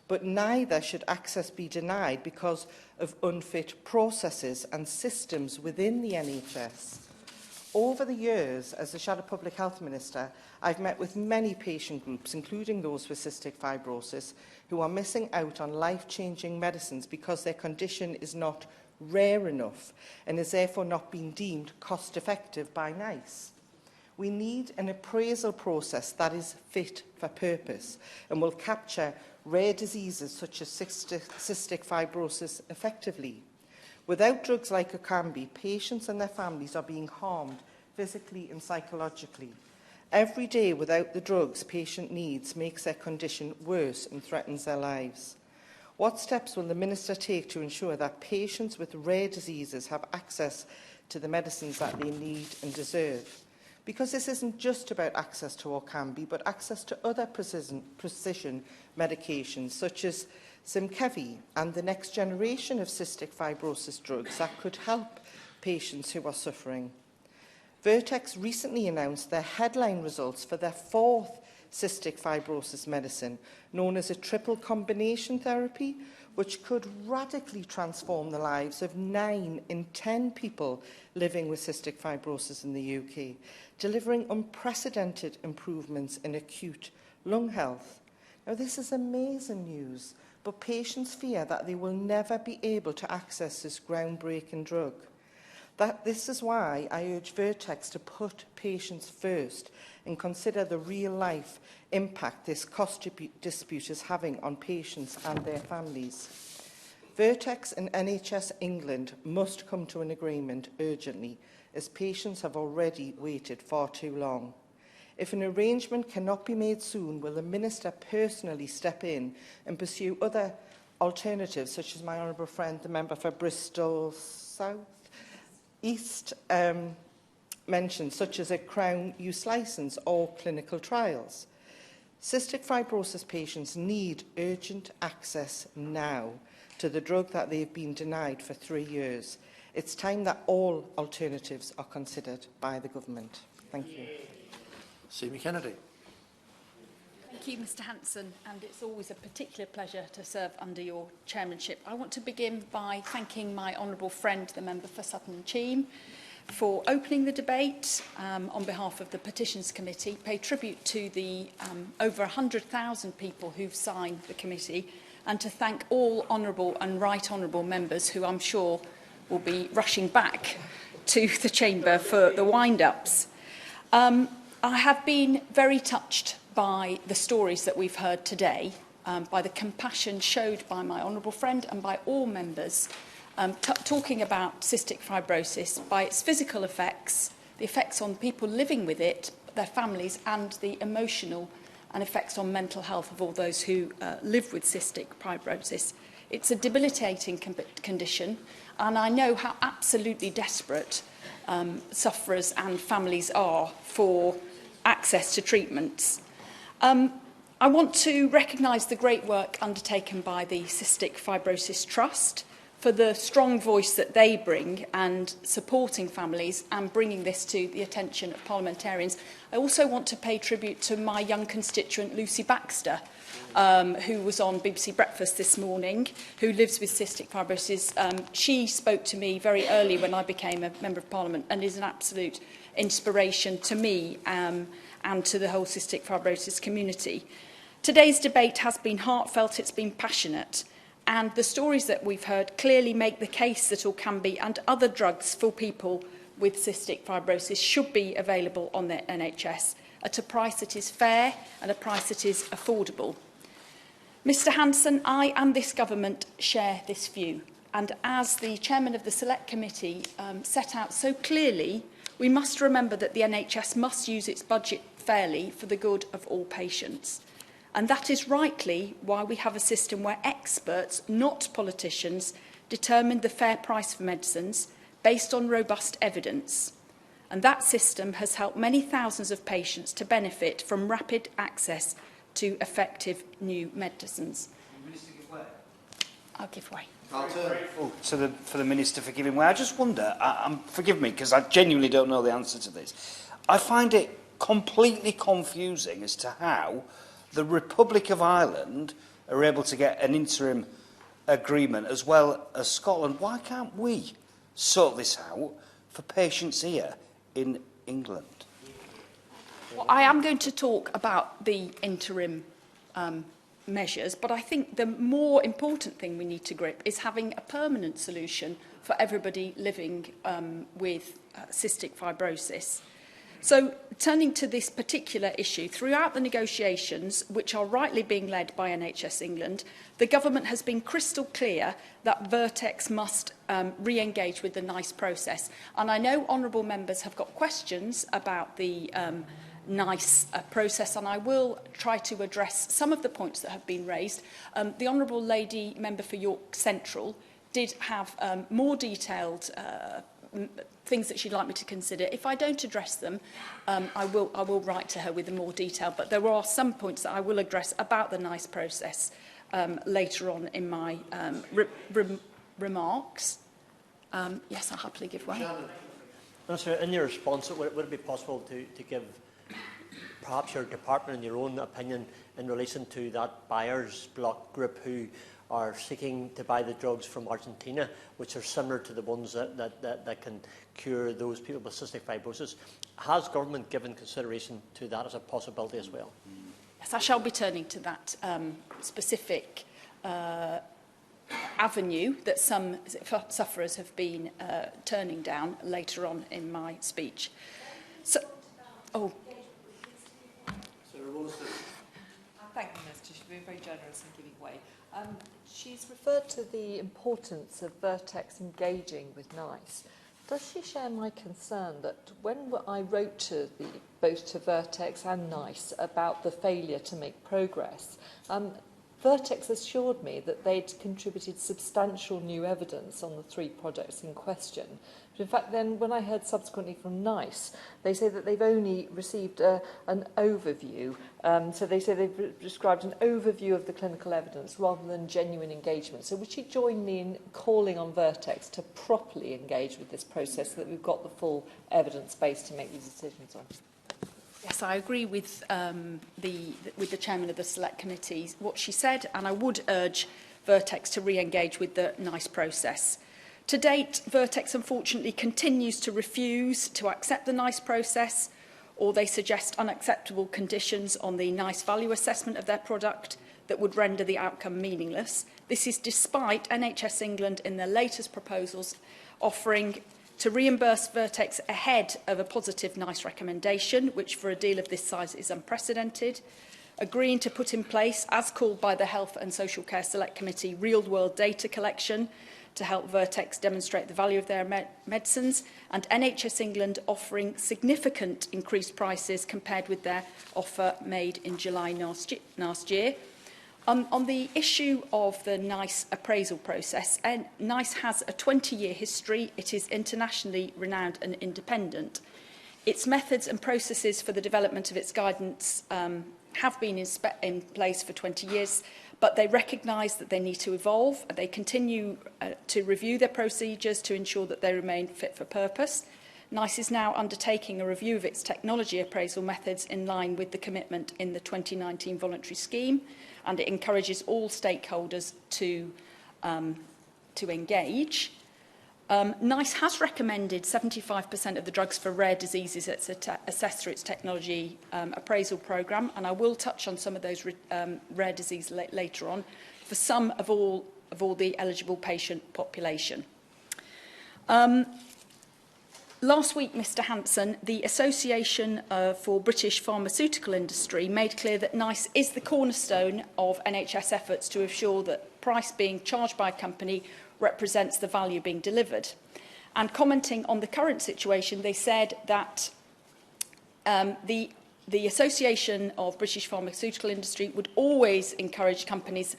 Speaker 17: But neither should access be denied because of unfit processes and systems within the NHS. Over the years, as the Shadow Public Health Minister, I've met with many patient groups, including those with cystic fibrosis, who are missing out on life-changing medicines because their condition is not rare enough and is therefore not being deemed cost-effective by NICE. We need an appraisal process that is fit for purpose and will capture rare diseases such as cystic fibrosis effectively. Without drugs like Orkambi, patients and their families are being harmed physically and psychologically. Every day without the drugs patient needs makes their condition worse and threatens their lives. What steps will the Minister take to ensure that patients with rare diseases have access to the medicines that they need and deserve? Because this isn't just about access to Orkambi, but access to other precision medications such as Symkevi and the next generation of cystic fibrosis drugs that could help patients who are suffering. Vertex recently announced their headline results for their fourth cystic fibrosis medicine, known as a triple combination therapy, which could radically transform the lives of 9 in 10 people living with cystic fibrosis in the UK, delivering unprecedented improvements in acute lung health. Now, this is amazing news, but patients fear that they will never be able to access this groundbreaking drug. This is why I urge Vertex to put patients first and consider the real-life impact this cost dispute is having on patients and their families. Vertex and NHS England must come to an agreement urgently, as patients have already waited far too long. If an arrangement cannot be made soon, will the Minister personally step in and pursue other alternatives, such as my honourable friend, the member for Bristol South East, mentioned, such as a Crown use licence or clinical trials? Cystic fibrosis patients need urgent access now to the drug that they've been denied for 3 years. It's time that all alternatives are considered by the government. Thank you.
Speaker 15: Simi Kennedy.
Speaker 1: Thank you, Mr Hanson, and it's always a particular pleasure to serve under your chairmanship. I want to begin by thanking my honourable friend, the member for Sutton and Cheam, for opening the debate on behalf of the Petitions Committee, pay tribute to the over 100,000 people who've signed the committee, and to thank all honourable and right honourable members who I'm sure will be rushing back to the chamber for the wind-ups. I have been very touched by the stories that we've heard today, by the compassion showed by my honourable friend and by all members, talking about cystic fibrosis, by its physical effects, the effects on people living with it, their families, and the emotional and effects on mental health of all those who live with cystic fibrosis. It's a debilitating condition, and I know how absolutely desperate sufferers and families are for access to treatments. I want to recognise the great work undertaken by the Cystic Fibrosis Trust for the strong voice that they bring and supporting families and bringing this to the attention of parliamentarians. I also want to pay tribute to my young constituent Lucy Baxter, who was on BBC Breakfast this morning, who lives with cystic fibrosis. She spoke to me very early when I became a Member of Parliament and is an absolute inspiration to me and to the whole cystic fibrosis community. Today's debate has been heartfelt, it's been passionate, and the stories that we've heard clearly make the case that Orkambi and other drugs for people with cystic fibrosis should be available on the NHS at a price that is fair and a price that is affordable. Mr Hanson, I and this government share this view, and as the chairman of the Select Committee set out so clearly, we must remember that the NHS must use its budget fairly for the good of all patients. And that is rightly why we have a system where experts, not politicians, determine the fair price for medicines based on robust evidence. And that system has helped many thousands of patients to benefit from rapid access to effective new medicines. I'll give way.
Speaker 22: I'm grateful for the Minister for giving way. I just wonder, forgive me, because I genuinely don't know the answer to this. I find it completely confusing as to how the Republic of Ireland are able to get an interim agreement as well as Scotland. Why can't we sort this out for patients here in England?
Speaker 1: Well, I am going to talk about the interim measures, but I think the more important thing we need to grip is having a permanent solution for everybody living with cystic fibrosis. So, turning to this particular issue, throughout the negotiations, which are rightly being led by NHS England, the government has been crystal clear that Vertex must re-engage with the NICE process. And I know honourable members have got questions about the NICE process, and I will try to address some of the points that have been raised. The Honourable Lady Member for York Central did have more detailed things that she'd like me to consider. If I don't address them, I will write to her with more detail, but there are some points that I will address about the NICE process later on in my remarks. Yes, I'll happily give way.
Speaker 14: Minister, in your response, would it be possible to give perhaps your department and your own opinion in relation to that buyers block group who are seeking to buy the drugs from Argentina, which are similar to the ones that can cure those people with cystic fibrosis? Has government given consideration to that as a possibility as well?
Speaker 1: Yes, I shall be turning to that specific avenue that some sufferers have been turning down later on in my speech. So,
Speaker 3: Thank you, Minister. She's been very generous in giving way. She's referred to the importance of Vertex engaging with NICE. Does she share my concern that when I wrote to both to Vertex and NICE about the failure to make progress, Vertex assured me that they'd contributed substantial new evidence on the 3 projects in question. But in fact, then, when I heard subsequently from NICE, they say that they've only received an overview. So they say they've described an overview of the clinical evidence rather than genuine engagement. So would you join me in calling on Vertex to properly engage with this process so that we've got the full evidence base to make these decisions on?
Speaker 1: Yes, I agree with the chairman of the Select Committee, what she said, and I would urge Vertex to re-engage with the NICE process. To date, Vertex unfortunately continues to refuse to accept the NICE process, or they suggest unacceptable conditions on the NICE value assessment of their product that would render the outcome meaningless. This is despite NHS England in their latest proposals offering to reimburse Vertex ahead of a positive NICE recommendation, which for a deal of this size is unprecedented, agreeing to put in place, as called by the Health and Social Care Select Committee, real-world data collection to help Vertex demonstrate the value of their medicines, and NHS England offering significant increased prices compared with their offer made in July last year. On the issue of the NICE appraisal process, NICE has a 20-year history. It is internationally renowned and independent. Its methods and processes for the development of its guidance have been in place for 20 years, but they recognise that they need to evolve. They continue to review their procedures to ensure that they remain fit for purpose. NICE is now undertaking a review of its technology appraisal methods in line with the commitment in the 2019 voluntary scheme, and it encourages all stakeholders to engage. NICE has recommended 75% of the drugs for rare diseases it's assessed through its technology appraisal programme, and I will touch on some of those rare diseases later on, for some of all the eligible patient population. Last week, Mr Hanson, the Association for British Pharmaceutical Industry made clear that NICE is the cornerstone of NHS efforts to ensure that price being charged by a company represents the value being delivered. And commenting on the current situation, they said that the Association of British Pharmaceutical Industry would always encourage companies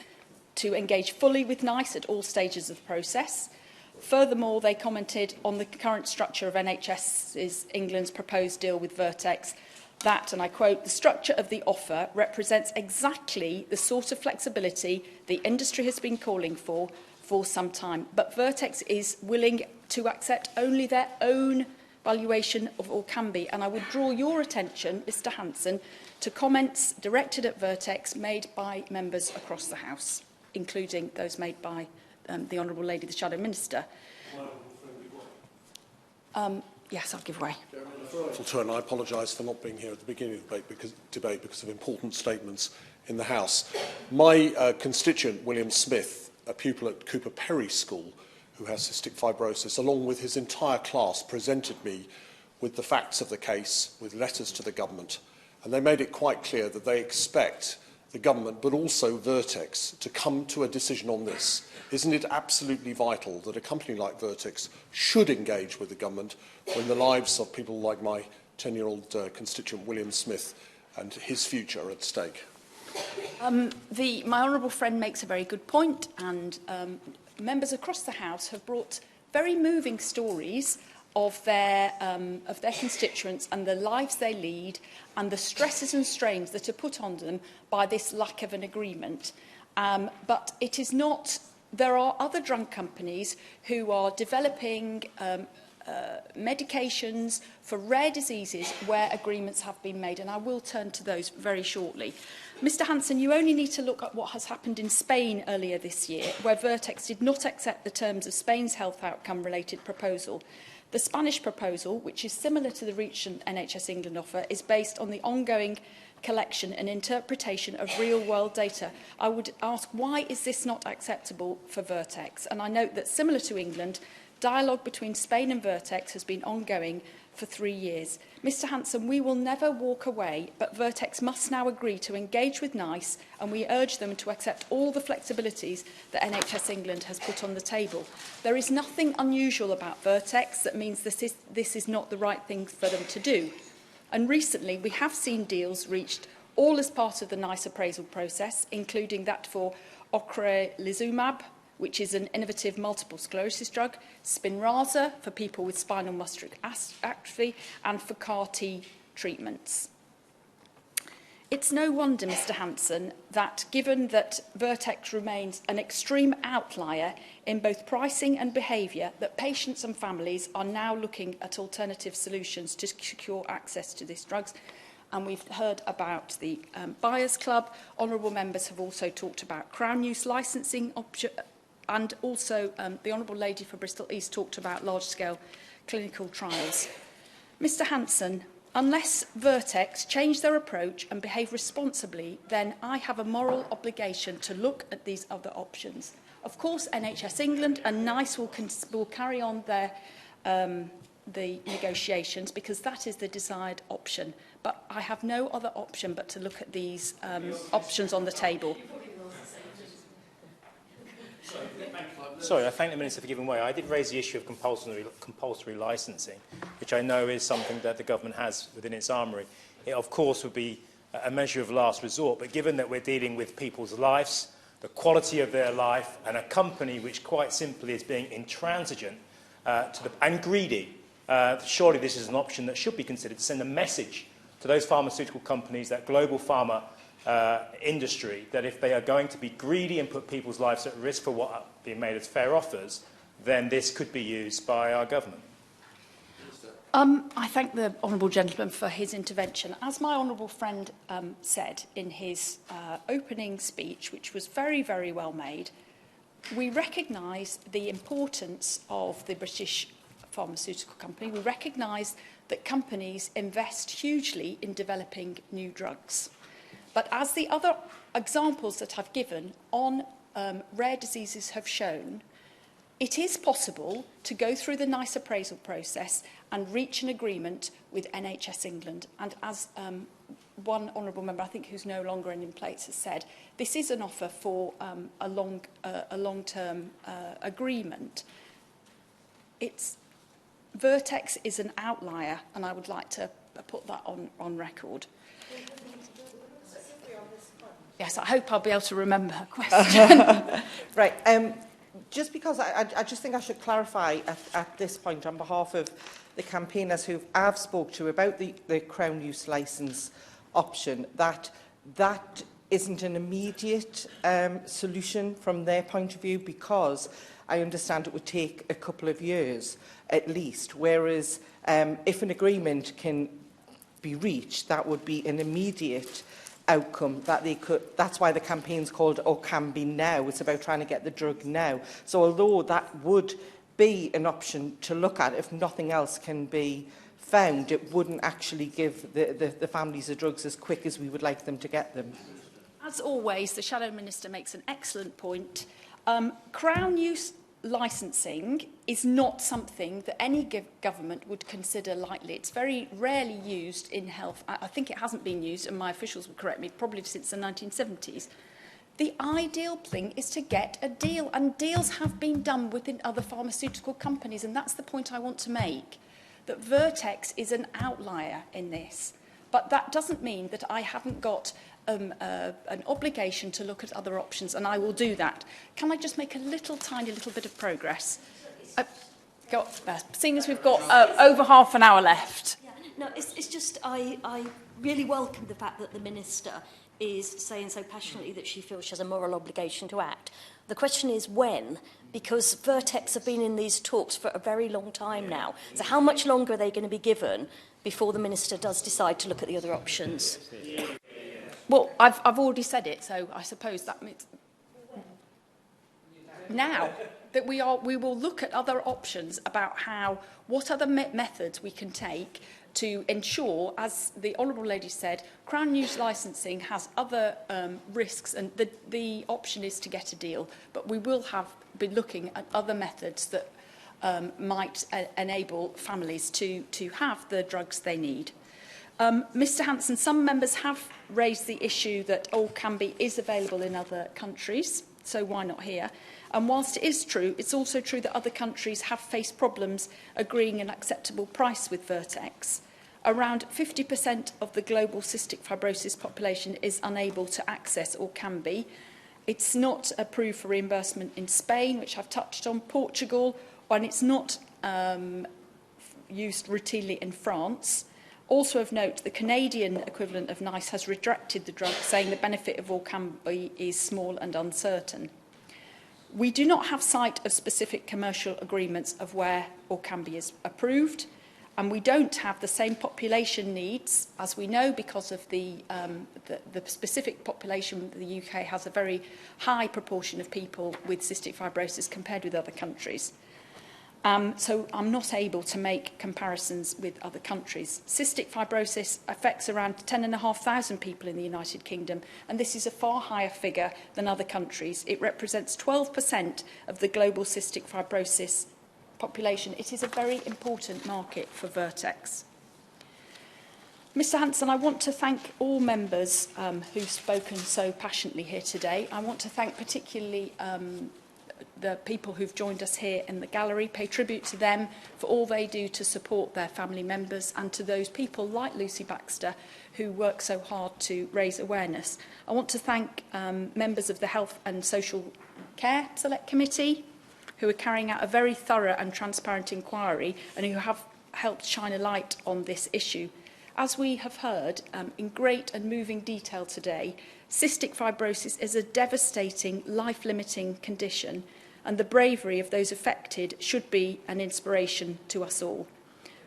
Speaker 1: to engage fully with NICE at all stages of the process. Furthermore, they commented on the current structure of NHS's England's proposed deal with Vertex that, and I quote, "the structure of the offer represents exactly the sort of flexibility the industry has been calling for some time, but Vertex is willing to accept only their own valuation of Orkambi." And I would draw your attention, Mr Hanson, to comments directed at Vertex made by members across the House, including those made by the Honourable Lady, the Shadow Minister. Yes, I'll give way.
Speaker 18: I apologise for not being here at the beginning of the debate because of important statements in the House. My constituent, William Smith, a pupil at Cooper Perry School who has cystic fibrosis, along with his entire class, presented me with the facts of the case, with letters to the government, and they made it quite clear that they expect the government, but also Vertex, to come to a decision on this. Isn't it absolutely vital that a company like Vertex should engage with the government when the lives of people like my 10-year-old constituent William Smith and his future are at stake?
Speaker 1: My honourable friend makes a very good point, and members across the House have brought very moving stories of their constituents and the lives they lead and the stresses and strains that are put on them by this lack of an agreement. But it is not. There are other drug companies who are developing medications for rare diseases where agreements have been made, and I will turn to those very shortly. Mr Hanson, you only need to look at what has happened in Spain earlier this year, where Vertex did not accept the terms of Spain's health outcome-related proposal. The Spanish proposal, which is similar to the recent NHS England offer, is based on the ongoing collection and interpretation of real-world data. I would ask, why is this not acceptable for Vertex? And I note that, similar to England, dialogue between Spain and Vertex has been ongoing for 3 years. Mr Hanson, we will never walk away, but Vertex must now agree to engage with NICE, and we urge them to accept all the flexibilities that NHS England has put on the table. There is nothing unusual about Vertex that means this is not the right thing for them to do. And recently, we have seen deals reached all as part of the NICE appraisal process, including that for ocrelizumab, which is an innovative multiple sclerosis drug, Spinraza for people with spinal muscular atrophy, and for CAR-T treatments. It's no wonder, Mr Hanson, that given that Vertex remains an extreme outlier in both pricing and behaviour, that patients and families are now looking at alternative solutions to secure access to these drugs. And we've heard about the Buyers Club. Honourable members have also talked about Crown use licensing option, and also the Honourable Lady for Bristol East talked about large-scale clinical trials. Mr Hanson, unless Vertex change their approach and behave responsibly, then I have a moral obligation to look at these other options. Of course, NHS England and NICE will carry on their the negotiations, because that is the desired option. But I have no other option but to look at these options on the table.
Speaker 12: Sorry, I thank the Minister for giving way. I did raise the issue of compulsory licensing, which I know is something that the government has within its armoury. It, of course, would be a measure of last resort, but given that we're dealing with people's lives, the quality of their life, and a company which quite simply is being intransigent and greedy, surely this is an option that should be considered to send a message to those pharmaceutical companies that global pharma industry that if they are going to be greedy and put people's lives at risk for what are being made as fair offers, then this could be used by our government.
Speaker 1: I thank the honourable gentleman for his intervention. As my honourable friend said in his opening speech, which was very, very well made, we recognise the importance of the British pharmaceutical company. We recognise that companies invest hugely in developing new drugs. But as the other examples that I've given on rare diseases have shown, it is possible to go through the NICE appraisal process and reach an agreement with NHS England. And as one honourable member, I think who's no longer in place, has said, this is an offer for a long-term agreement. Vertex is an outlier, and I would like to put that on record. Yes, I hope I'll be able to remember her question.
Speaker 17: Right. Just because I just think I should clarify at this point on behalf of the campaigners who I've spoke to about the Crown Use Licence option, that isn't an immediate solution from their point of view, because I understand it would take a couple of years at least, whereas if an agreement can be reached, that would be an immediate outcome that they could. That's why the campaign's called Orkambi Now. It's about trying to get the drug now. So although that would be an option to look at, if nothing else can be found, it wouldn't actually give the families the drugs as quick as we would like them to get them.
Speaker 1: As always, the Shadow Minister makes an excellent point. Crown use licensing is not something that any government would consider lightly. It's very rarely used in health. I think it hasn't been used, and my officials will correct me, probably since the 1970s. The ideal thing is to get a deal, and deals have been done within other pharmaceutical companies, and that's the point I want to make, that Vertex is an outlier in this. But that doesn't mean that I haven't got an obligation to look at other options, and I will do that. Can I just make a tiny little bit of progress? Seeing as we've got over half an hour left.
Speaker 8: Yeah, no, it's just I really welcome the fact that the Minister is saying so passionately that she feels she has a moral obligation to act. The question is when, because Vertex have been in these talks for a very long time now. So how much longer are they going to be given before the Minister does decide to look at the other options?
Speaker 1: Well, I've already said it, so I suppose that means now that we will look at other options about what other methods we can take to ensure, as the Honourable Lady said, Crown Use licensing has other risks, and the option is to get a deal. But we will be looking at other methods that might enable families to have the drugs they need. Mr Hanson, some members have raised the issue that Orkambi is available in other countries, so why not here? And whilst it is true, it's also true that other countries have faced problems agreeing an acceptable price with Vertex. Around 50% of the global cystic fibrosis population is unable to access Orkambi. It's not approved for reimbursement in Spain, which I've touched on, Portugal, and it's not used routinely in France. Also of note, the Canadian equivalent of NICE has rejected the drug, saying the benefit of Orkambi is small and uncertain. We do not have sight of specific commercial agreements of where Orkambi is approved, and we don't have the same population needs, as we know, because of the specific population. The UK has a very high proportion of people with cystic fibrosis compared with other countries. So I'm not able to make comparisons with other countries. Cystic fibrosis affects around 10,500 people in the United Kingdom, and this is a far higher figure than other countries. It represents 12% of the global cystic fibrosis population. It is a very important market for Vertex. Mr Hanson, I want to thank all members who've spoken so passionately here today. I want to thank particularly the people who've joined us here in the gallery, pay tribute to them for all they do to support their family members, and to those people like Lucy Baxter who work so hard to raise awareness. I want to thank members of the Health and Social Care Select Committee who are carrying out a very thorough and transparent inquiry and who have helped shine a light on this issue. As we have heard in great and moving detail today, cystic fibrosis is a devastating, life-limiting condition, and the bravery of those affected should be an inspiration to us all.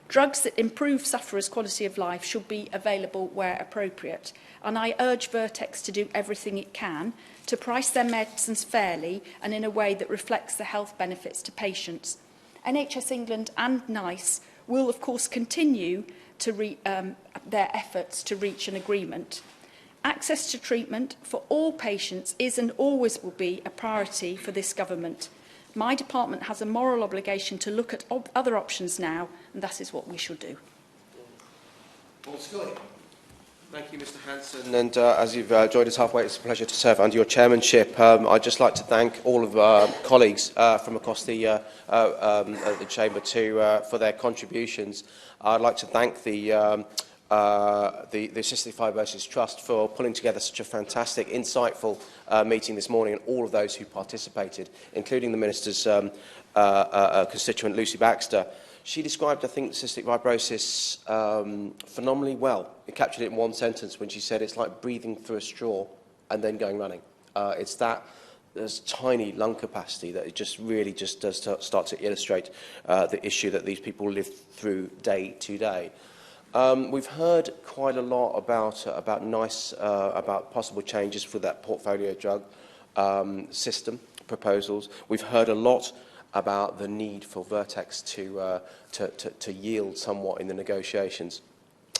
Speaker 1: Drugs that improve sufferers' quality of life should be available where appropriate, and I urge Vertex to do everything it can to price their medicines fairly and in a way that reflects the health benefits to patients. NHS England and NICE will, of course, continue to their efforts to reach an agreement. Access to treatment for all patients is and always will be a priority for this government. My department has a moral obligation to look at other options now, and that is what we should do.
Speaker 5: Scully. Thank you, Mr. Hanson. And as you've joined us halfway, it's a pleasure to serve under your chairmanship. I'd just like to thank all of our colleagues from across the chamber for their contributions. I'd like to thank the Cystic Fibrosis Trust for pulling together such a fantastic, insightful meeting this morning, and all of those who participated, including the Minister's constituent, Lucy Baxter. She described, I think, cystic fibrosis phenomenally well. It captured it in one sentence when she said it's like breathing through a straw and then going running. It's that there's tiny lung capacity that it just really just does start to illustrate the issue that these people live through day to day. We've heard quite a lot about NICE, about possible changes for that portfolio drug system proposals. We've heard a lot about the need for Vertex to yield somewhat in the negotiations,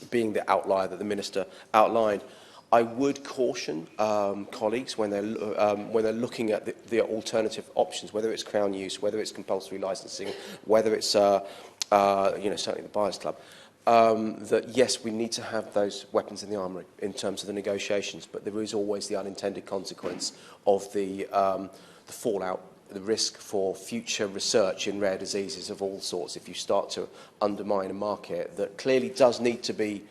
Speaker 5: being the outlier that the Minister outlined. I would caution colleagues when they're looking at the alternative options, whether it's Crown use, whether it's compulsory licensing, whether it's certainly the Buyers Club, that yes, we need to have those weapons in the armoury in terms of the negotiations, but there is always the unintended consequence of the fallout, the risk for future research in rare diseases of all sorts if you start to undermine a market that clearly does need to be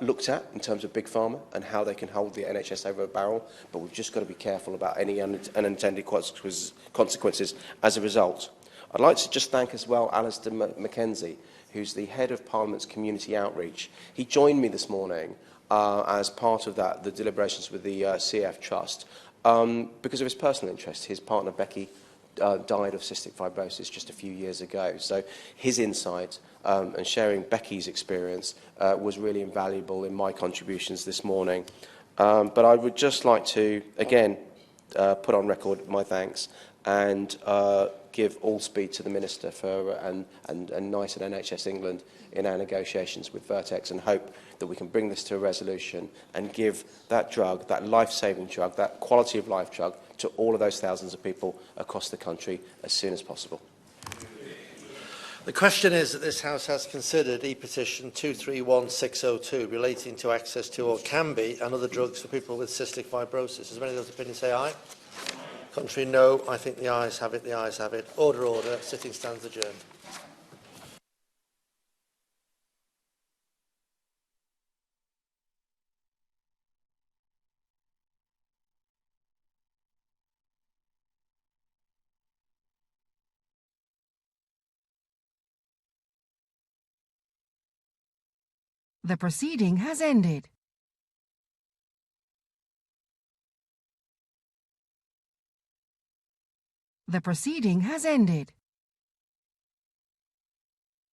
Speaker 5: looked at in terms of Big Pharma and how they can hold the NHS over a barrel, but we've just got to be careful about any unintended consequences as a result. I'd like to just thank as well Alistair Mackenzie, who's the head of Parliament's Community Outreach. He joined me this morning as part of the deliberations with the CF Trust because of his personal interest. His partner Becky died of cystic fibrosis just a few years ago, so his insight and sharing Becky's experience was really invaluable in my contributions this morning. But I would just like to, again, put on record my thanks and give all speed to the Minister and NICE and NHS England in our negotiations with Vertex, and hope that we can bring this to a resolution and give that drug, that life-saving drug, that quality of life drug, to all of those thousands of people across the country as soon as possible.
Speaker 15: The question is that this House has considered e-petition 231602 relating to access to Orkambi and other drugs for people with cystic fibrosis. As many of those opinions say aye? Contrary, no. I think the ayes have it. The ayes have it. Order, order. Sitting stands adjourned.
Speaker 21: The proceeding has ended. The proceeding has ended.